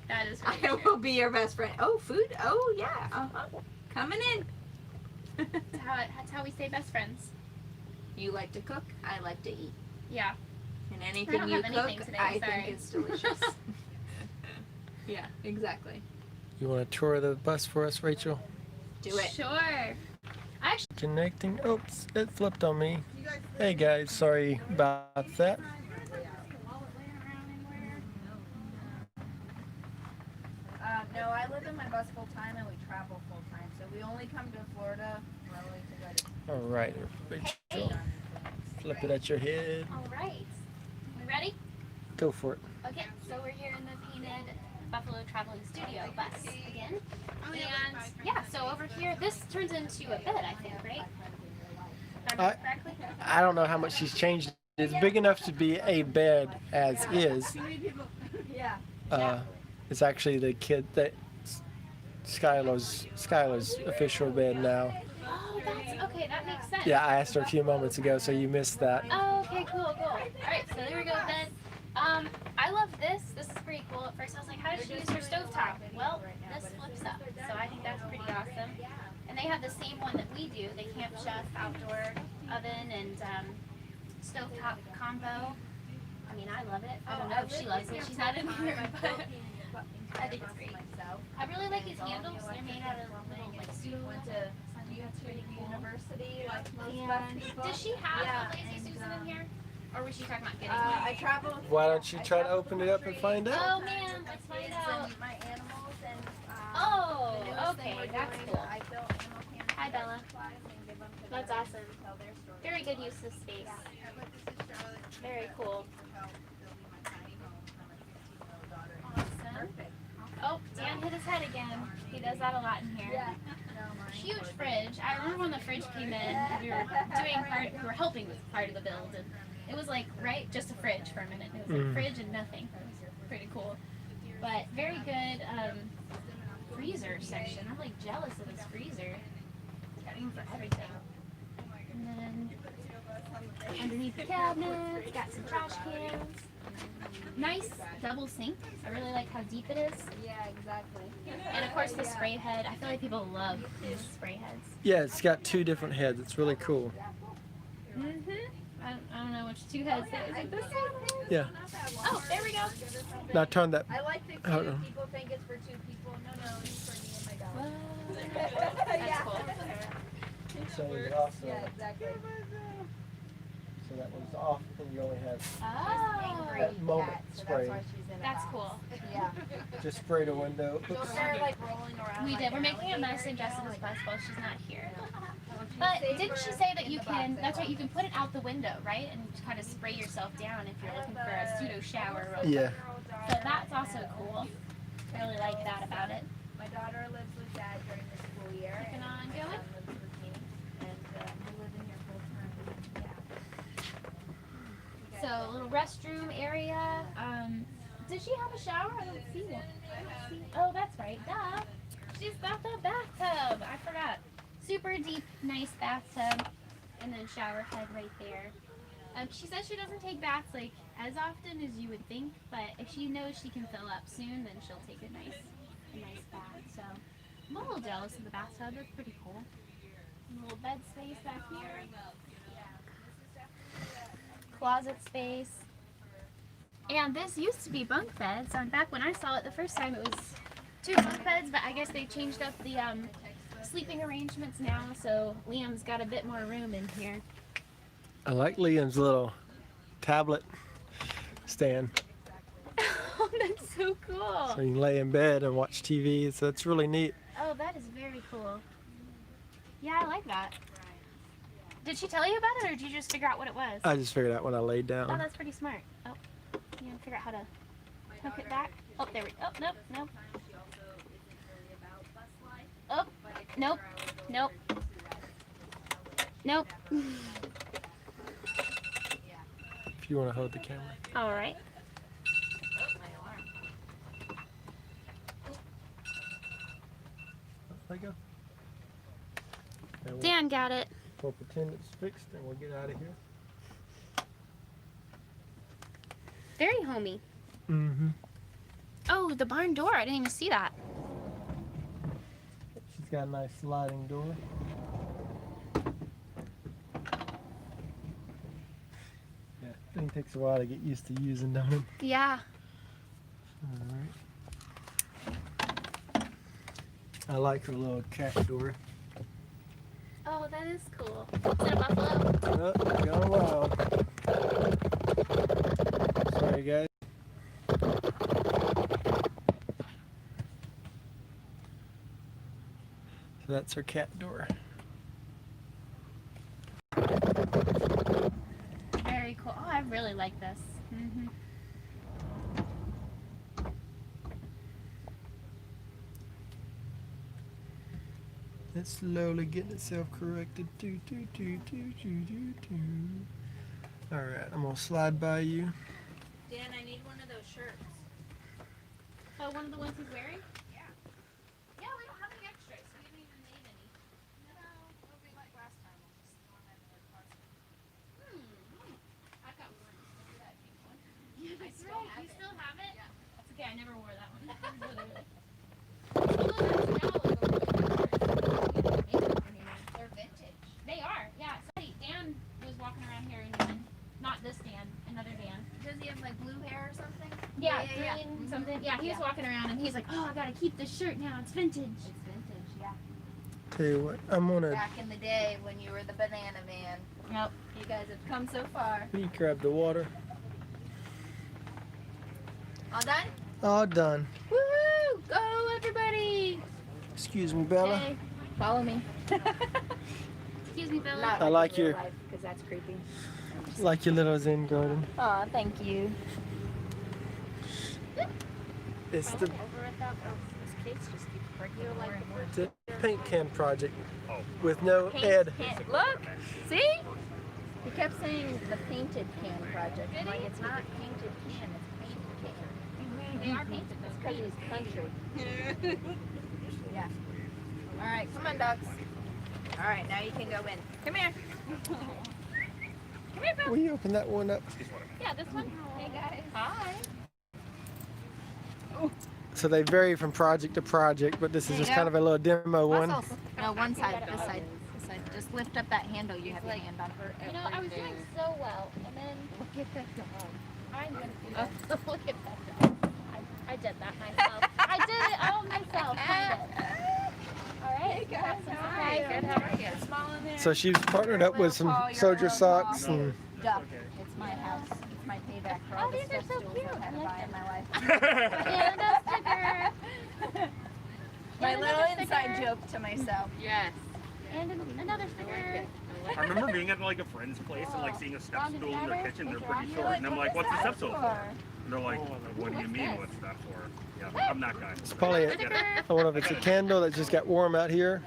That is really I true. will be your best friend. Oh, food? Oh, yeah. Coming in. That's how we stay best friends. You like to cook, I like to eat. Yeah. And I anything don't you have cook, anything today, I sorry. think it's delicious. Yeah, exactly. You want to tour the bus for us, Rachel? Do it. Sure. Actually, Connecting. Oops, it flipped on me. Hey guys, sorry about that. No, I live in my bus full time and we travel full time. So we only come to Florida really to weddings. All right, Rachel. Flip it at your head. all right. We ready? Go for it. Okay, so we're here in the painted Buffalo Traveling Studio bus again. And yeah, so over here, this turns into a bed, I think, right? If I remember correctly? I don't know how much she's changed. It's big enough to be a bed as is. Yeah. It's actually the kid that Skylar's official bed now. Oh, that's okay. That makes sense. Yeah, I asked her a few moments ago, so you missed that. Oh, okay, cool. All right, so there we go then. I love this. This is pretty cool. At first I was like, how does she use her stovetop? Well, this flips up, so I think that's pretty awesome. And they have the same one that we do, the Camp Chef outdoor oven and stovetop combo. I mean, I love it. I don't know if she loves it. She's not in here, but I think it's great. I really like these handles. They're made out of little like super. University, like most And bus people. does she have Yeah, a Lazy Susan in here? Or was she talking about getting I travel. Why don't you try to open it up and find out? Oh man, let's find out. And my animals and Oh, the newest thing okay, we're that's doing, cool. I built animal cameras Hi, Bella. and give them to That's them awesome. to tell their stories. Very good use of space. Very cool. Awesome. Oh, Dan hit his head again. He does that a lot in here. Yeah. Huge fridge. I remember when the fridge came in, we were helping with part of the build, and it was like, just a fridge for a minute. It was like fridge and nothing. It was pretty cool. But very good freezer section. I'm like jealous of this freezer. It's got room for everything. And then underneath the cabinets, got some trash cans. Nice double sink. I really like how deep it is. Yeah, exactly. And of course the spray head. I feel like people love these spray heads. Yeah, it's got two different heads. It's really cool. I don't know which two heads. Is it this one? Yeah. Oh, there we go. Now turn that. I like to Hold on. people think it's for two people. No, it's for me and my dog. That's cool. So it also, Yeah, exactly. so that was off, and you only have Oh, that moment So spray. that's why she's in a that's box. cool. Yeah. Just spray the window. So Oops. they're like rolling around. We like did. We're an making a mess in alligator, Jessica's bus while she's not here. But But didn't she say that you can? That's right. You can put it out the window, right, and kind of spray yourself down if you're looking for a pseudo shower. Yeah. So that's also cool. I really like that about it. My daughter lives with dad during the school year. Keeping on and going. son lives with me. And we live in here full time. Yeah. So a little restroom area. Does she have a shower? I don't see one. Oh, that's right. Duh. She's got the bathtub. I forgot. Super deep, nice bathtub, and then shower head right there. She says she doesn't take baths like as often as you would think, but if she knows she can fill up soon, then she'll take a nice bath. So I'm a little jealous of the bathtub. It's pretty cool. A little bed space back here. closet space. And this used to be bunk beds. Back when I saw it the first time, it was 2 bunk beds, but I guess they changed up the sleeping arrangements now, so Liam's got a bit more room in here. I like Liam's little tablet stand. Oh, that's so cool. So you can lay in bed and watch TV. So it's really neat. Oh, that is very cool. Yeah, I like that. Did she tell you about it, or did you just figure out what it was? I just figured out when I laid Oh, down. that's pretty smart. Oh, you gotta figure out how to hook it back. Oh, there we go. Oh, nope, nope. Oh, nope, nope. Nope. If you want to hold the camera. All right. There you go. And Dan got it. we'll pretend it's fixed and we'll get out of here. Very homey. Mm-hmm. Oh, the barn door. I didn't even see that. She's got a nice sliding door. Yeah, thing takes a while to get used to using, don't it? Yeah. Alright. I like her little cat door. Oh, that is cool. Is it a buffalo? Oh, gone wild. Sorry, guys. So that's her cat door. Very cool. Oh, I really like this. Mm-hmm. It's slowly getting itself corrected. Alright, I'm gonna slide by you. Dan, I need one of those shirts. Oh, one of the ones he's wearing? Yeah. Yeah, we don't have any extras. We haven't even made any. No, it'll be like last time. I'll just throw them in the closet. I've got one. That pink one. I still have You it. still have it? Yeah. That's okay. I never wore that one. They're vintage. They are, yeah. Somebody, Dan was walking around here and not this Dan, another Dan. Does he have like blue hair or something? Yeah, green something. Yeah, he was walking around and he's like, oh, I gotta keep this shirt now. It's vintage. It's vintage, yeah. Tell you what, I'm gonna. Back in the day when you were the banana man. Yep. You guys have come so far. You grab the water. All done? All done. Woohoo! Go, everybody! Excuse me, Bella. Okay. Follow me. Excuse me, Bella. Not I like your- because that's creepy. Like your little Zen garden. Aw, thank you. It's the, Over at that this case just keeps breaking more and more. the paint can project with no Ed. Look! See? He kept saying the painted can project. I'm like, it's not painted can, it's paint can. They are painted It's though. because he's country. Yeah. Alright, come on, ducks. Alright, now you can go in. Come here. Come here, Bill. Will you open that one up? Yeah, this one. Hey, guys. Hi. So they vary from project to project, but this is There you just kind go. of a little demo one. Muscles. No, one side, this side. This side. Just lift up that handle you have your hand on. You know, I was doing so well, and then look at that dog. I'm gonna do that. Look at that dog. I did that myself. I did it all myself. Kind of. All right. Hey guys, hi. Good. How are you? Small in there. So she's partnered up with some soldier socks and Duck. It's my house. It's my payback for all Oh, the these are step so stools cute. I've had I to like buy in them. my life. And a sticker. My And little another inside sticker. joke to myself. Yes. And another sticker. I remember being at like a friend's place and like seeing a step stool in their kitchen. They're pretty short, and I'm like, "What's the step stool for?" And they're like, "What do you mean, what's that for?" Yeah, I'm that guy. it's probably I don't know if it's a candle that just got warm out here.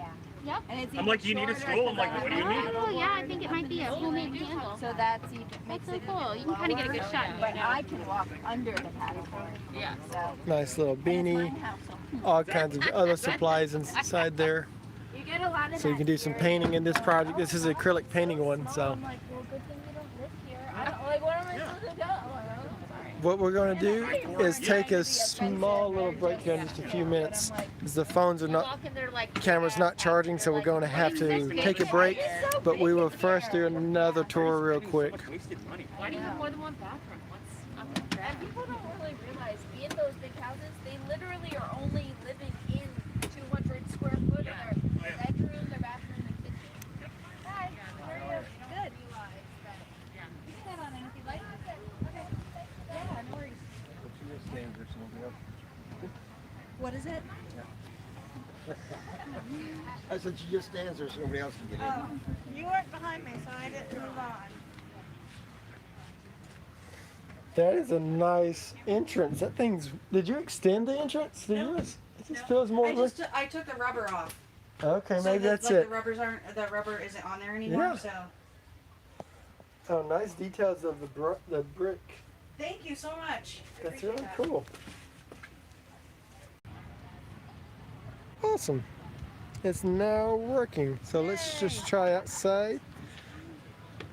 Yep. And it's I'm like, "Do you need a stool?" I'm like, "What do you mean?" Oh, yeah, I think it might be a homemade candle. So that's even makes That's so it cool. You can kind of get a good shot. But I can walk under the caterpillar. Yeah. So Nice little beanie, all kinds of other supplies inside there. you get a lot of So you that can do some here. painting in this project. This is an acrylic painting one, so I'm like, well, good thing you don't live here. I don't like. What am I supposed to do? I'm like, oh, sorry. what we're going to do is take a small little break here in just a few minutes, because the phones are not, camera's not charging, so we're going to have to take a break. But we will first do another tour real quick. Why do you have more than one bathroom? What's up with that? And people don't really realize in those big houses, they literally are only living in 200 square foot in their bedroom, their bathroom, and kitchen. Hi, how are you? Good. You can have on it if you like. Okay. Yeah, no worries. What is it? I said she just stands there so nobody else can get in. Oh, you weren't behind me, so I didn't move on. That is a nice entrance. That thing's, did you extend the entrance? Did you? It just feels more. I took the rubber off. Okay, So maybe that, that's like, it. The rubber isn't on there anymore. Yeah. So Oh, nice details of the brick. thank you so much. That's really cool. Awesome. It's now working. So let's just try outside.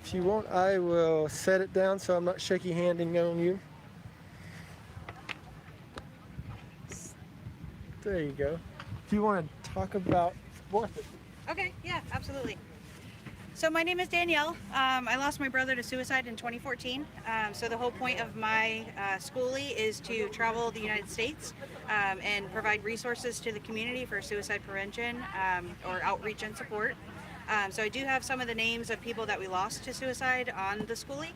If you want, I will set it down so I'm not shaky handing on you. There you go. If you want to talk about worth it. Okay, yeah, absolutely. So my name is Danielle. I lost my brother to suicide in 2014. So the whole point of my schoolie is to travel the United States and provide resources to the community for suicide prevention or outreach and support. So I do have some of the names of people that we lost to suicide on the schoolie.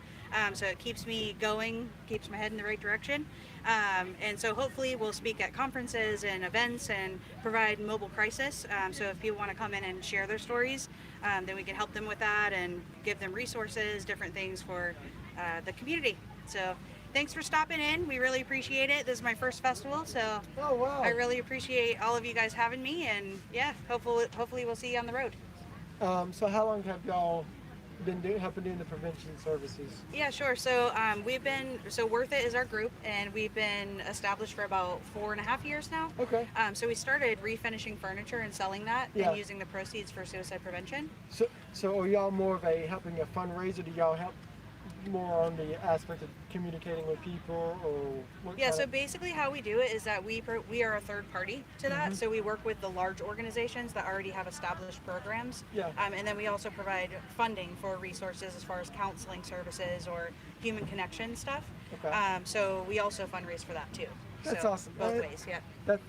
So it keeps me going, keeps my head in the right direction. And so hopefully we'll speak at conferences and events and provide mobile crisis. So if people want to come in and share their stories, then we can help them with that and give them resources, different things for the community. So thanks for stopping in. We really appreciate it. This is my first festival, so I really appreciate all of you guys having me. And yeah, hopefully we'll see you on the road. So how long have y'all been helping doing the prevention services? Yeah, sure. So Worth It is our group, and we've been established for about 4.5 years now. Okay. So we started refinishing furniture and selling that, Yeah. and using the proceeds for suicide prevention. So are y'all more of helping a fundraiser? Do y'all help more on the aspect of communicating with people, or what? Yeah, so basically how we do it is that we are a third party to that. Mhm. So we work with the large organizations that already have established programs. Yeah. And then we also provide funding for resources as far as counseling services or human connection stuff. Okay. So we also fundraise for that too. That's So awesome. Both ways, yeah.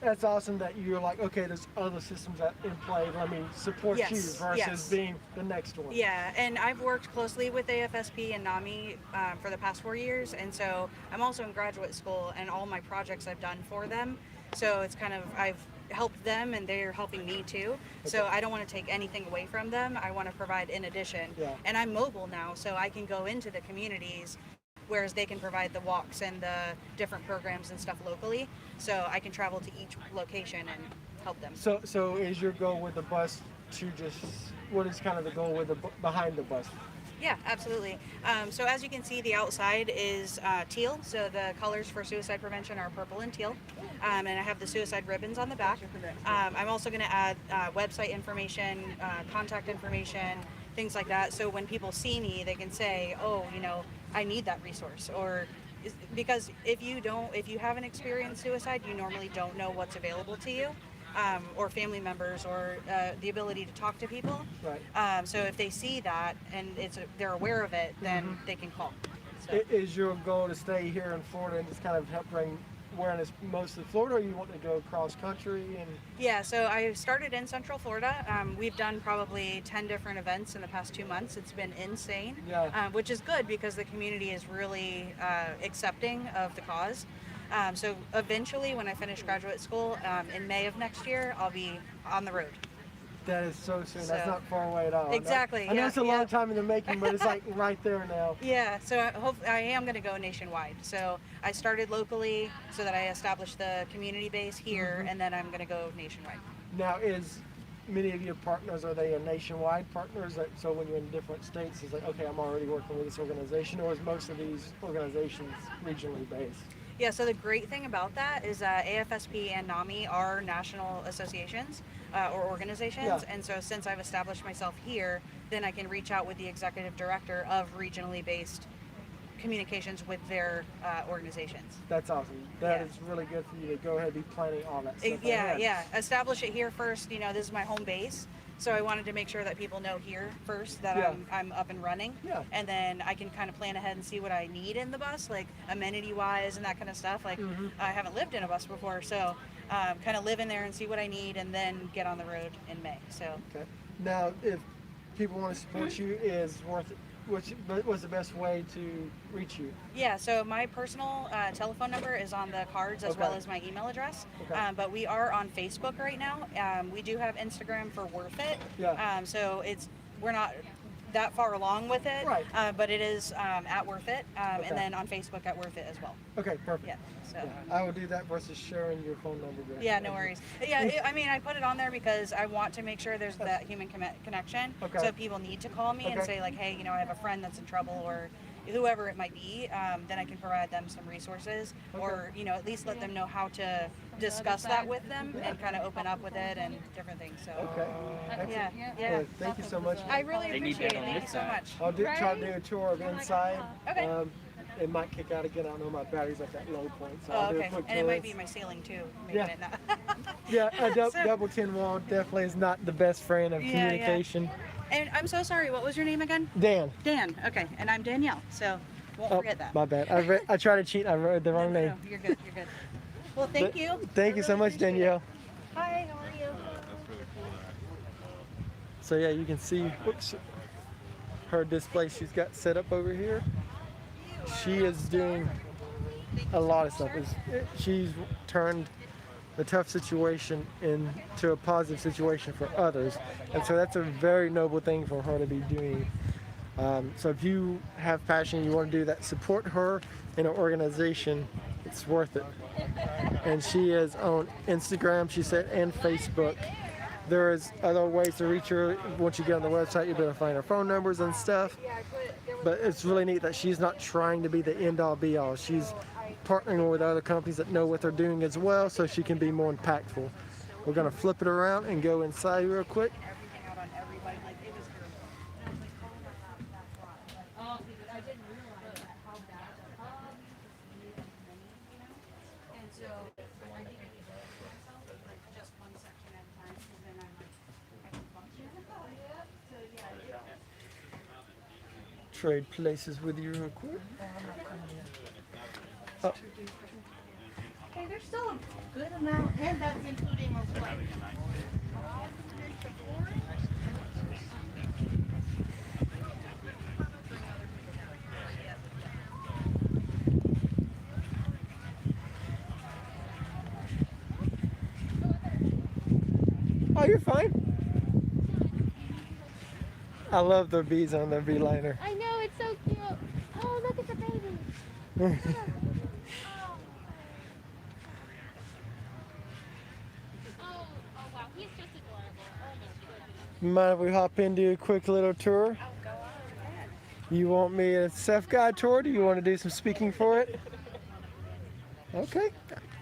That's awesome that you're like, okay, there's other systems in play. Let me support Yes, you versus yes. being the next one. Yeah, and I've worked closely with AFSP and NAMI for the past 4 years, and so I'm also in graduate school, and all my projects I've done for them. So it's kind of, I've helped them and they're helping me too. So Okay. I don't want to take anything away from them. I want to provide in addition. Yeah. And I'm mobile now, so I can go into the communities, whereas they can provide the walks and the different programs and stuff locally. So I can travel to each location and help them. So is your goal with the bus to just, what is kind of the goal with behind the bus? Yeah, absolutely. So as you can see, the outside is teal. So the colors for suicide prevention are purple and teal. And I have the suicide ribbons on the back. I'm also going to add website information, contact information, things like that. So when people see me, they can say, oh, I need that resource. Or because if you haven't experienced suicide, you normally don't know what's available to you. Or family members, or the ability to talk to people. Right. So if they see that and they're aware of it, then they can call. So. Is your goal to stay here in Florida and just kind of help bring awareness mostly Florida, or you want to go cross country? And Yeah, so I started in Central Florida. We've done probably 10 different events in the past 2 months. It's been insane, which is good because the community is really accepting of the cause. So eventually, when I finish graduate school in May of next year, I'll be on the road. that is so soon. So- That's not far away at all. Exactly, I know yeah, it's a long time in the making, but it's like right there now. Yeah, so I am going to go nationwide. So I started locally so that I established the community base here, and then I'm going to go nationwide. Now, is many of your partners, are they a nationwide partners? So when you're in different states, it's like, okay, I'm already working with this organization, or is most of these organizations regionally based? Yeah, so the great thing about that is that AFSP and NAMI are national associations or organizations. Yeah. And so since I've established myself here, then I can reach out with the executive director of regionally based communications with their organizations. That's awesome. That is really good for you to go ahead and be planning all that stuff. Yeah. Establish it here first. You know, this is my home base. So I wanted to make sure that people know here first that I'm up and running. Yeah. And then I can kind of plan ahead and see what I need in the bus, like amenity-wise and that kind of stuff. Like, I haven't lived in a bus before, so kind of live in there and see what I need, and then get on the road in May. So. Okay. Now, if people want to support you, is worth it. What's the best way to reach you? Yeah, so my personal telephone number is on the cards as well as my email address. Okay. But we are on Facebook right now. We do have Instagram for Worth It. Yeah. So we're not that far along with it. Right. But it is at Worth It, and then on Facebook at Worth It as well. Okay, perfect. Yeah. So. Yeah, I will do that versus sharing your phone number. Yeah, no worries. Yeah, I mean, I put it on there because I want to make sure there's that human connection. Okay. So if people need to call me and say like, hey, you know, I have a friend that's in trouble, or whoever it might be, then I can provide them some resources, or, you know, at least let them know how to discuss that with them and kind of open up with it and different things. So. Okay. Yeah. Thank you so much. I really appreciate it. Thank you so much. I'll try to do a tour of inside. Okay. It might kick out again. I don't know, my battery's at that low point. So Oh, I'll do okay. a quick And it tour. might be my ceiling too, making it not. Yeah, a double tin wall definitely is not the best friend of communication. And I'm so sorry, what was your name again? Dan. Dan, okay. And I'm Danielle, so won't forget that. My bad. I tried to cheat. I wrote the wrong name. No, you're good, you're good. Well, thank you. Thank you so much, Danielle. Hi, how are you? So yeah, you can see her display she's got set up over here. She is doing a lot of stuff. She's turned the tough situation into a positive situation for others, and so that's a very noble thing for her to be doing. So if you have passion, you want to do that, support her in an organization. It's worth it. And she is on Instagram, she said, and Facebook. There's other ways to reach her. Once you get on the website, you'll be able to find her phone numbers and stuff. But it's really neat that she's not trying to be the end-all be-all. She's partnering with other companies that know what they're doing as well, so she can be more impactful. We're going to flip it around and go inside real quick. Trade places with you real quick. Oh. Okay, there's still a good amount, and that's including those plates. Oh, you're fine. I love the bees on the bee liner. I know, it's so cute. Oh, look at the baby. Oh, wow, he's just adorable. Oh my goodness. Mind if we hop in, do a quick little tour? You want me a self-guide tour? Do you want to do some speaking for it? Okay.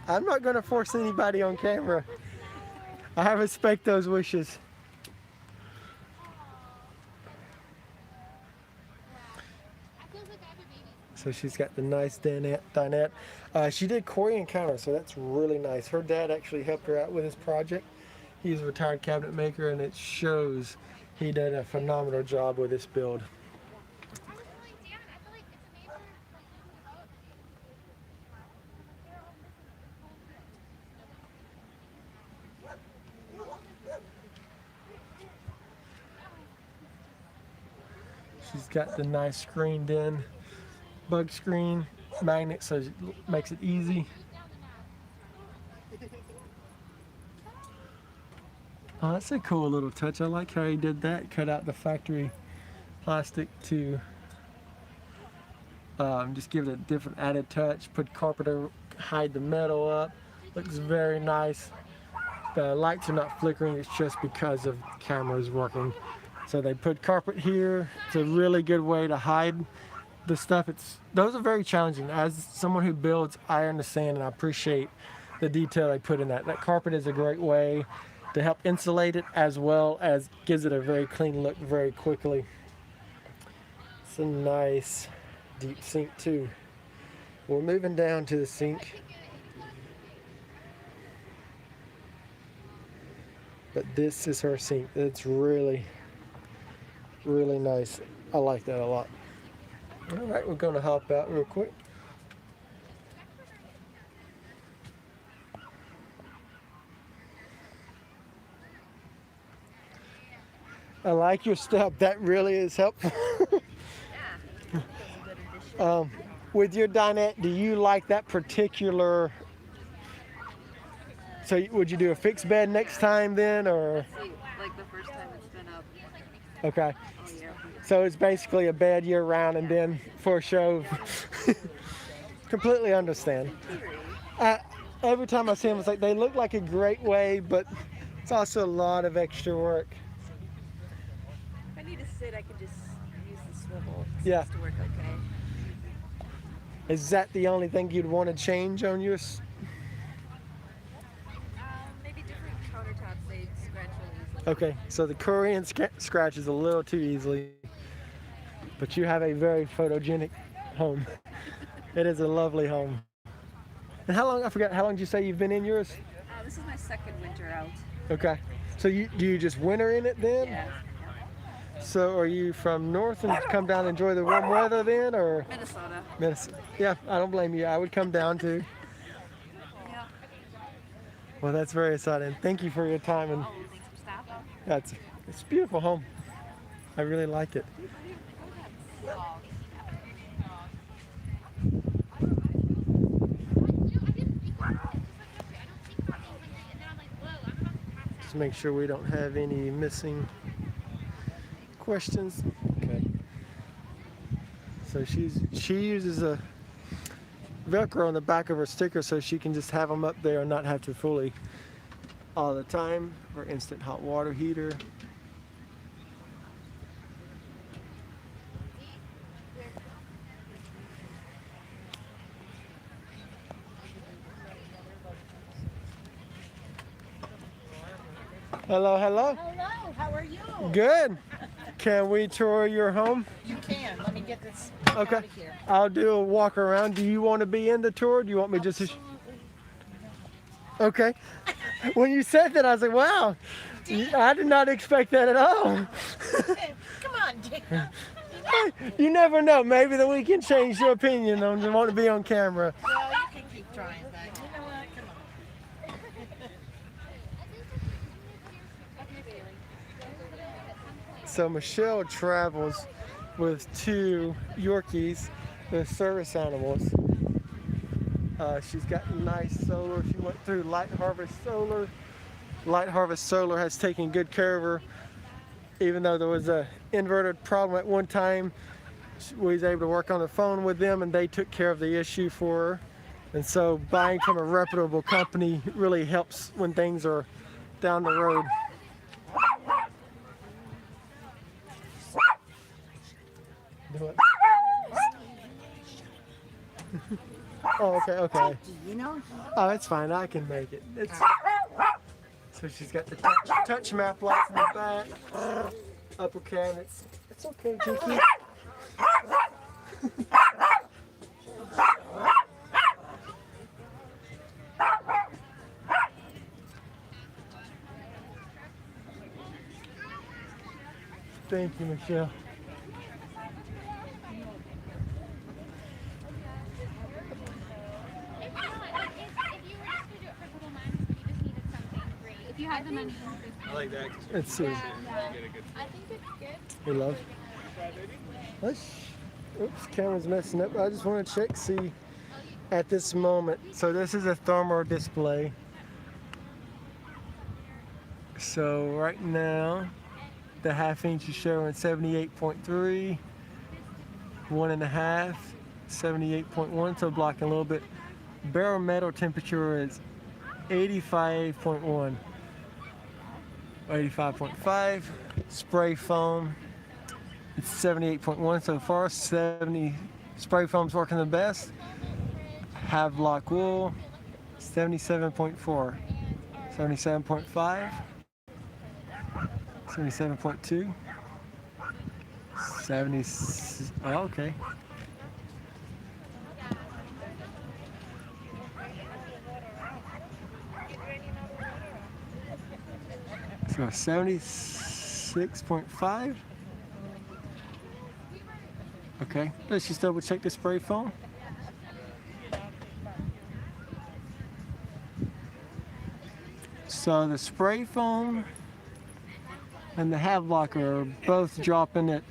I'm not going to force anybody on camera. I respect those wishes. So she's got the nice dinette. She did Korean counter, so that's really nice. Her dad actually helped her out with this project. He's a retired cabinet maker, and it shows he did a phenomenal job with this build. She's got the nice screened in bug screen magnet, so it makes it easy. Oh, that's a cool little touch. I like how he did that. Cut out the factory plastic to just give it a different added touch. Put carpet over, hide the metal up. Looks very nice. The lights are not flickering. It's just because of the cameras working. So they put carpet here. It's a really good way to hide the stuff. Those are very challenging. As someone who builds, I understand and I appreciate the detail they put in that. That carpet is a great way to help insulate it, as well as gives it a very clean look very quickly. It's a nice deep sink too. We're moving down to the sink. But this is her sink. It's really, really nice. I like that a lot. All right, we're gonna hop out real quick. I like your step. That really is helpful. With your dinette, do you like that particular? So would you do a fixed bed next time then, or? Like the first time it's been up. Okay. All year. So it's basically a bed year round, and then for a show. Completely understand. Every time I see them, it's like they look like a great way, but it's also a lot of extra work. If I need to sit, I can just use the swivel. It Yeah. seems to work okay. Is that the only thing you'd want to change on yours? Maybe different countertops, they scratch really easily. Okay, so the Korean scratches a little too easily, but you have a very photogenic home. It is a lovely home. And how long, I forgot, how long did you say you've been in yours? This is my second winter out. Okay, so do you just winter in it then? Yeah. So are you from north and come down and enjoy the warm weather then, or? Minnesota. Minnesota. Yeah, I don't blame you. I would come down too. Yeah. Well, that's very exciting. Thank you for your time, and Thanks for stopping. it's a beautiful home. I really like it. Just make sure we don't have any missing questions. Okay. So she uses a Velcro on the back of her sticker so she can just have them up there and not have to fully all the time. Her instant hot water heater. Hello, hello. Hello, how are you? Good. Can we tour your home? You can. Let me get this Okay. out of here. I'll do a walk around. Do you want to be in the tour? Do you want me just to? Okay. When you said that, I was like, wow. I did not expect that at all. Come on, dear. You never know. Maybe that we can change your opinion on you want to be on camera. Well, you can keep trying, but you know what? Come on. So Michelle travels with 2 Yorkies, the service animals. She's got nice solar. She went through Light Harvest Solar. Light Harvest Solar has taken good care of her. Even though there was a inverter problem at one time, we was able to work on the phone with them and they took care of the issue for her. And so buying from a reputable company really helps when things are down the road. Do it. Oh, okay. You know? Oh, it's fine. I can make it. So she's got the touch map lights in the back, upper cabinets. It's okay, Jinky. Thank you, Michelle. If you have the money. I like that. Let's see. I think it's good. Hey, love. Oops, camera's messing up. I just want to check, see at this moment. So this is a thermal display. So right now, the 1/2 inch is showing 78.3, 1.5, 78.1, so blocking a little bit. Barometer temperature is 85.1. 85.5. Spray foam, it's 78.1 so far. 70 spray foam's working the best. Havelock wool, 77.4. 77.5. 77.2. 70. Oh, okay. So 76.5. Okay, let's just double check the spray foam. So the spray foam and the Havelock are both dropping at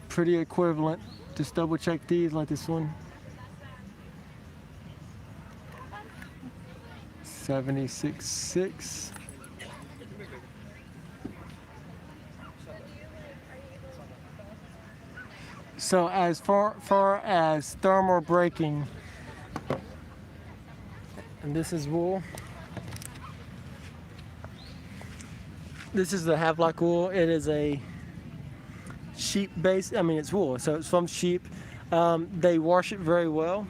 pretty equivalent. Just double check these like this one. 76.6. So as far as thermal braking, and this is wool. This is the Havelock wool. It is a sheep base. I mean, it's wool, so it's from sheep. They wash it very well.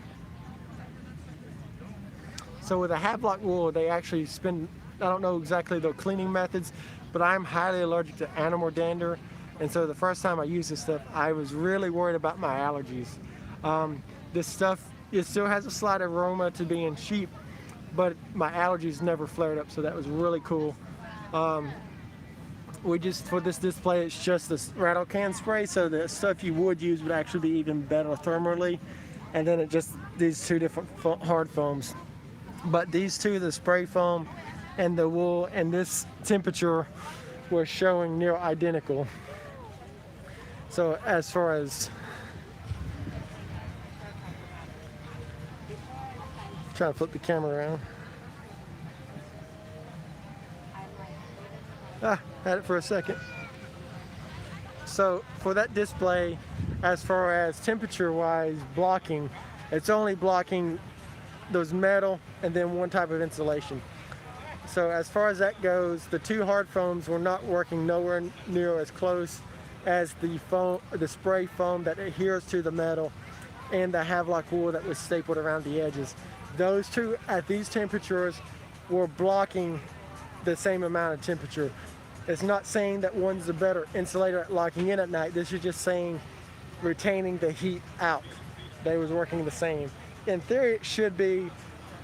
So with a Havelock wool, they actually spend, I don't know exactly the cleaning methods, but I'm highly allergic to animal dander. And so the first time I used this stuff, I was really worried about my allergies. This stuff, it still has a slight aroma to being sheep, but my allergies never flared up, so that was really cool. We just, for this display, it's just this rattle can spray, so the stuff you would use would actually be even better thermally. And then it just, these two different hard foams. But these two, the spray foam and the wool and this temperature, were showing near identical. So as far as, trying to flip the camera around. Had it for a second. So for that display, as far as temperature wise blocking, it's only blocking those metal and then one type of insulation. So as far as that goes, the two hard foams were not working nowhere near as close as the foam, the spray foam that adheres to the metal, and the Havelock wool that was stapled around the edges. Those two at these temperatures were blocking the same amount of temperature. It's not saying that one's the better insulator at locking in at night. This is just saying retaining the heat out. They was working the same. In theory, it should be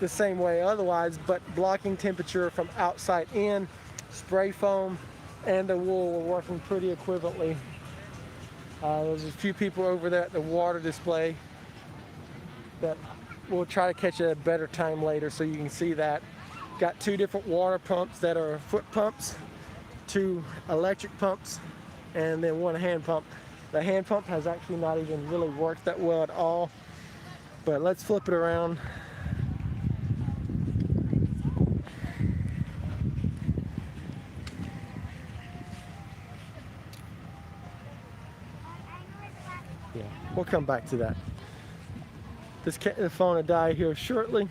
the same way otherwise, but blocking temperature from outside in, spray foam and the wool were working pretty equivalently. There's a few people over there at the water display that we'll try to catch at a better time later so you can see that. Got two different water pumps that are foot pumps, two electric pumps, and then one hand pump. The hand pump has actually not even really worked that well at all, but let's flip it around. Yeah, we'll come back to that. This phone will die here shortly,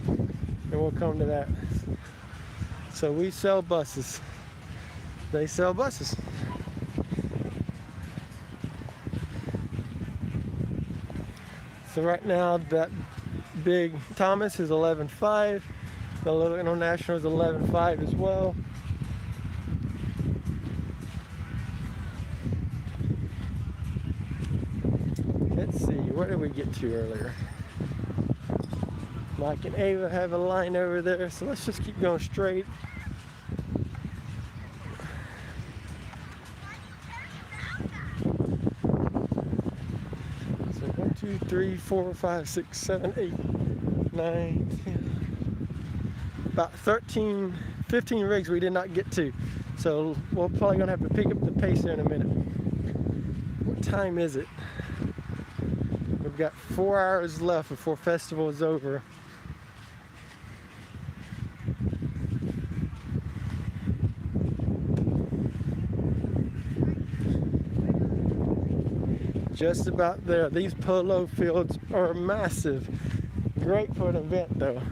and we'll come to that. So we sell buses. They sell buses. So right now that big Thomas is 11.5. The little International is 11.5 as well. Let's see, where did we get to earlier? Mike and Ava have a line over there, so let's just keep going straight. So 1, 2, 3, 4, 5, 6, 7, 8, 9, 10. About 13, 15 rigs we did not get to. So we're probably gonna have to pick up the pace here in a minute. What time is it? We've got 4 hours left before festival is over. Just about there. These polo fields are massive. Great for an event though,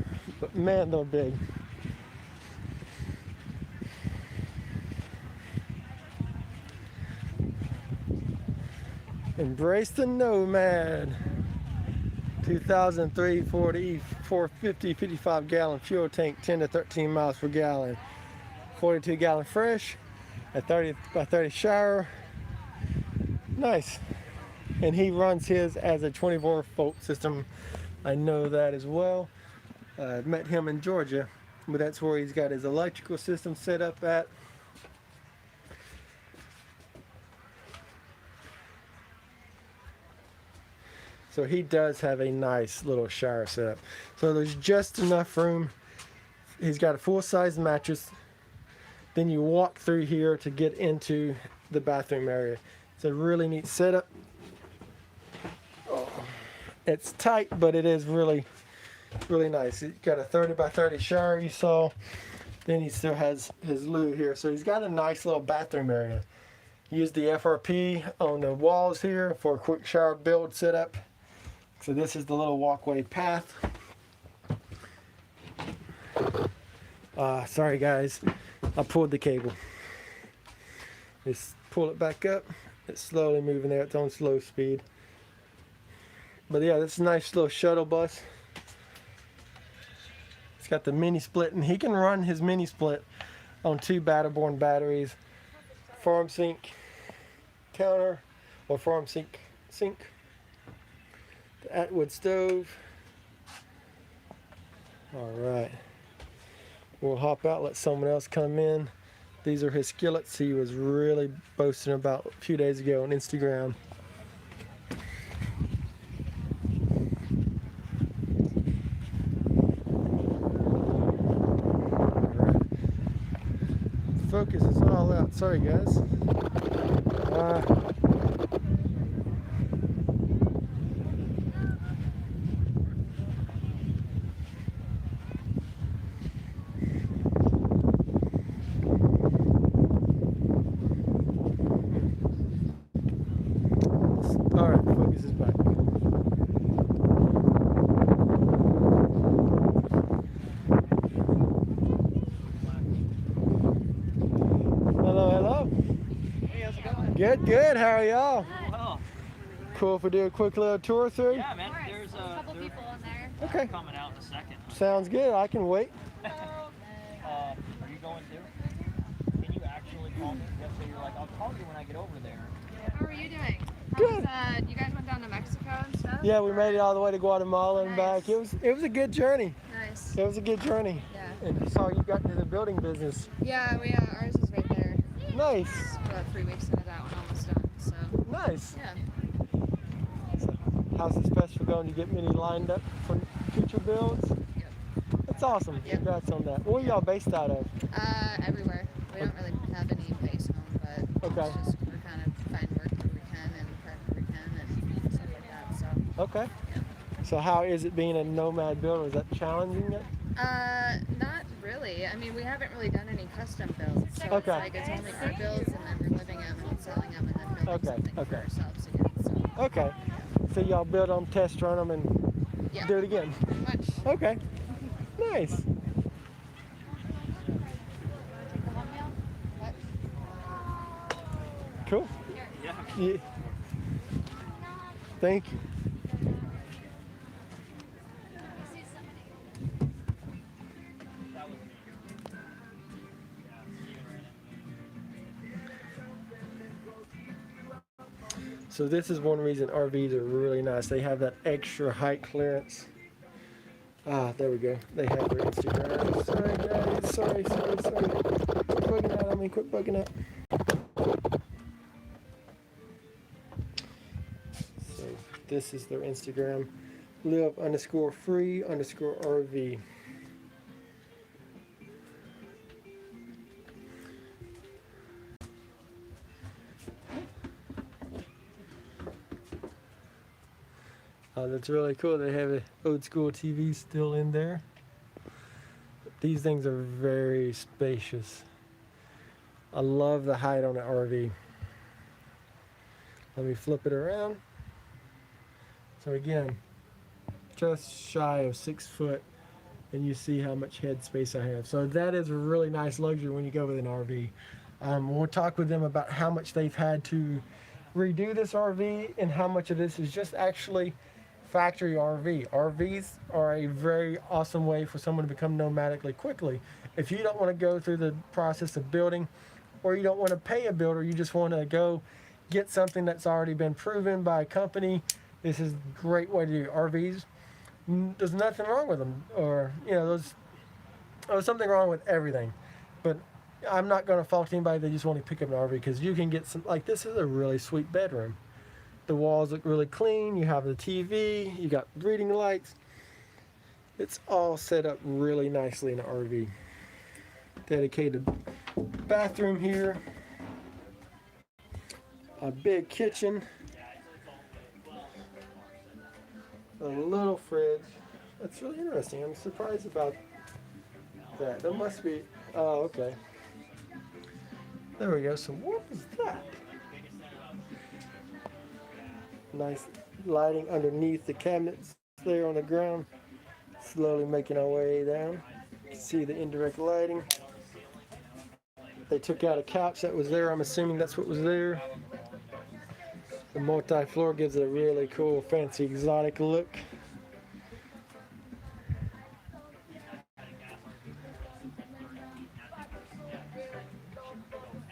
but man, they're big. Embrace the Nomad. 2003 Ford E450 55 gallon fuel tank, 10 to 13 miles per gallon. 42 gallon fresh, a 30 by 30 shower. Nice. And he runs his as a 24 volt system. I know that as well. Met him in Georgia but that's where he's got his electrical system set up at. So he does have a nice little shower setup. So there's just enough room. He's got a full-size mattress. Then you walk through here to get into the bathroom area. It's a really neat setup. Oh, it's tight, but it is really, really nice. He's got a 30 by 30 shower you saw. Then he still has his loo here. So he's got a nice little bathroom area. Use the FRP on the walls here for a quick shower build setup. So this is the little walkway path. Sorry guys, I pulled the cable. Just pull it back up. It's slowly moving there. It's on slow speed. But yeah, this is a nice little shuttle bus. It's got the mini split, and he can run his mini split on 2 Batterborn batteries. Farm sink counter or farm sink. The Atwood stove. Alright. We'll hop out, let someone else come in. These are his skillets he was really boasting about a few days ago on Instagram. Focus is all out. Sorry guys. Alright, focus is back. Hello, hello. Hey, how's it going? Good, good. How are y'all? Well, Cool if we do a quick little tour through? yeah, man. There's a couple people in there. Okay. Coming out in a second. Sounds good. I can wait. Are you going too? Can you actually call me? Just so you're like, I'll call you when I get over there. How are you doing? Good. You guys went down to Mexico and stuff? Yeah, we made it all the way to Guatemala and back. It was a good journey. Nice. It was a good journey. Yeah. And you saw you got into the building business. Yeah, ours is right there. Nice. It's about 3 weeks into that one, almost done. So. Nice. Yeah. How's this festival going? You get many lined up for future builds? Yep. That's awesome. Yep. Congrats on that. Where are y'all based out of? Everywhere. We don't really have any base home, but Okay. it's just we're kind of find work where we can and prep where we can and stuff like that. So. Okay. So how is it being a nomad builder? Is that challenging yet? Not really. I mean, we haven't really done any custom builds, so Okay. it's only our builds, and then we're living them and selling them, and then building something for ourselves again. So. Okay. So y'all build them, test run them, and Yeah. do it again? Pretty much. Okay. Nice. Cool. Yeah. Thank you. So this is one reason RVs are really nice. They have that extra height clearance. Ah, there we go. They have their Instagram. Sorry guys, sorry. Quit bugging out on me, quit bugging out. So this is their Instagram. live_free_RV. That's really cool. They have an old school TV still in there. These things are very spacious. I love the height on the RV. Let me flip it around. So again, just shy of 6 foot, and you see how much head space I have. So that is a really nice luxury when you go with an RV. We'll talk with them about how much they've had to redo this RV and how much of this is just actually factory RV. RVs are a very awesome way for someone to become nomadically quickly. If you don't want to go through the process of building, or you don't want to pay a builder, you just want to go get something that's already been proven by a company, this is a great way to do RVs. There's nothing wrong with them, or those there's something wrong with everything. But I'm not going to fault anybody that just want to pick up an RV, because you can get some, like this is a really sweet bedroom. The walls look really clean. You have the TV. You got reading lights. It's all set up really nicely in an RV. Dedicated bathroom here. A big kitchen. A little fridge. That's really interesting. I'm surprised about that. There must be. Oh, okay. There we go. So what is that? Nice lighting underneath the cabinets there on the ground. Slowly making our way down. See the indirect lighting. They took out a couch that was there. I'm assuming that's what was there. The multi-floor gives it a really cool, fancy, exotic look.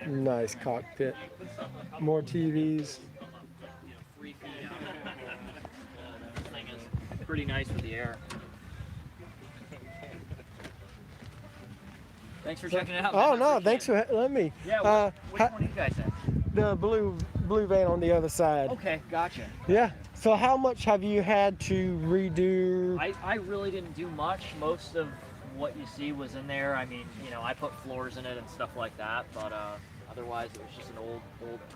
Nice cockpit. More TVs. Pretty nice with the air. Thanks for checking it out. Oh man. no, thanks for letting me. Yeah, which one do you guys have? The blue van on the other side. Okay, gotcha. Yeah. So how much have you had to redo? I really didn't do much. Most of what you see was in there. I mean, you know, I put floors in it and stuff like that, but otherwise it was just an old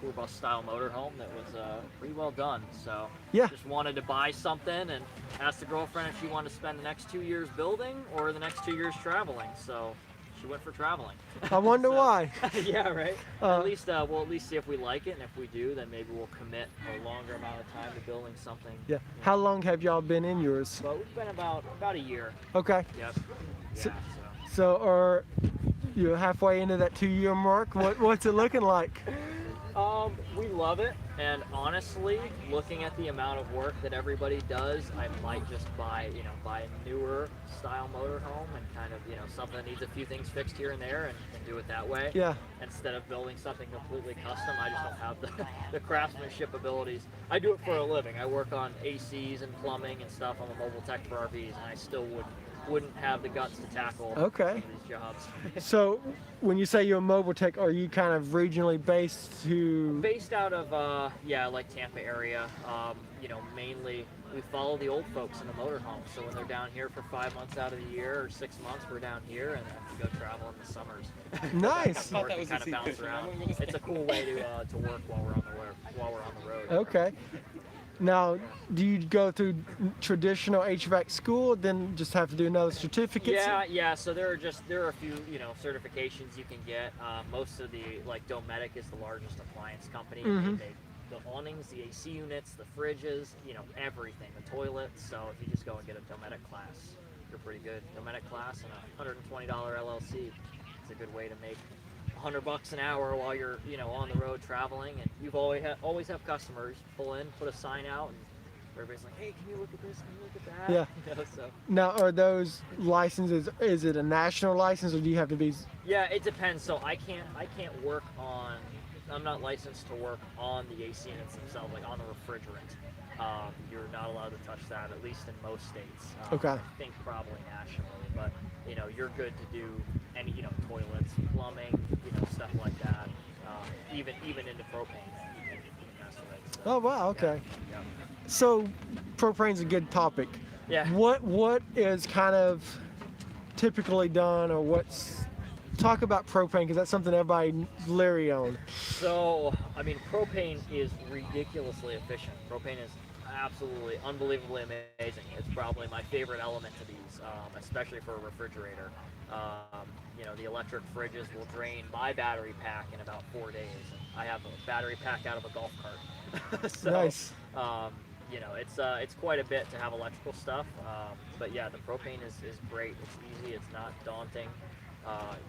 tour bus style motorhome that was pretty well done. So yeah, just wanted to buy something and asked the girlfriend if she wanted to spend the next 2 years building or the next 2 years traveling. So she went for traveling. I wonder why. Yeah, right. At least we'll at least see if we like it, and if we do, then maybe we'll commit a longer amount of time to building something. Yeah. How long have y'all been in yours? Well, we've been about a year. Okay. Yep. So, Yeah. so are you halfway into that 2-year mark? What's it looking like? We love it, and honestly, looking at the amount of work that everybody does, I might just buy a newer style motorhome and kind of, something that needs a few things fixed here and there and do it that way. Yeah. Instead of building something completely custom, I just don't have the craftsmanship abilities. I do it for a living. I work on ACs and plumbing and stuff. I'm a mobile tech for RVs, and I still wouldn't have the guts to tackle some of these jobs. So when you say you're a mobile tech, are you kind of regionally based to? Based out of like Tampa area. Mainly we follow the old folks in the motorhome. So when they're down here for 5 months out of the year or 6 months, we're down here, and then we go travel in the summers. Nice. Kind of bounce around. It's a cool way to work while we're on the road. Okay. Now, do you go through traditional HVAC school, then just have to do another certificate? Yeah. So there are a few certifications you can get. Most of the Dometic is the largest appliance company. Mm-hmm. The awnings, the AC units, the fridges, everything, the toilets. So if you just go and get a Dometic class, you're pretty good. Dometic class and a $120 LLC. It's a good way to make $100 an hour while you're on the road traveling, and you've always have customers pull in, put a sign out, and everybody's like, hey, can you look at this, can you look at that? Yeah. So Now, are those licenses, is it a national license, or do you have to be? yeah, it depends. So I can't work on, I'm not licensed to work on the AC units themselves, like on the refrigerant. You're not allowed to touch that, at least in most states. Okay. I think probably nationally, but you're good to do any toilets, plumbing, stuff like that. Even into propane, you can mess with it. So, Oh wow. Okay. Yeah. So, propane's a good topic. Yeah. What is kind of typically done, or talk about propane, because that's something everybody's leery on. So, I mean, propane is ridiculously efficient. Propane is absolutely, unbelievably amazing. It's probably my favorite element to these, especially for a refrigerator. The electric fridges will drain my battery pack in about 4 days. I have a battery pack out of a golf cart. So, Nice. It's quite a bit to have electrical stuff. But yeah, the propane is great. It's easy. It's not daunting.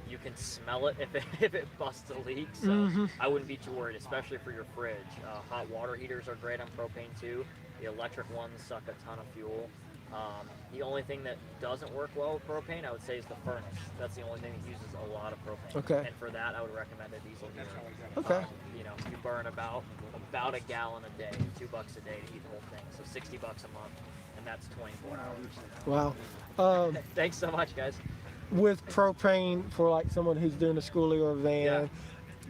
You can smell it if it busts a leak, so I wouldn't be too worried, especially for your fridge. Hot water heaters are great on propane too. The electric ones suck a ton of fuel. The only thing that doesn't work well with propane, I would say, is the furnace. That's the only thing that uses a lot of propane. Okay. And for that, I would recommend a diesel heater. Okay. You burn about a gallon a day, $2 a day to heat the whole thing, so $60 a month, and that's 24 hours. Wow. Thanks so much, guys. with propane for like someone who's doing a schoolie or a van,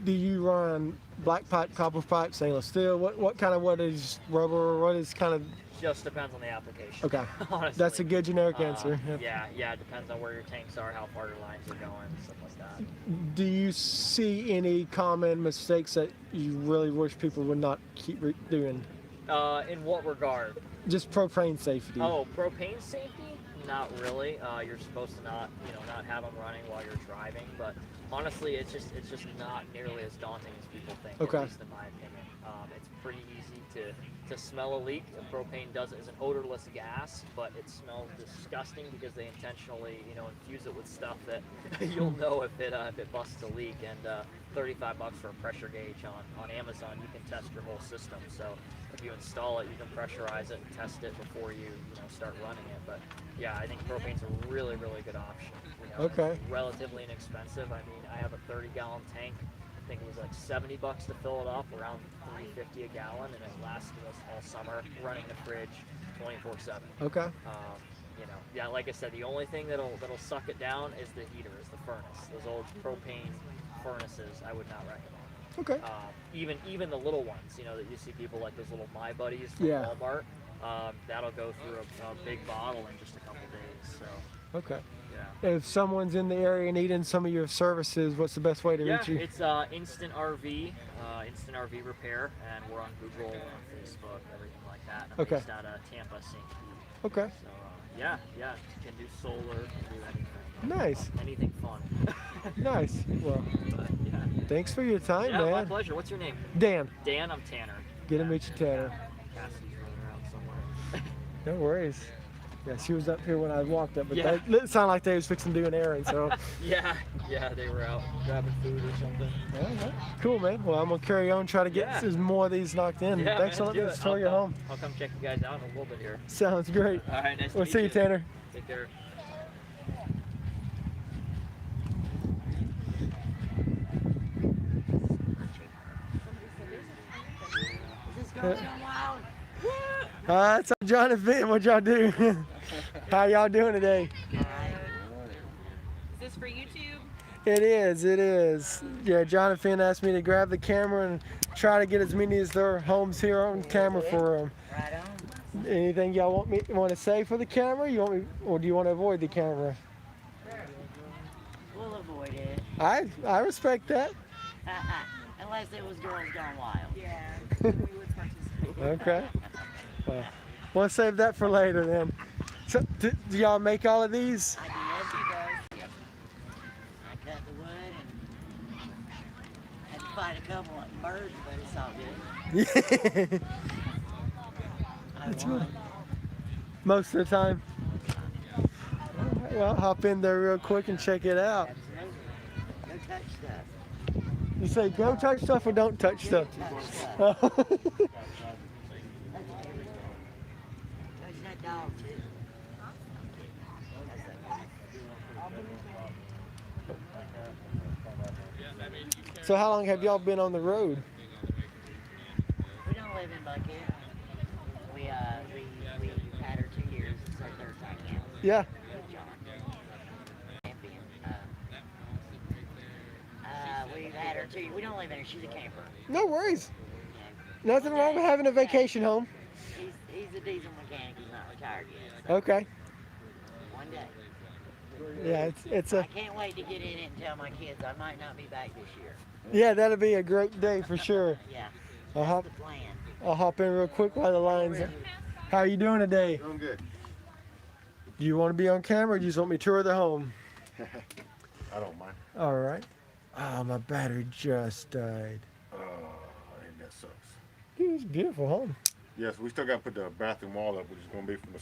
do you run black pipe, copper pipe, stainless steel? What is rubber? What is kind of? Just depends on the application. Okay, honestly. that's a good generic answer. Yeah, it depends on where your tanks are, how far your lines are going, stuff like that. Do you see any common mistakes that you really wish people would not keep doing? In what regard? Just propane safety. Oh, propane safety? Not really. You're supposed to not have them running while you're driving, but honestly, it's just not nearly as daunting as people think. Okay. At least in my opinion. It's pretty easy to smell a leak. Propane is an odorless gas, but it smells disgusting because they intentionally, infuse it with stuff that you'll know if it busts a leak. And $35 for a pressure gauge on Amazon, you can test your whole system. So if you install it, you can pressurize it and test it before you start running it. But yeah, I think propane's a really, really good option. Okay. It's relatively inexpensive. I mean, I have a 30-gallon tank. I think it was like $70 to fill it up, around $3.50 a gallon, and it lasted us all summer running the fridge 24/7. Okay. Yeah, like I said, the only thing that'll suck it down is the heater, is the furnace. Those old propane furnaces, I would not recommend. Okay. Even the little ones, that you see people like those little My Buddies from Walmart. That'll go through a big bottle in just a couple days. So. Okay. Yeah. If someone's in the area needing some of your services, what's the best way to reach you? It's Instant RV Repair, and we're on Google, on Facebook, everything like that. I'm based out of Tampa, St. Pete. Okay. So yeah, can do solar, can do anything. Nice. Anything fun. Nice. Well, thanks for your time, yeah, man. my pleasure. What's your name? Dan. Dan, I'm Tanner. Good to meet you, Tanner. Cassidy's running around somewhere. No worries. Yeah, she was up here when I walked up, but Yeah. it sounded like they was fixing to do an errand, so. yeah, they were out grabbing food or something. Yeah, cool, man. Well, I'm going to carry on, try to get some more of these knocked in. Yeah, Thanks for man, letting do us it. tour your home. I'll come check you guys out in a little bit here. Sounds great. All right, nice to We'll meet see you, Tanner. Take care. It's John and Finn. What y'all do? How y'all doing today? Is this for YouTube? It is. Yeah, John and Finn asked me to grab the camera and try to get as many as their homes here on camera for them. Right on. Anything y'all want to say for the camera? Or do you want to avoid the camera? We'll avoid it. I respect that. Unless it was Girls Gone Wild. Yeah. Okay. We'll save that for later then. So, do y'all make all of these? I do. Yes, he does. Yep. I cut the wood and had to fight a couple of birds, but it's all good. That's right. Most of the time. All right, well, I'll hop in there real quick and check it out. Go touch stuff. You say go touch stuff or don't touch stuff? Touch that dog too. So how long have y'all been on the road? We don't live in Bucket. We had her 2 years. It's our third time now. Yeah. With John. Champion. We've had her 2 years. We don't live in her. She's a camper. No worries. Nothing wrong with having a vacation home. He's a diesel mechanic. He's not retired yet. So Okay. one day. Yeah, it's a. I can't wait to get in it and tell my kids I might not be back this year. Yeah, that'll be a great day for sure. Yeah. I'll That's the plan. hop in real quick while the lines. How are you doing today? Doing good. Do you want to be on camera or do you just want me to tour the home? I don't mind. All right. Oh, my battery just died. Oh, and that sucks. Dude, it's a beautiful home. Yes, we still got to put the bathroom wall up, which is going to be from the